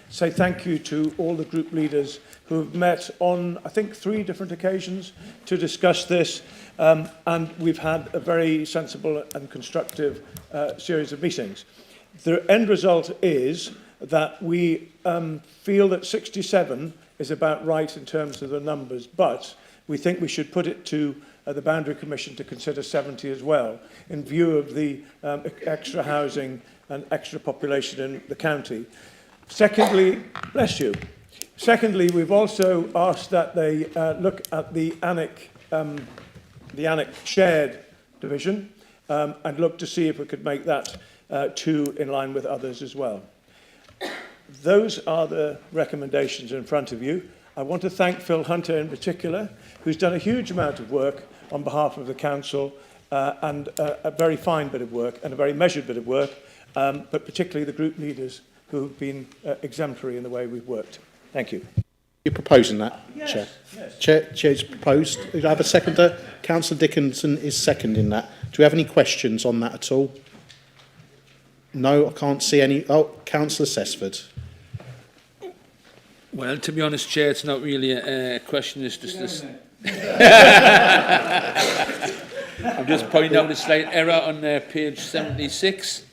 say thank you to all the group leaders who have met on, I think, 3 different occasions to discuss this, and we've had a very sensible and constructive series of meetings. The end result is that we feel that 67 is about right in terms of the numbers, but we think we should put it to the Boundary Commission to consider 70 as well, in view of the extra housing and extra population in the county. Secondly, bless you. Secondly, we've also asked that they look at the ANIC shared division and look to see if we could make that 2 in line with others as well. Those are the recommendations in front of you. I want to thank Phil Hunter in particular, who's done a huge amount of work on behalf of the council, and a very fine bit of work and a very measured bit of work, but particularly the group leaders who have been exemplary in the way we've worked. Thank you. You're proposing that, Yes, Chair? yes. Chair's proposed. Do I have a seconder? Councillor Dickinson is seconding that. Do we have any questions on that at all? No, I can't see any. Oh, Councillor Sesford. Well, to be honest, Chair, it's not really a question. It's just this. I'm just pointing out a slight error on page 76,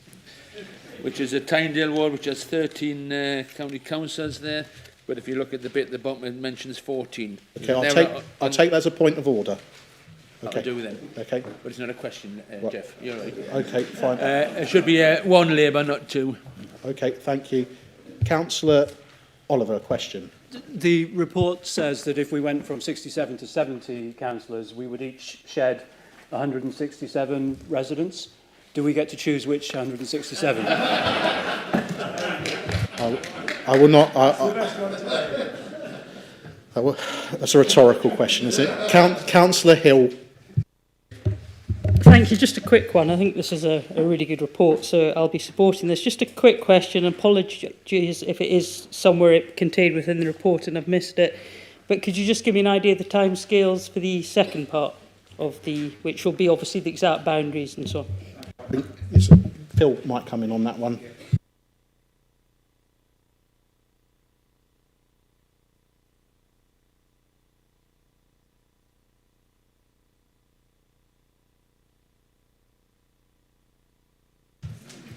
which is a Tynedale ward, which has 13 county councillors there. But if you look at the bit at the bottom, it mentions 14. Okay, I'll take that as a point of order. Okay. That'll do then. Okay. But it's not a question, Jeff. You're right. Okay, fine. It should be 1 Labour, not 2. Okay, thank you. Councillor Oliver, a question. The report says that if we went from 67 to 70 councillors, we would each shed 167 residents. Do we get to choose which 167? I will not. That's a rhetorical question, is it? Councillor Hill. Thank you. Just a quick one. I think this is a really good report, so I'll be supporting this. Just a quick question. Apologies if it is somewhere contained within the report and I've missed it. But could you just give me an idea of the timescales for the second part of which will be obviously the exact boundaries and so on? I think Phil might come in on that one.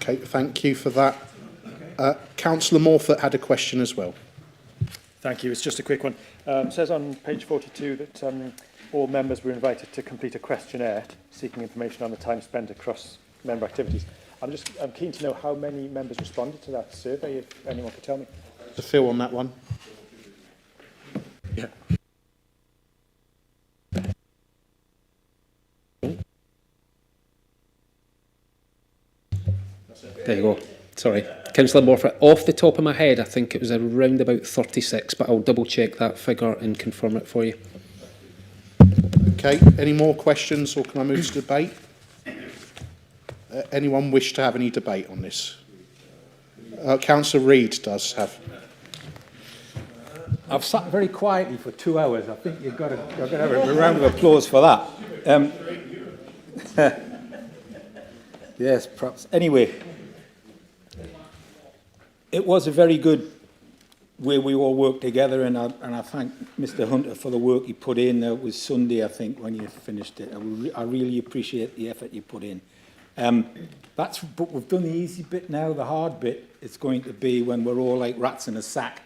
Okay, thank you for that. Councillor Morford had a question as well. Thank you. It's just a quick one. It says on page 42 that all members were invited to complete a questionnaire seeking information on the time spent across member activities. I'm keen to know how many members responded to that survey, if anyone could tell me. To Phil on that one. Yeah. There you go. Sorry. Councillor Morford, off the top of my head, I think it was around about 36, but I'll double check that figure and confirm it for you. Okay, any more questions or can I move to debate? Anyone wish to have any debate on this? Councillor Reid does have. I've sat very quietly for 2 hours. I think you've got to have a round of applause for that. Yes, perhaps. Anyway, it was a very good way we all worked together, and I thank Mr. Hunter for the work he put in. It was Sunday, I think, when you finished it. I really appreciate the effort you put in. But we've done the easy bit now. The hard bit is going to be when we're all like rats in a sack,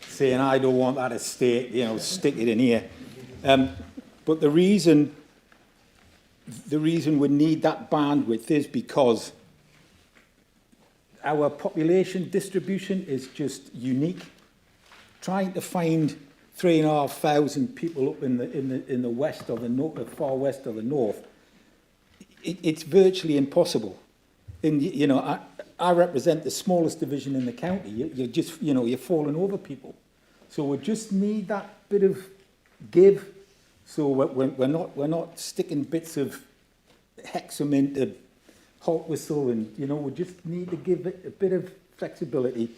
saying, I don't want that estate, you know, stick it in here. But the reason we need that bandwidth is because our population distribution is just unique. Trying to find 3,500 people up in the west or the far west or the north, it's virtually impossible. And you know, I represent the smallest division in the county. You just, you know, you're falling over people. So we just need that bit of give. So we're not sticking bits of hexam into hot whistle, and you know, we just need to give it a bit of flexibility.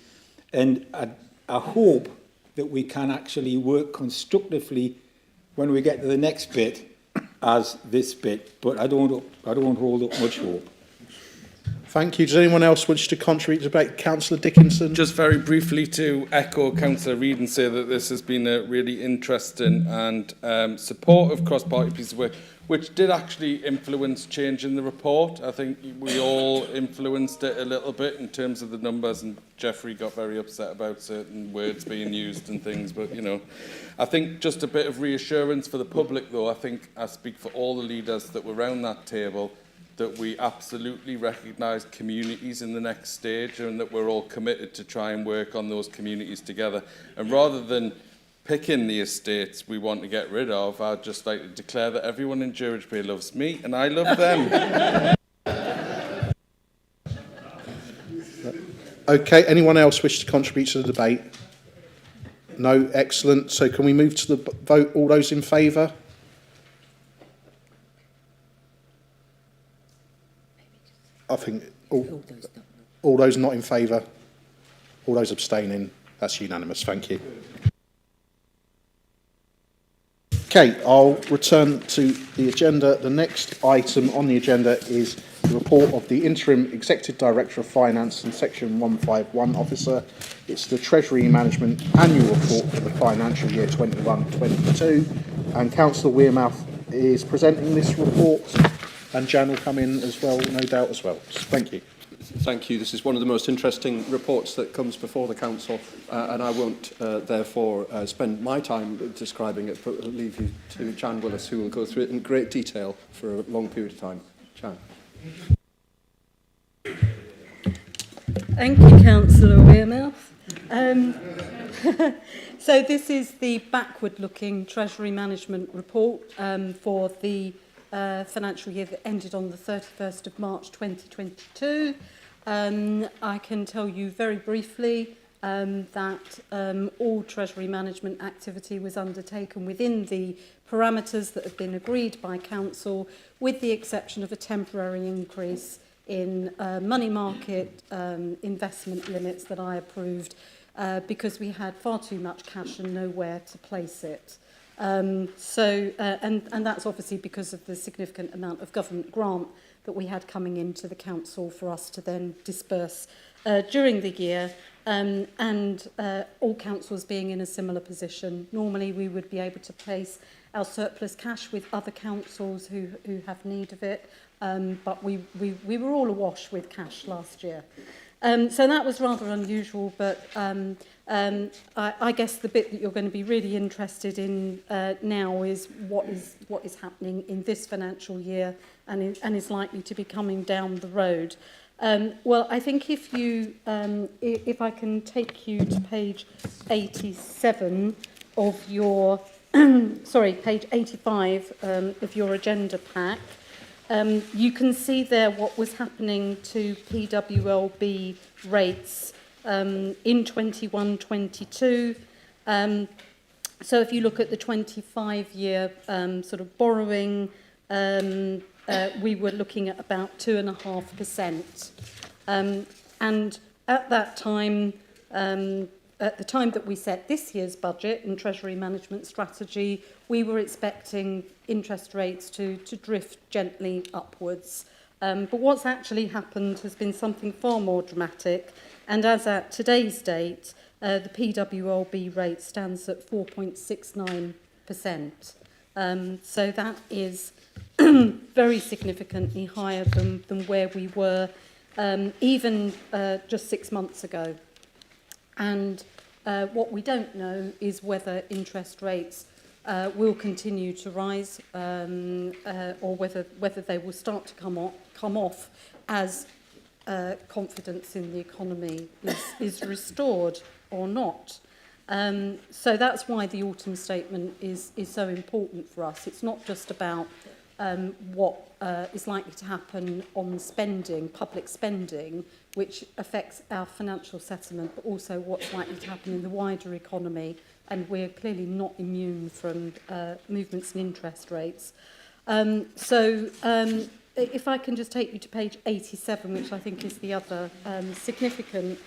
And I hope that we can actually work constructively when we get to the next bit as this bit. But I don't hold up much hope. Thank you. Does anyone else wish to contribute to the debate? Councillor Dickinson. Just very briefly to echo Councillor Reid and say that this has been a really interesting and supportive cross-party piece of work, which did actually influence change in the report. I think we all influenced it a little bit in terms of the numbers, and Jeffrey got very upset about certain words being used and things, but, you know, I think just a bit of reassurance for the public, though. I think I speak for all the leaders that were around that table, that we absolutely recognise communities in the next stage and that we're all committed to try and work on those communities together. And rather than picking the estates we want to get rid of, I'd just like to declare that everyone in George Bay loves me and I love them. Okay, anyone else wish to contribute to the debate? No, excellent. So can we move to the vote? All those in favour? I think all those not in favour, all those abstaining, that's unanimous. Thank you. Okay, I'll return to the agenda. The next item on the agenda is the report of the Interim Executive Director of Finance and Section 151 Officer. It's the Treasury Management Annual Report for the financial year 21-22. And Councillor Wearmouth is presenting this report. And Jan will come in as well, no doubt as well. Thank you. Thank you. This is one of the most interesting reports that comes before the Council, and I won't therefore spend my time describing it, but leave you to Jan Willis, who will go through it in great detail for a long period of time. Jan. Thank you, Councillor Wearmouth. So this is the backward-looking Treasury Management Report for the financial year that ended on the 31st of March 2022. I can tell you very briefly that all Treasury management activity was undertaken within the parameters that have been agreed by Council, with the exception of a temporary increase in money market investment limits that I approved because we had far too much cash and nowhere to place it. And that's obviously because of the significant amount of government grant that we had coming into the council for us to then disperse during the year, and all councils being in a similar position. Normally we would be able to place our surplus cash with other councils who have need of it, but we were all awash with cash last year. So that was rather unusual, but I guess the bit that you're going to be really interested in now is what is happening in this financial year and is likely to be coming down the road. Well, I think if I can take you to page 87 of your, sorry, page 85 of your agenda pack. You can see there what was happening to PWLB rates in 21-22. So if you look at the 25-year sort of borrowing, we were looking at about 2.5%. And at that time, at the time that we set this year's budget and Treasury Management Strategy, we were expecting interest rates to drift gently upwards. But what's actually happened has been something far more dramatic. And as at today's date, the PWLB rate stands at 4.69%. So that is very significantly higher than where we were even just 6 months ago. And what we don't know is whether interest rates will continue to rise or whether they will start to come off as confidence in the economy is restored or not. So that's why the autumn statement is so important for us. It's not just about what is likely to happen on spending, public spending, which affects our financial settlement, but also what's likely to happen in the wider economy. And we're clearly not immune from movements in interest rates. If I can just take you to page 87, which I think is the other significant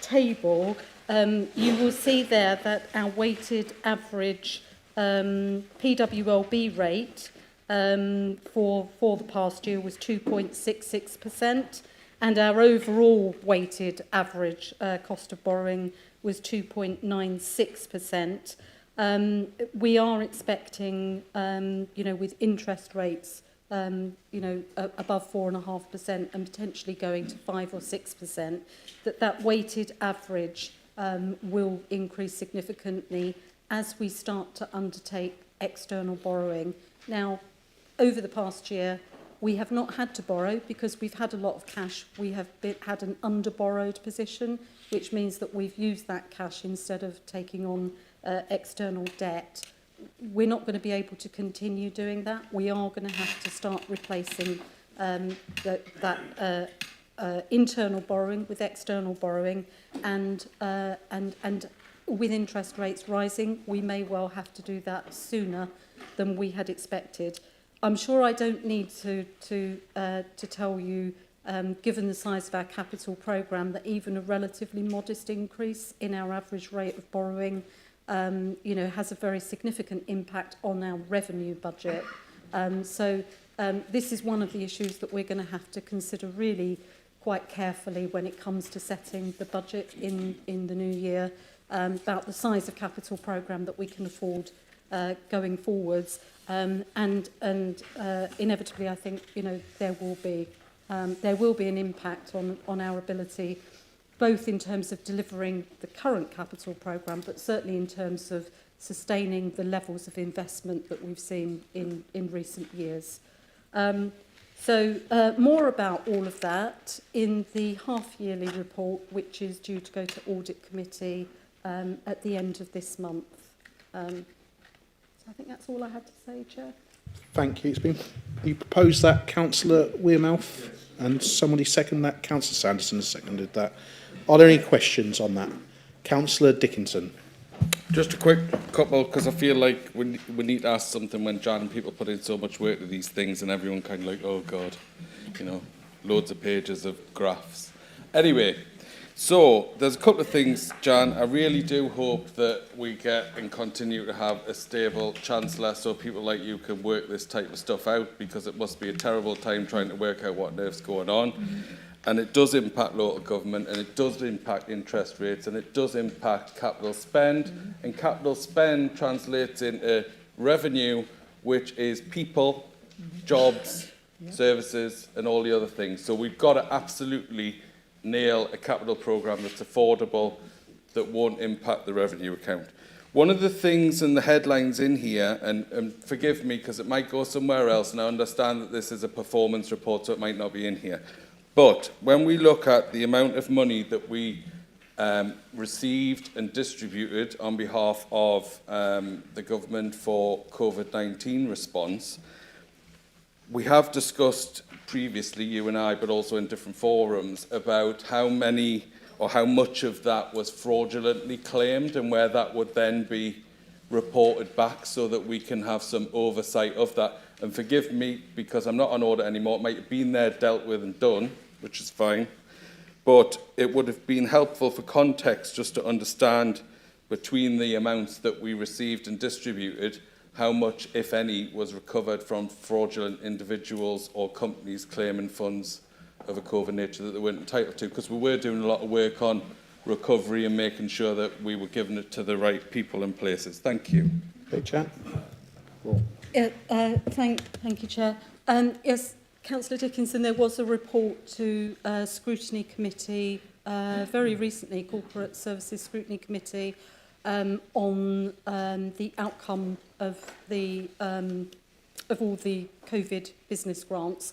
table, you will see there that our weighted average PWLB rate for the past year was 2.66%, and our overall weighted average cost of borrowing was 2.96%. We are expecting, with interest rates, above 4.5% and potentially going to 5 or 6%, that weighted average will increase significantly as we start to undertake external borrowing. Now, over the past year, we have not had to borrow because we've had a lot of cash. We have had an under-borrowed position, which means that we've used that cash instead of taking on external debt. We're not going to be able to continue doing that. We are going to have to start replacing that internal borrowing with external borrowing, and with interest rates rising, we may well have to do that sooner than we had expected. I'm sure I don't need to tell you, given the size of our capital programme, that even a relatively modest increase in our average rate of borrowing has a very significant impact on our revenue budget. This is one of the issues that we're going to have to consider really quite carefully when it comes to setting the budget in the new year, about the size of capital programme that we can afford going forwards. Inevitably, I think there will be an impact on our ability, both in terms of delivering the current capital programme, but certainly in terms of sustaining the levels of investment that we've seen in recent years. More about all of that in the half-yearly report, which is due to go to Audit Committee at the end of this month. I think that's all I had to say, Chair. Thank you. You proposed that, Councillor Wearmouth, and somebody seconded that. Councillor Sanderson has seconded that. Are there any questions on that? Councillor Dickinson. Just a quick couple, because I feel like we need to ask something when John and people put in so much work to these things and everyone kind of like, oh God, loads of pages of graphs. Anyway, so there's a couple of things, John. I really do hope that we get and continue to have a stable Chancellor so people like you can work this type of stuff out, because it must be a terrible time trying to work out what on earth's going on. And it does impact local government, and it does impact interest rates, and it does impact capital spend. And capital spend translates into revenue, which is people, jobs, services, and all the other things. So we've got to absolutely nail a capital programme that's affordable, that won't impact the revenue account. One of the things in the headlines in here, and forgive me because it might go somewhere else, and I understand that this is a performance report, so it might not be in here. But when we look at the amount of money that we received and distributed on behalf of the government for COVID-19 response, we have discussed previously, you and I, but also in different forums, about how many or how much of that was fraudulently claimed and where that would then be reported back so that we can have some oversight of that. And forgive me, because I'm not on audit anymore, it might have been there, dealt with and done, which is fine. But it would have been helpful for context just to understand between the amounts that we received and distributed, how much, if any, was recovered from fraudulent individuals or companies claiming funds of a COVID nature that they weren't entitled to, because we were doing a lot of work on recovery and making sure that we were giving it to the right people and places. Thank you. Okay, Chair. Thank you, Chair. Yes, Councillor Dickinson, there was a report to Scrutiny Committee very recently, Corporate Services Scrutiny Committee, on the outcome of all the COVID business grants.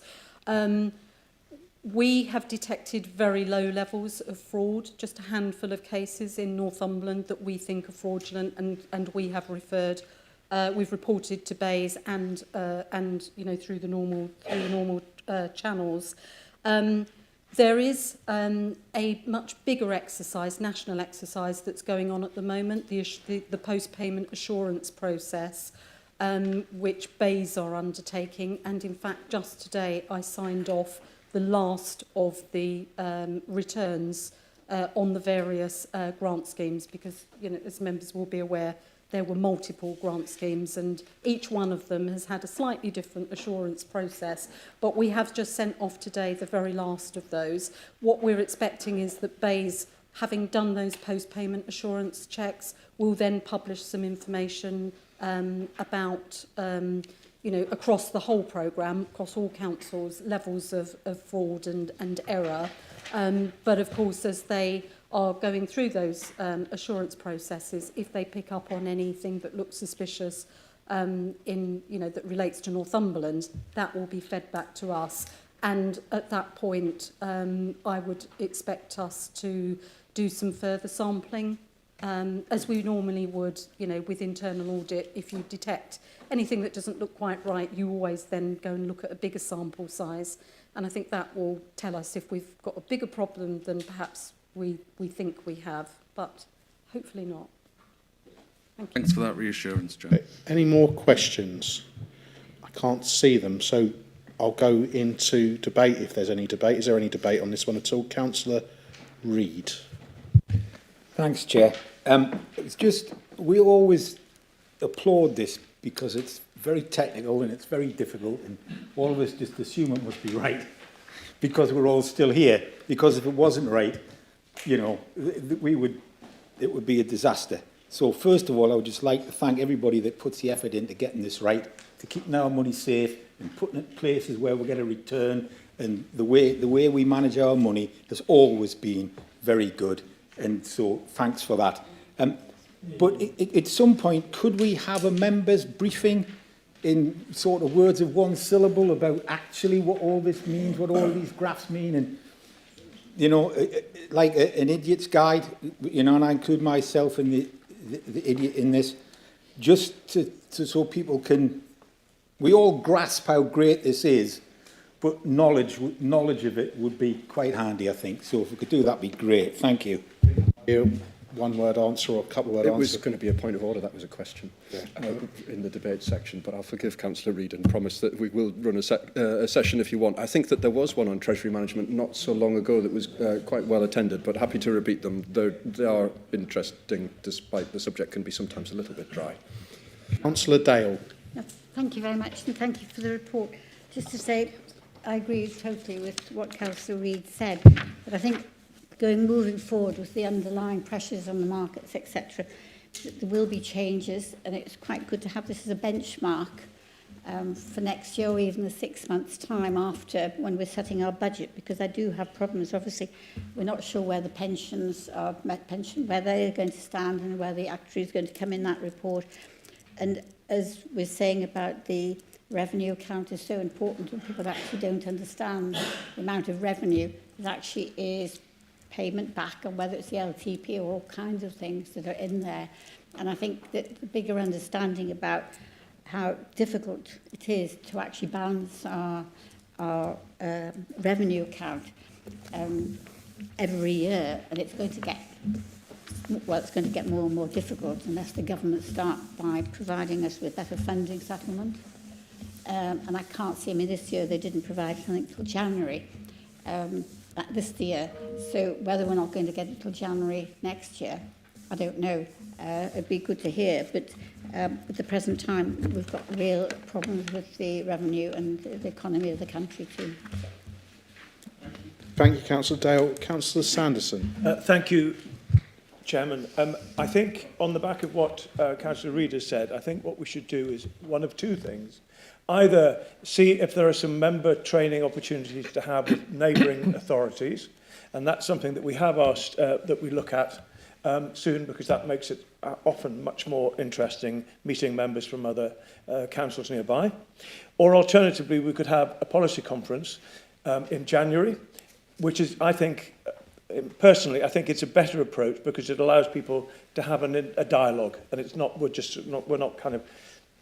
We have detected very low levels of fraud, just a handful of cases in Northumberland that we think are fraudulent, and we have referred. We've reported to Bays and you know, through the normal channels. There is a much bigger exercise, national exercise, that's going on at the moment, the post-payment assurance process, which Bays are undertaking. And in fact, just today, I signed off the last of the returns on the various grant schemes, because, you know, as members will be aware, there were multiple grant schemes and each one of them has had a slightly different assurance process. But we have just sent off today the very last of those. What we're expecting is that Bays, having done those post-payment assurance checks, will then publish some information about, you know, across the whole programme, across all councils, levels of fraud and error. But of course, as they are going through those assurance processes, if they pick up on anything that looks suspicious in, you know, that relates to Northumberland, that will be fed back to us. And at that point, I would expect us to do some further sampling, as we normally would, you know, with internal audit. If you detect anything that doesn't look quite right, you always then go and look at a bigger sample size. And I think that will tell us if we've got a bigger problem than perhaps we think we have, but hopefully not. Thank you. Thanks for that reassurance, John. Any more questions? I can't see them, so I'll go into debate if there's any debate. Is there any debate on this one at all? Councillor Reid. Thanks, Chair. It's just, we always applaud this because it's very technical and it's very difficult, and all of us just assume it must be right because we're all still here. Because if it wasn't right, you know, it would be a disaster. So first of all, I would just like to thank everybody that puts the effort into getting this right, to keeping our money safe and putting it in places where we get a return. And the way we manage our money has always been very good. And so thanks for that. But at some point, could we have a members' briefing in sort of words of one syllable about actually what all this means, what all these graphs mean? And, you know, like an idiot's guide, you know, and I include myself in the idiot in this, just so people can, we all grasp how great this is, but knowledge of it would be quite handy, I think. So if we could do that, would be great. Thank you. One-word answer or a couple-word answer? It was going to be a point of order. That was a question in the debate section, but I'll forgive Councillor Reid and promise that we will run a session if you want. I think that there was one on Treasury Management not so long ago that was quite well attended, but happy to repeat them. They are interesting, despite the subject can be sometimes a little bit dry. Councillor Dale. Thank you very much, and thank you for the report. Just to say, I agree totally with what Councillor Reid said, but I think moving forward with the underlying pressures on the markets, etc., there will be changes, and it's quite good to have this as a benchmark for next year or even the 6 months' time after, when we're setting our budget, because I do have problems. Obviously, we're not sure where the pensions are, where they're going to stand and where the actuary is going to come in that report. And as we're saying about the revenue account is so important, and people actually don't understand the amount of revenue that actually is payment back, and whether it's the LTP or all kinds of things that are in there. And I think that the bigger understanding about how difficult it is to actually balance our revenue account every year, and it's going to get, well, it's going to get more and more difficult unless the government start by providing us with better funding settlement. And I can't see, I mean, this year they didn't provide something till January. This year, so whether we're not going to get it till January next year, I don't know. It'd be good to hear, but at the present time, we've got real problems with the revenue and the economy of the country too. Thank you, Councillor Dale. Councillor Sanderson. Thank you. Chairman, I think on the back of what Councillor Reid has said, I think what we should do is one of two things. Either see if there are some member training opportunities to have with neighbouring authorities, and that's something that we have asked that we look at soon, because that makes it often much more interesting meeting members from other councils nearby. Or alternatively, we could have a policy conference in January, which is, I think, personally, I think it's a better approach because it allows people to have a dialogue, and it's not we're not kind of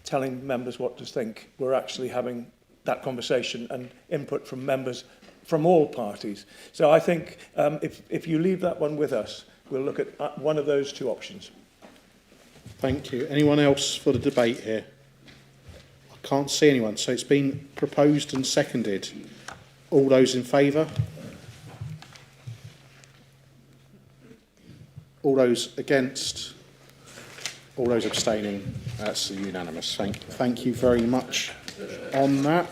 telling members what to think. We're actually having that conversation and input from members from all parties. So I think if you leave that one with us, we'll look at one of those two options. Thank you. Anyone else for the debate here? I can't see anyone. So it's been proposed and seconded. All those in favour? All those against? All those abstaining? That's unanimous. Thank you very much on that.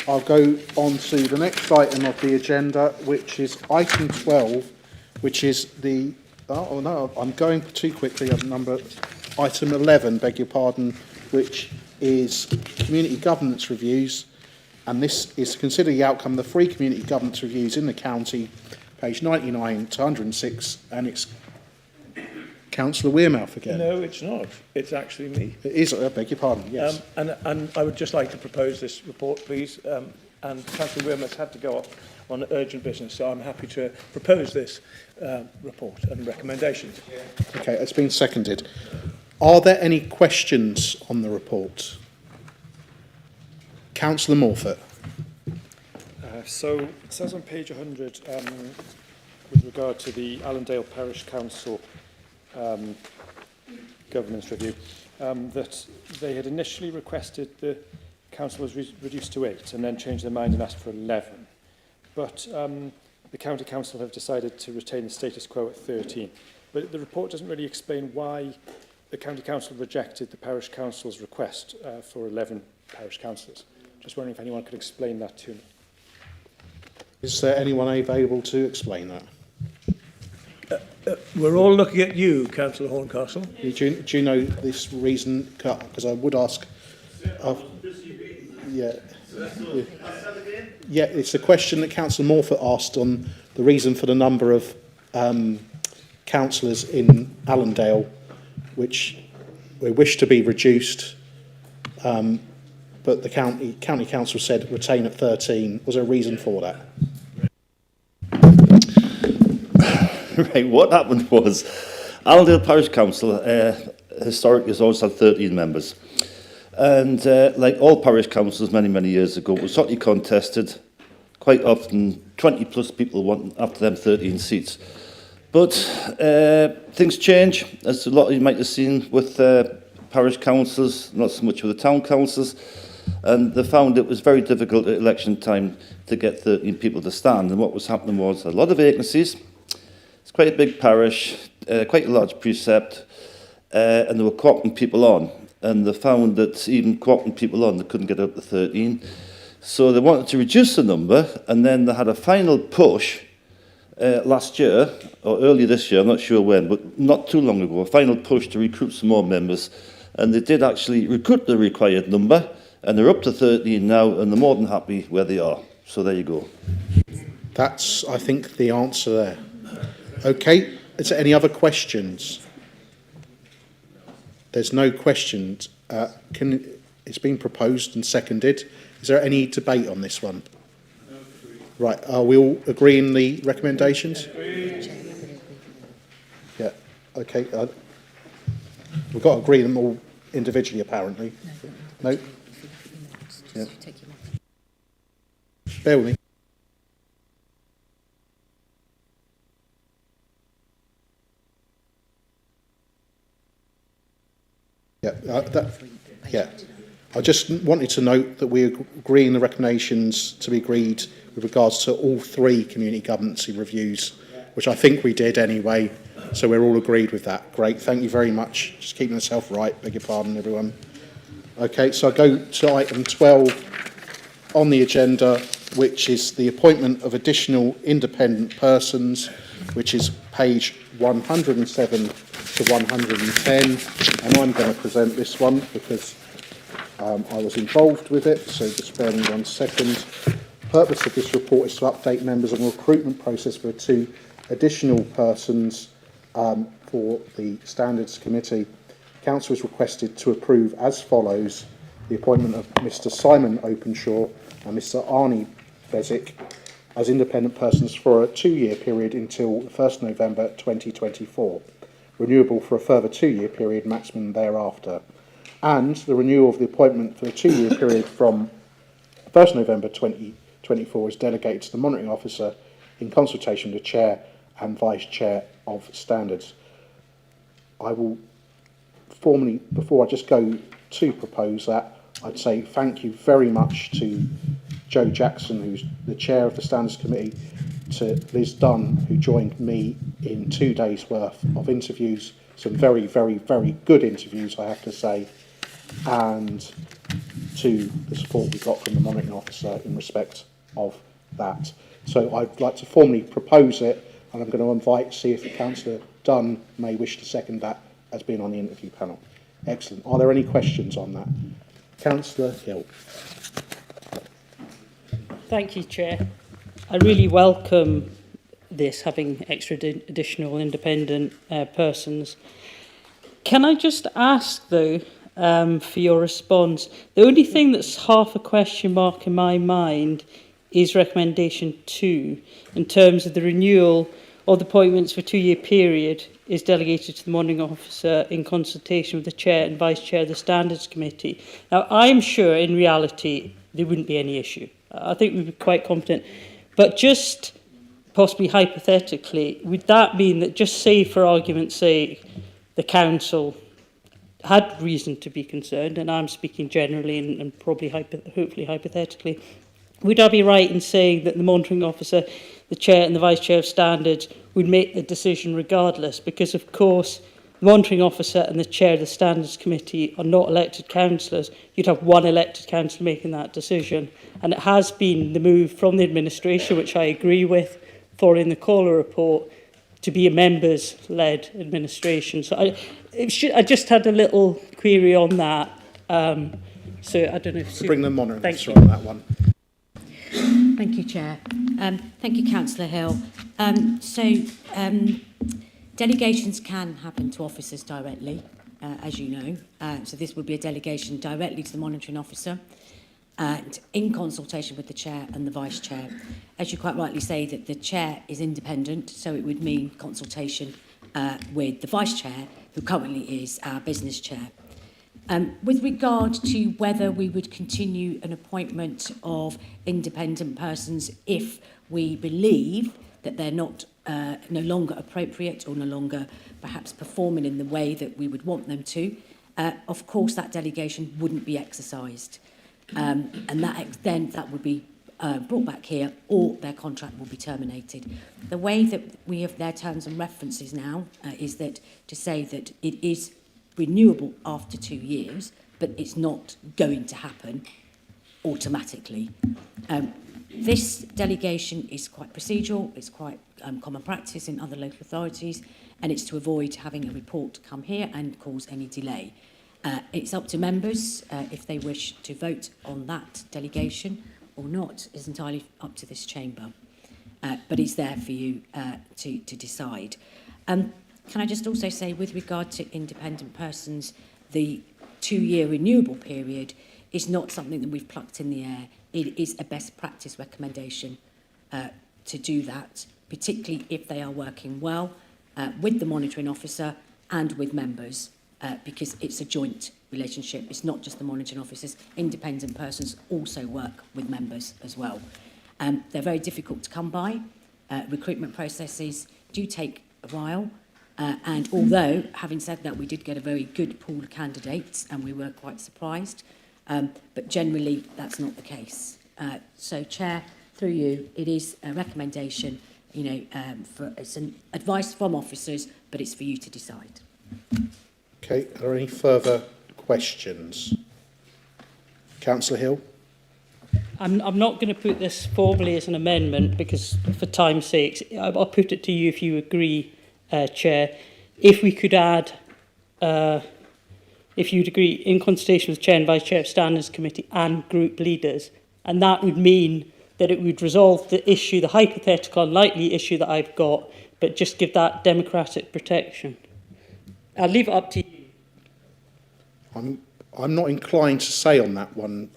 I'll go on to the next item of the agenda, which is item 12, which is the... Oh, no, I'm going too quickly. Item 11, beg your pardon, which is community governance reviews. And this is to consider the outcome of the 3 community governance reviews in the county, page 99 to 106, and it's Councillor Wearmouth again. No, it's not. It's actually me. It is, I beg your pardon, yes. And I would just like to propose this report, please. And Councillor Wearmouth had to go off on urgent business, so I'm happy to propose this report and recommendations. Okay, it's been seconded. Are there any questions on the report? Councillor Morford. So it says on page 100, with regard to the Allendale Parish Council governance review, that they had initially requested the council was reduced to 8 and then changed their mind and asked for 11. But the county council have decided to retain the status quo at 13. But the report doesn't really explain why the county council rejected the parish council's request for 11 parish councillors. Just wondering if anyone could explain that to me. Is there anyone available to explain that? We're all looking at you, Councillor Horncastle. Do you know this reason? Because I would ask... Yeah, it's a question that Councillor Morford asked on the reason for the number of councillors in Allendale, which we wish to be reduced, but the county council said retain at 13. Was there a reason for that? Right, what happened was Allendale Parish Council historically has always had 13 members. And like all parish councils many years ago, it was hotly contested. Quite often, 20 plus people want after them 13 seats. But things change, as a lot of you might have seen with parish councils, not so much with the town councils. And they found it was very difficult at election time to get 13 people to stand. And what was happening was a lot of vacancies. It's quite a big parish, quite a large precept, and they were co-opting people on. And they found that even co-opting people on, they couldn't get up to 13. So they wanted to reduce the number, and then they had a final push last year, or early this year, I'm not sure when, but not too long ago, a final push to recruit some more members. And they did actually recruit the required number, and they're up to 13 now, and they're more than happy where they are. So there you go. That's, I think, the answer there. Okay, is there any other questions? There's no questions. It's been proposed and seconded. Is there any debate on this one? Right, are we all agreeing the recommendations? Yeah, okay. We've got to agree them all individually, apparently. No? Yeah. Bear with me. Yeah, I just wanted to note that we agree in the recommendations to be agreed with regards to all 3 community governance reviews, which I think we did anyway, so we're all agreed with that. Great, thank you very much. Just keeping myself right, beg your pardon, everyone. Okay, so I go to item 12 on the agenda, which is the appointment of additional independent persons. which is page 107 to 110, and I'm going to present this one because I was involved with it, so just bear me 1 second. The purpose of this report is to update members on the recruitment process for 2 additional persons for the Standards Committee. Council is requested to approve as follows the appointment of Mr Simon Openshaw and Mr Arnie Bezic as independent persons for a 2-year period until the 1st November 2024, renewable for a further 2-year period maximum thereafter, and the renewal of the appointment for the 2-year period from 1st November 2024 is delegated to the monitoring officer in consultation with the Chair and Vice Chair of Standards. I will formally, before I just go to propose that, I'd say thank you very much to Joe Jackson, who's the Chair of the Standards Committee, to Liz Dunn, who joined me in 2 days' worth of interviews, some very, very, very good interviews, I have to say, and to the support we got from the monitoring officer in respect of that. So I'd like to formally propose it, and I'm going to see if Councillor Dunn may wish to second that as being on the interview panel. Excellent. Are there any questions on that? Councillor Hill. Thank you, Chair. I really welcome this, having extra additional independent persons. Can I just ask, though, for your response? The only thing that's half a question mark in my mind is recommendation 2, in terms of the renewal of the appointments for a 2-year period is delegated to the monitoring officer in consultation with the Chair and Vice Chair of the Standards Committee. Now, I'm sure in reality there wouldn't be any issue. I think we'd be quite confident. But just possibly hypothetically, would that mean that, just say for argument's sake, the Council had reason to be concerned, and I'm speaking generally and probably hopefully hypothetically, would I be right in saying that the monitoring officer, the Chair and the Vice Chair of Standards would make the decision regardless? Because, of course, the monitoring officer and the Chair of the Standards Committee are not elected councillors. You'd have one elected councillor making that decision. And it has been the move from the administration, which I agree with, following the Kohler report, to be a members-led administration. So I just had a little query on that. So I don't know if... To bring the monitoring Thank officer you. on that one. Thank you, Chair. Thank you, Councillor Hill. Delegations can happen to officers directly, as you know. So this would be a delegation directly to the monitoring officer and in consultation with the Chair and the Vice Chair. As you quite rightly say, that the Chair is independent, so it would mean consultation with the Vice Chair, who currently is our Business Chair. With regard to whether we would continue an appointment of independent persons if we believe that they're not no longer appropriate or no longer perhaps performing in the way that we would want them to, of course that delegation wouldn't be exercised. And that would be brought back here, or their contract will be terminated. The way that we have their terms and references now is that to say that it is renewable after 2 years, but it's not going to happen automatically. This delegation is quite procedural, it's quite common practice in other local authorities, and it's to avoid having a report come here and cause any delay. It's up to members if they wish to vote on that delegation or not, is entirely up to this chamber. But it's there for you to decide. Can I just also say, with regard to independent persons, the 2-year renewable period is not something that we've plucked in the air. It is a best practice recommendation to do that, particularly if they are working well with the monitoring officer and with members, because it's a joint relationship. It's not just the monitoring officers. Independent persons also work with members as well. They're very difficult to come by. Recruitment processes do take a while. And although, having said that, we did get a very good pool of candidates and we were quite surprised, but generally that's not the case. So, Chair, through you, it is a recommendation, it's an advice from officers, but it's for you to decide. Okay, are there any further questions? Councillor Hill? I'm not going to put this formally as an amendment because, for time's sake, I'll put it to you if you agree, Chair. If we could add, if you'd agree, in consultation with Chair and Vice Chair of Standards Committee and group leaders, and that would mean that it would resolve the issue, the hypothetical unlikely issue that I've got, but just give that democratic protection. I'll leave it up to you. I'm not inclined to say on that one.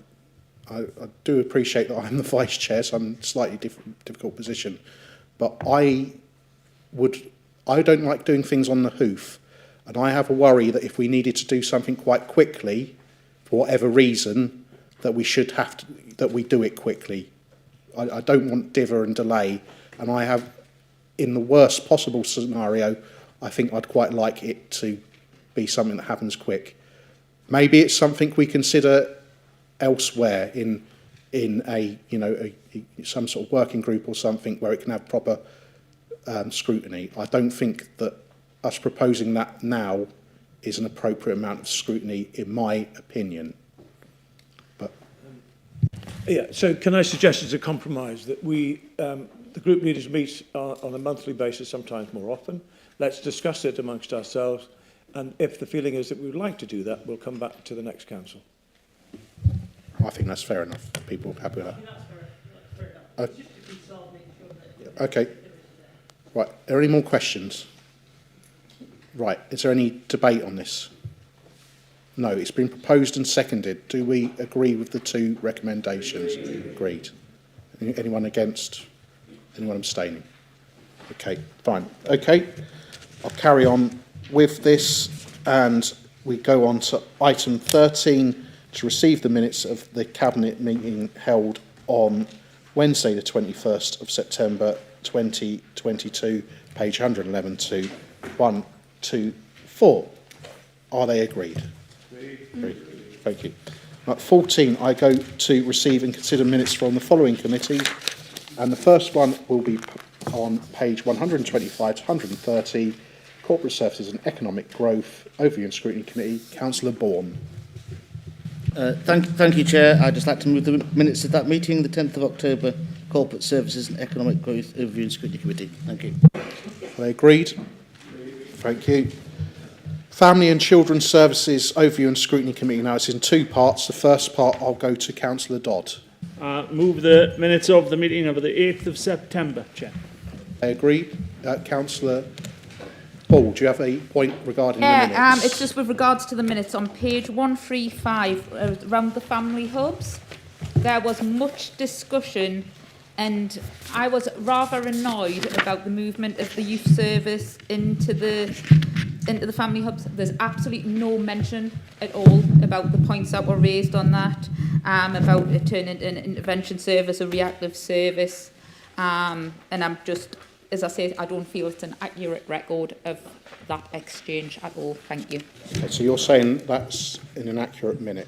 I do appreciate that I'm the Vice Chair, so I'm in a slightly difficult position. But I don't like doing things on the hoof. And I have a worry that if we needed to do something quite quickly, for whatever reason, that we do it quickly. I don't want dither and delay. And I have, in the worst possible scenario, I think I'd quite like it to be something that happens quick. Maybe it's something we consider elsewhere in a some sort of working group or something where it can have proper scrutiny. I don't think that us proposing that now is an appropriate amount of scrutiny, in my opinion. But yeah, so can I suggest as a compromise that we, the group leaders meet on a monthly basis, sometimes more often. Let's discuss it amongst ourselves, and if the feeling is that we would like to do that, we'll come back to the next council. I think that's fair enough. People are happy with that. Okay. Right. Are there any more questions? Right. Is there any debate on this? No. It's been proposed and seconded. Do we agree with the two recommendations? Agreed. Anyone against? Anyone abstaining? Okay. Fine. Okay. I'll carry on with this, and we go on to item 13, to receive the minutes of the Cabinet meeting held on Wednesday the 21st of September 2022, page 111 to 124. Are they agreed? Agreed. Thank you. At 14, I go to receive and consider minutes from the following committees, and the first one will be on page 125 to 130, Corporate Services and Economic Growth, Overview and Scrutiny Committee, Councillor Bourne. Thank you, Chair. I'd just like to move the minutes of that meeting, the 10th of October, Corporate Services and Economic Growth Overview and Scrutiny Committee. Thank you. Are they agreed? Thank you. Family and Children's Services Overview and Scrutiny Committee. Now, it's in two parts. The first part, I'll go to Councillor Dodd. Move the minutes of the meeting of the 8th of September, Chair. Agreed. Councillor Paul, do you have a point regarding the minutes? Yeah, it's just with regards to the minutes on page 135 around the family hubs. There was much discussion, and I was rather annoyed about the movement of the youth service into the family hubs. There's absolutely no mention at all about the points that were raised on that, about it turning an intervention service, a reactive service, and I'm just, as I say, I don't feel it's an accurate record of that exchange at all. Thank you. Okay, so you're saying that's in an accurate minute.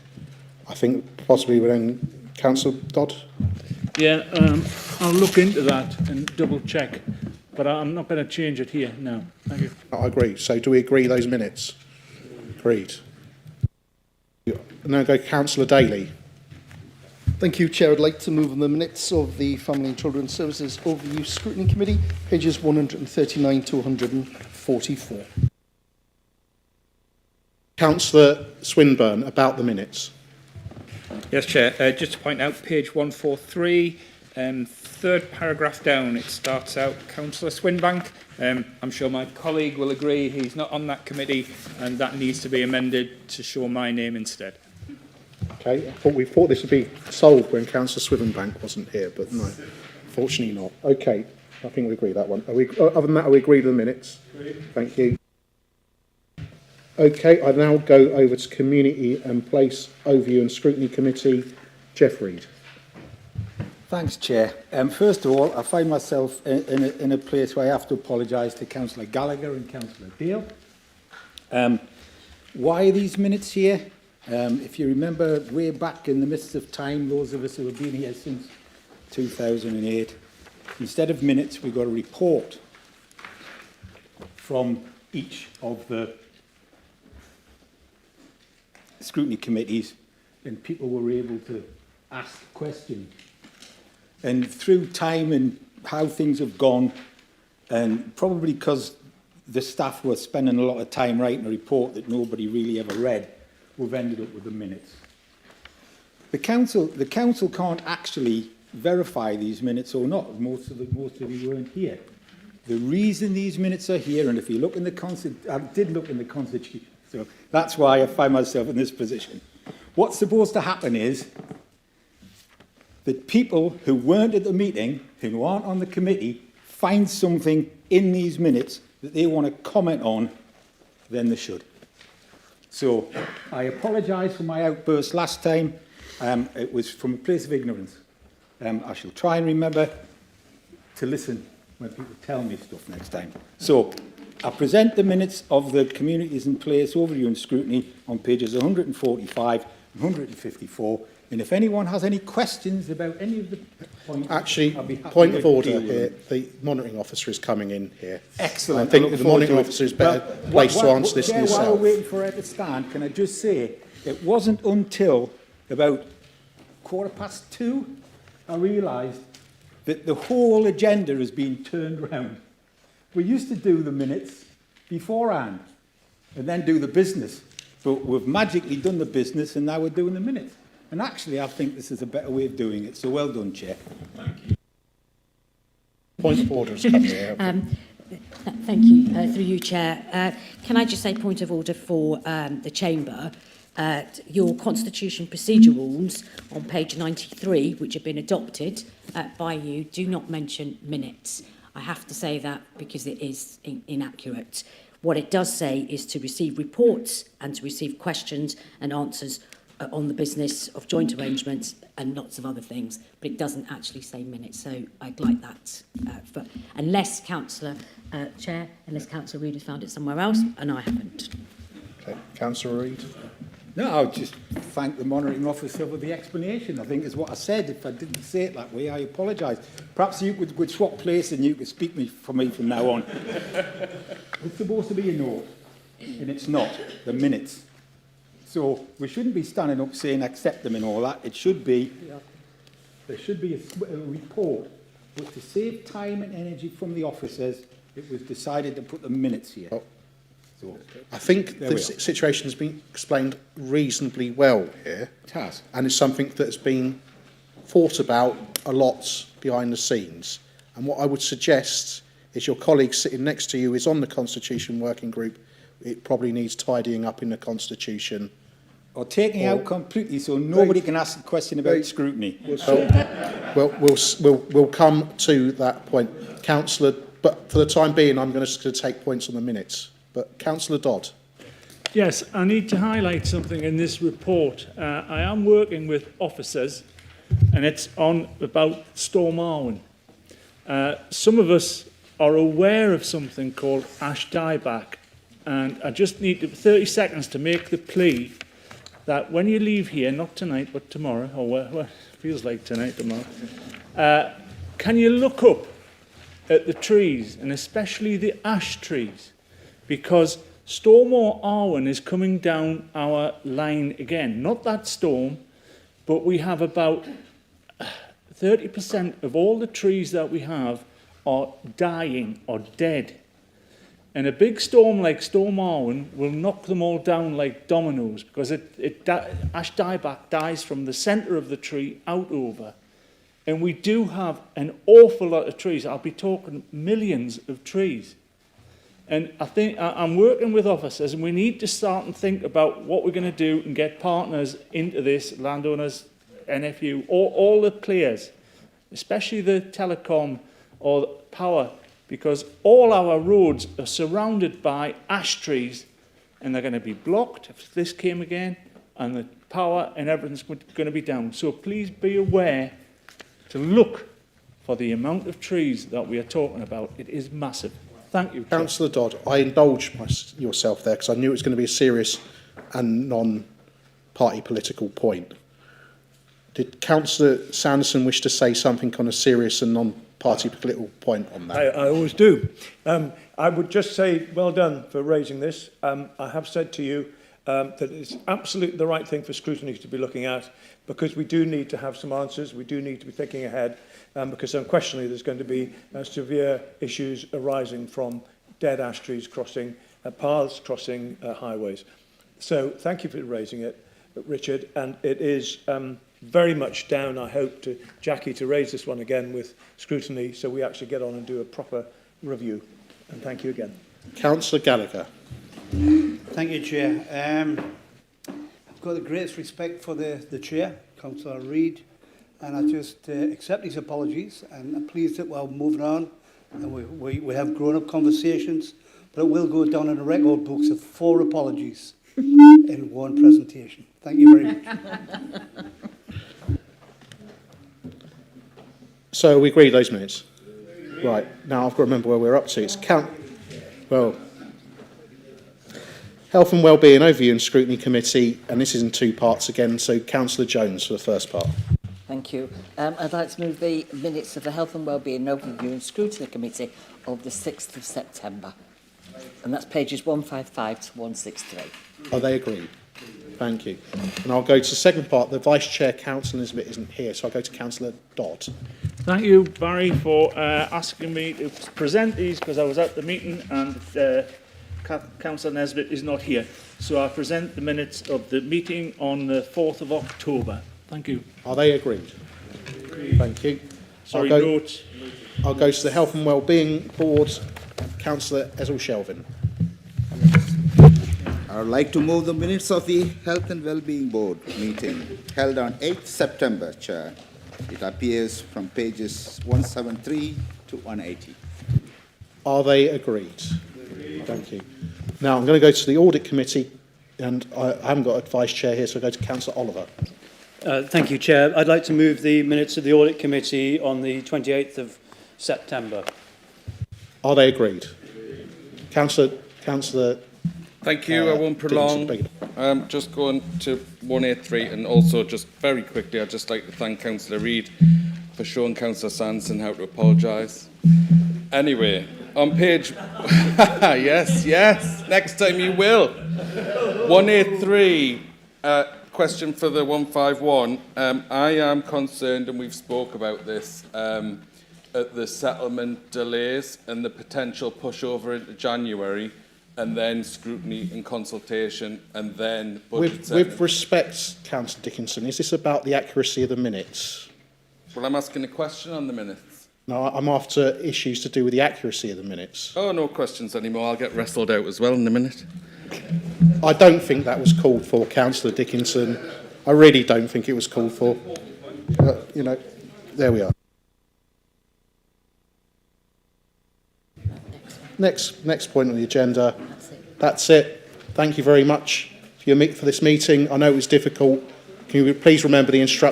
I think possibly within Councillor Dodd? Yeah, I'll look into that and double check, but I'm not going to change it here. No, thank you. I agree. So do we agree those minutes? Agreed. Now go Councillor Daly. Thank you, Chair. I'd like to move on the minutes of the Family and Children's Services Overview Scrutiny Committee, pages 139 to 144. Councillor Swinburne, about the minutes. Yes, Chair. Just to point out, page 143, third paragraph down, it starts out, Councillor Swinbank. I'm sure my colleague will agree he's not on that committee, and that needs to be amended to show my name instead. Okay, we thought this would be solved when Councillor Swithenbank wasn't here, but no, fortunately not. Okay, I think we agree that one. Other than that, are we agreed with the minutes? Agreed. Thank you. Okay, I now go over to Community and Place Overview and Scrutiny Committee. Jeff Reid. Thanks, Chair. First of all, I find myself in a place where I have to apologise to Councillor Gallagher and Councillor Dale. Why are these minutes here? If you remember way back in the midst of time, those of us who have been here since 2008, instead of minutes, we got a report from each of the scrutiny committees, and people were able to ask questions. And through time and how things have gone, and probably because the staff were spending a lot of time writing a report that nobody really ever read, we've ended up with the minutes. The council can't actually verify these minutes or not. Most of you weren't here. The reason these minutes are here, and if you look in the I did look in the Constitution, so that's why I find myself in this position. What's supposed to happen is that people who weren't at the meeting, who aren't on the committee, find something in these minutes that they want to comment on, then they should. So I apologise for my outburst last time. It was from a place of ignorance. I shall try and remember to listen when people tell me stuff next time. So I present the minutes of the Communities in Place Overview and Scrutiny on pages 145 and 154. And if anyone has any questions about any of the points... Actually, I'll be happy point to of order deal with here. them. The monitoring officer is coming in here. Excellent. I think the monitoring officer is better placed to answer this than While yourself. we're waiting for her to stand, can I just say, it wasn't until about 2:15 I realised that the whole agenda has been turned round. We used to do the minutes beforehand and then do the business, but we've magically done the business and now we're doing the minutes. And actually, I think this is a better way of doing it. So well done, Chair. Point of order is coming here. Thank you. Through you, Chair. Can I just say point of order for the Chamber? Your Constitution Procedure Rules on page 93, which have been adopted by you, do not mention minutes. I have to say that because it is inaccurate. What it does say is to receive reports and to receive questions and answers on the business of joint arrangements and lots of other things, but it doesn't actually say minutes. So I'd like that, unless Councillor Councillor Reid has found it somewhere else, and I haven't. Okay, Councillor Reid. No, I'll just thank the monitoring officer for the explanation. I think is what I said. If I didn't say it that way, I apologise. Perhaps you could swap place and you could speak for me from now on. It's supposed to be a note, and it's not. The minutes. So we shouldn't be standing up saying accept them and all that. It should be, there should be a report. But to save time and energy from the officers, it was decided to put the minutes here. Oh. So, I think the situation has been explained reasonably well here. It has. And it's something that has been thought about a lot behind the scenes. And what I would suggest is your colleague sitting next to you is on the Constitution Working Group. It probably needs tidying up in the Constitution. Or taking out completely so nobody can ask a question about scrutiny. We'll come to that point. Councillor, but for the time being, I'm going to take points on the minutes. But Councillor Dodd. Yes, I need to highlight something in this report. I am working with officers, and it's on about Storm Arwen. Some of us are aware of something called ash dieback, and I just need 30 seconds to make the plea that when you leave here, not tonight, but tomorrow, or well, feels like tonight, tomorrow, can you look up at the trees, and especially the ash trees, because Storm Arwen is coming down our line again. Not that storm, but we have about 30% of all the trees that we have are dying or dead. And a big storm like Storm Arwen will knock them all down like dominoes, because ash dieback dies from the centre of the tree out over. And we do have an awful lot of trees. I'll be talking millions of trees. And I think I'm working with officers, and we need to start and think about what we're going to do and get partners into this, landowners, NFU, all the players, especially the telecom or power, because all our roads are surrounded by ash trees, and they're going to be blocked if this came again, and the power and everything's going to be down. So please be aware to look for the amount of trees that we are talking about. It is massive. Thank you, Councillor Dodd. I indulged yourself there because I knew it was going to be a serious and non-party political point. Did Councillor Sanderson wish to say something on a serious and non-party political point on that? I always do. I would just say well done for raising this. I have said to you that it's absolutely the right thing for scrutiny to be looking at, because we do need to have some answers. We do need to be thinking ahead, because unquestionably there's going to be severe issues arising from dead ash trees crossing paths, crossing highways. So thank you for raising it, Richard, and it is very much down, I hope, to Jackie to raise this one again with scrutiny, so we actually get on and do a proper review. And thank you again. Councillor Gallagher. Thank you, Chair. I've got the greatest respect for the Chair, Councillor Reid, and I just accept his apologies, and I'm pleased that we're moving on and we have grown-up conversations, but it will go down in the record books of 4 apologies in one presentation. Thank you very much. So we agree those minutes? Right, now I've got to remember where we're up to. It's Health and Wellbeing Overview and Scrutiny Committee, and this is in 2 parts again, so Councillor Jones for the first part. Thank you. I'd like to move the minutes of the Health and Wellbeing Overview and Scrutiny Committee of the 6th of September. And that's pages 155 to 163. Are they agreed? Thank you. And I'll go to the second part. The Vice Chair, Councillor Elizabeth, isn't here, so I'll go to Councillor Dodd. Thank you, Barry, for asking me to present these, because I was at the meeting and Councillor Nesbitt is not here. So I present the minutes of the meeting on the 4th of October. Thank you. Are they agreed? Thank you. Sorry, I'll go to the Health and Wellbeing Board, Councillor Ezel-Shelvin. I would like to move the minutes of the Health and Wellbeing Board meeting held on 8th September, Chair. It appears from pages 173 to 180. Are they agreed? Thank you. Now I'm going to go to the Audit Committee, and I haven't got a Vice Chair here, so I'll go to Councillor Oliver. Thank you, Chair. I'd like to move the minutes of the Audit Committee on the 28th of September. Are they agreed? Councillor. Thank you. I won't prolong. Just going to 183, and also just very quickly, I'd just like to thank Councillor Reid for showing Councillor Sanderson how to apologise. Anyway, on page... yes, next time you will. 183, question for the 151. I am concerned, and we've spoke about this, at the settlement delays and the potential pushover into January, and then scrutiny and consultation, and then budget With respect, Councillor Dickinson, is this about the accuracy of the minutes? Well, I'm asking a question on the minutes. No, I'm after issues to do with the accuracy of the minutes. Oh, no questions anymore. I'll get wrestled out as well in a minute. I don't think that was called for, Councillor Dickinson. I really don't think it was called for. You know, there we are. Next point on the agenda. That's it. Thank you very much for this meeting. I know it was difficult. Can you please remember the instructions?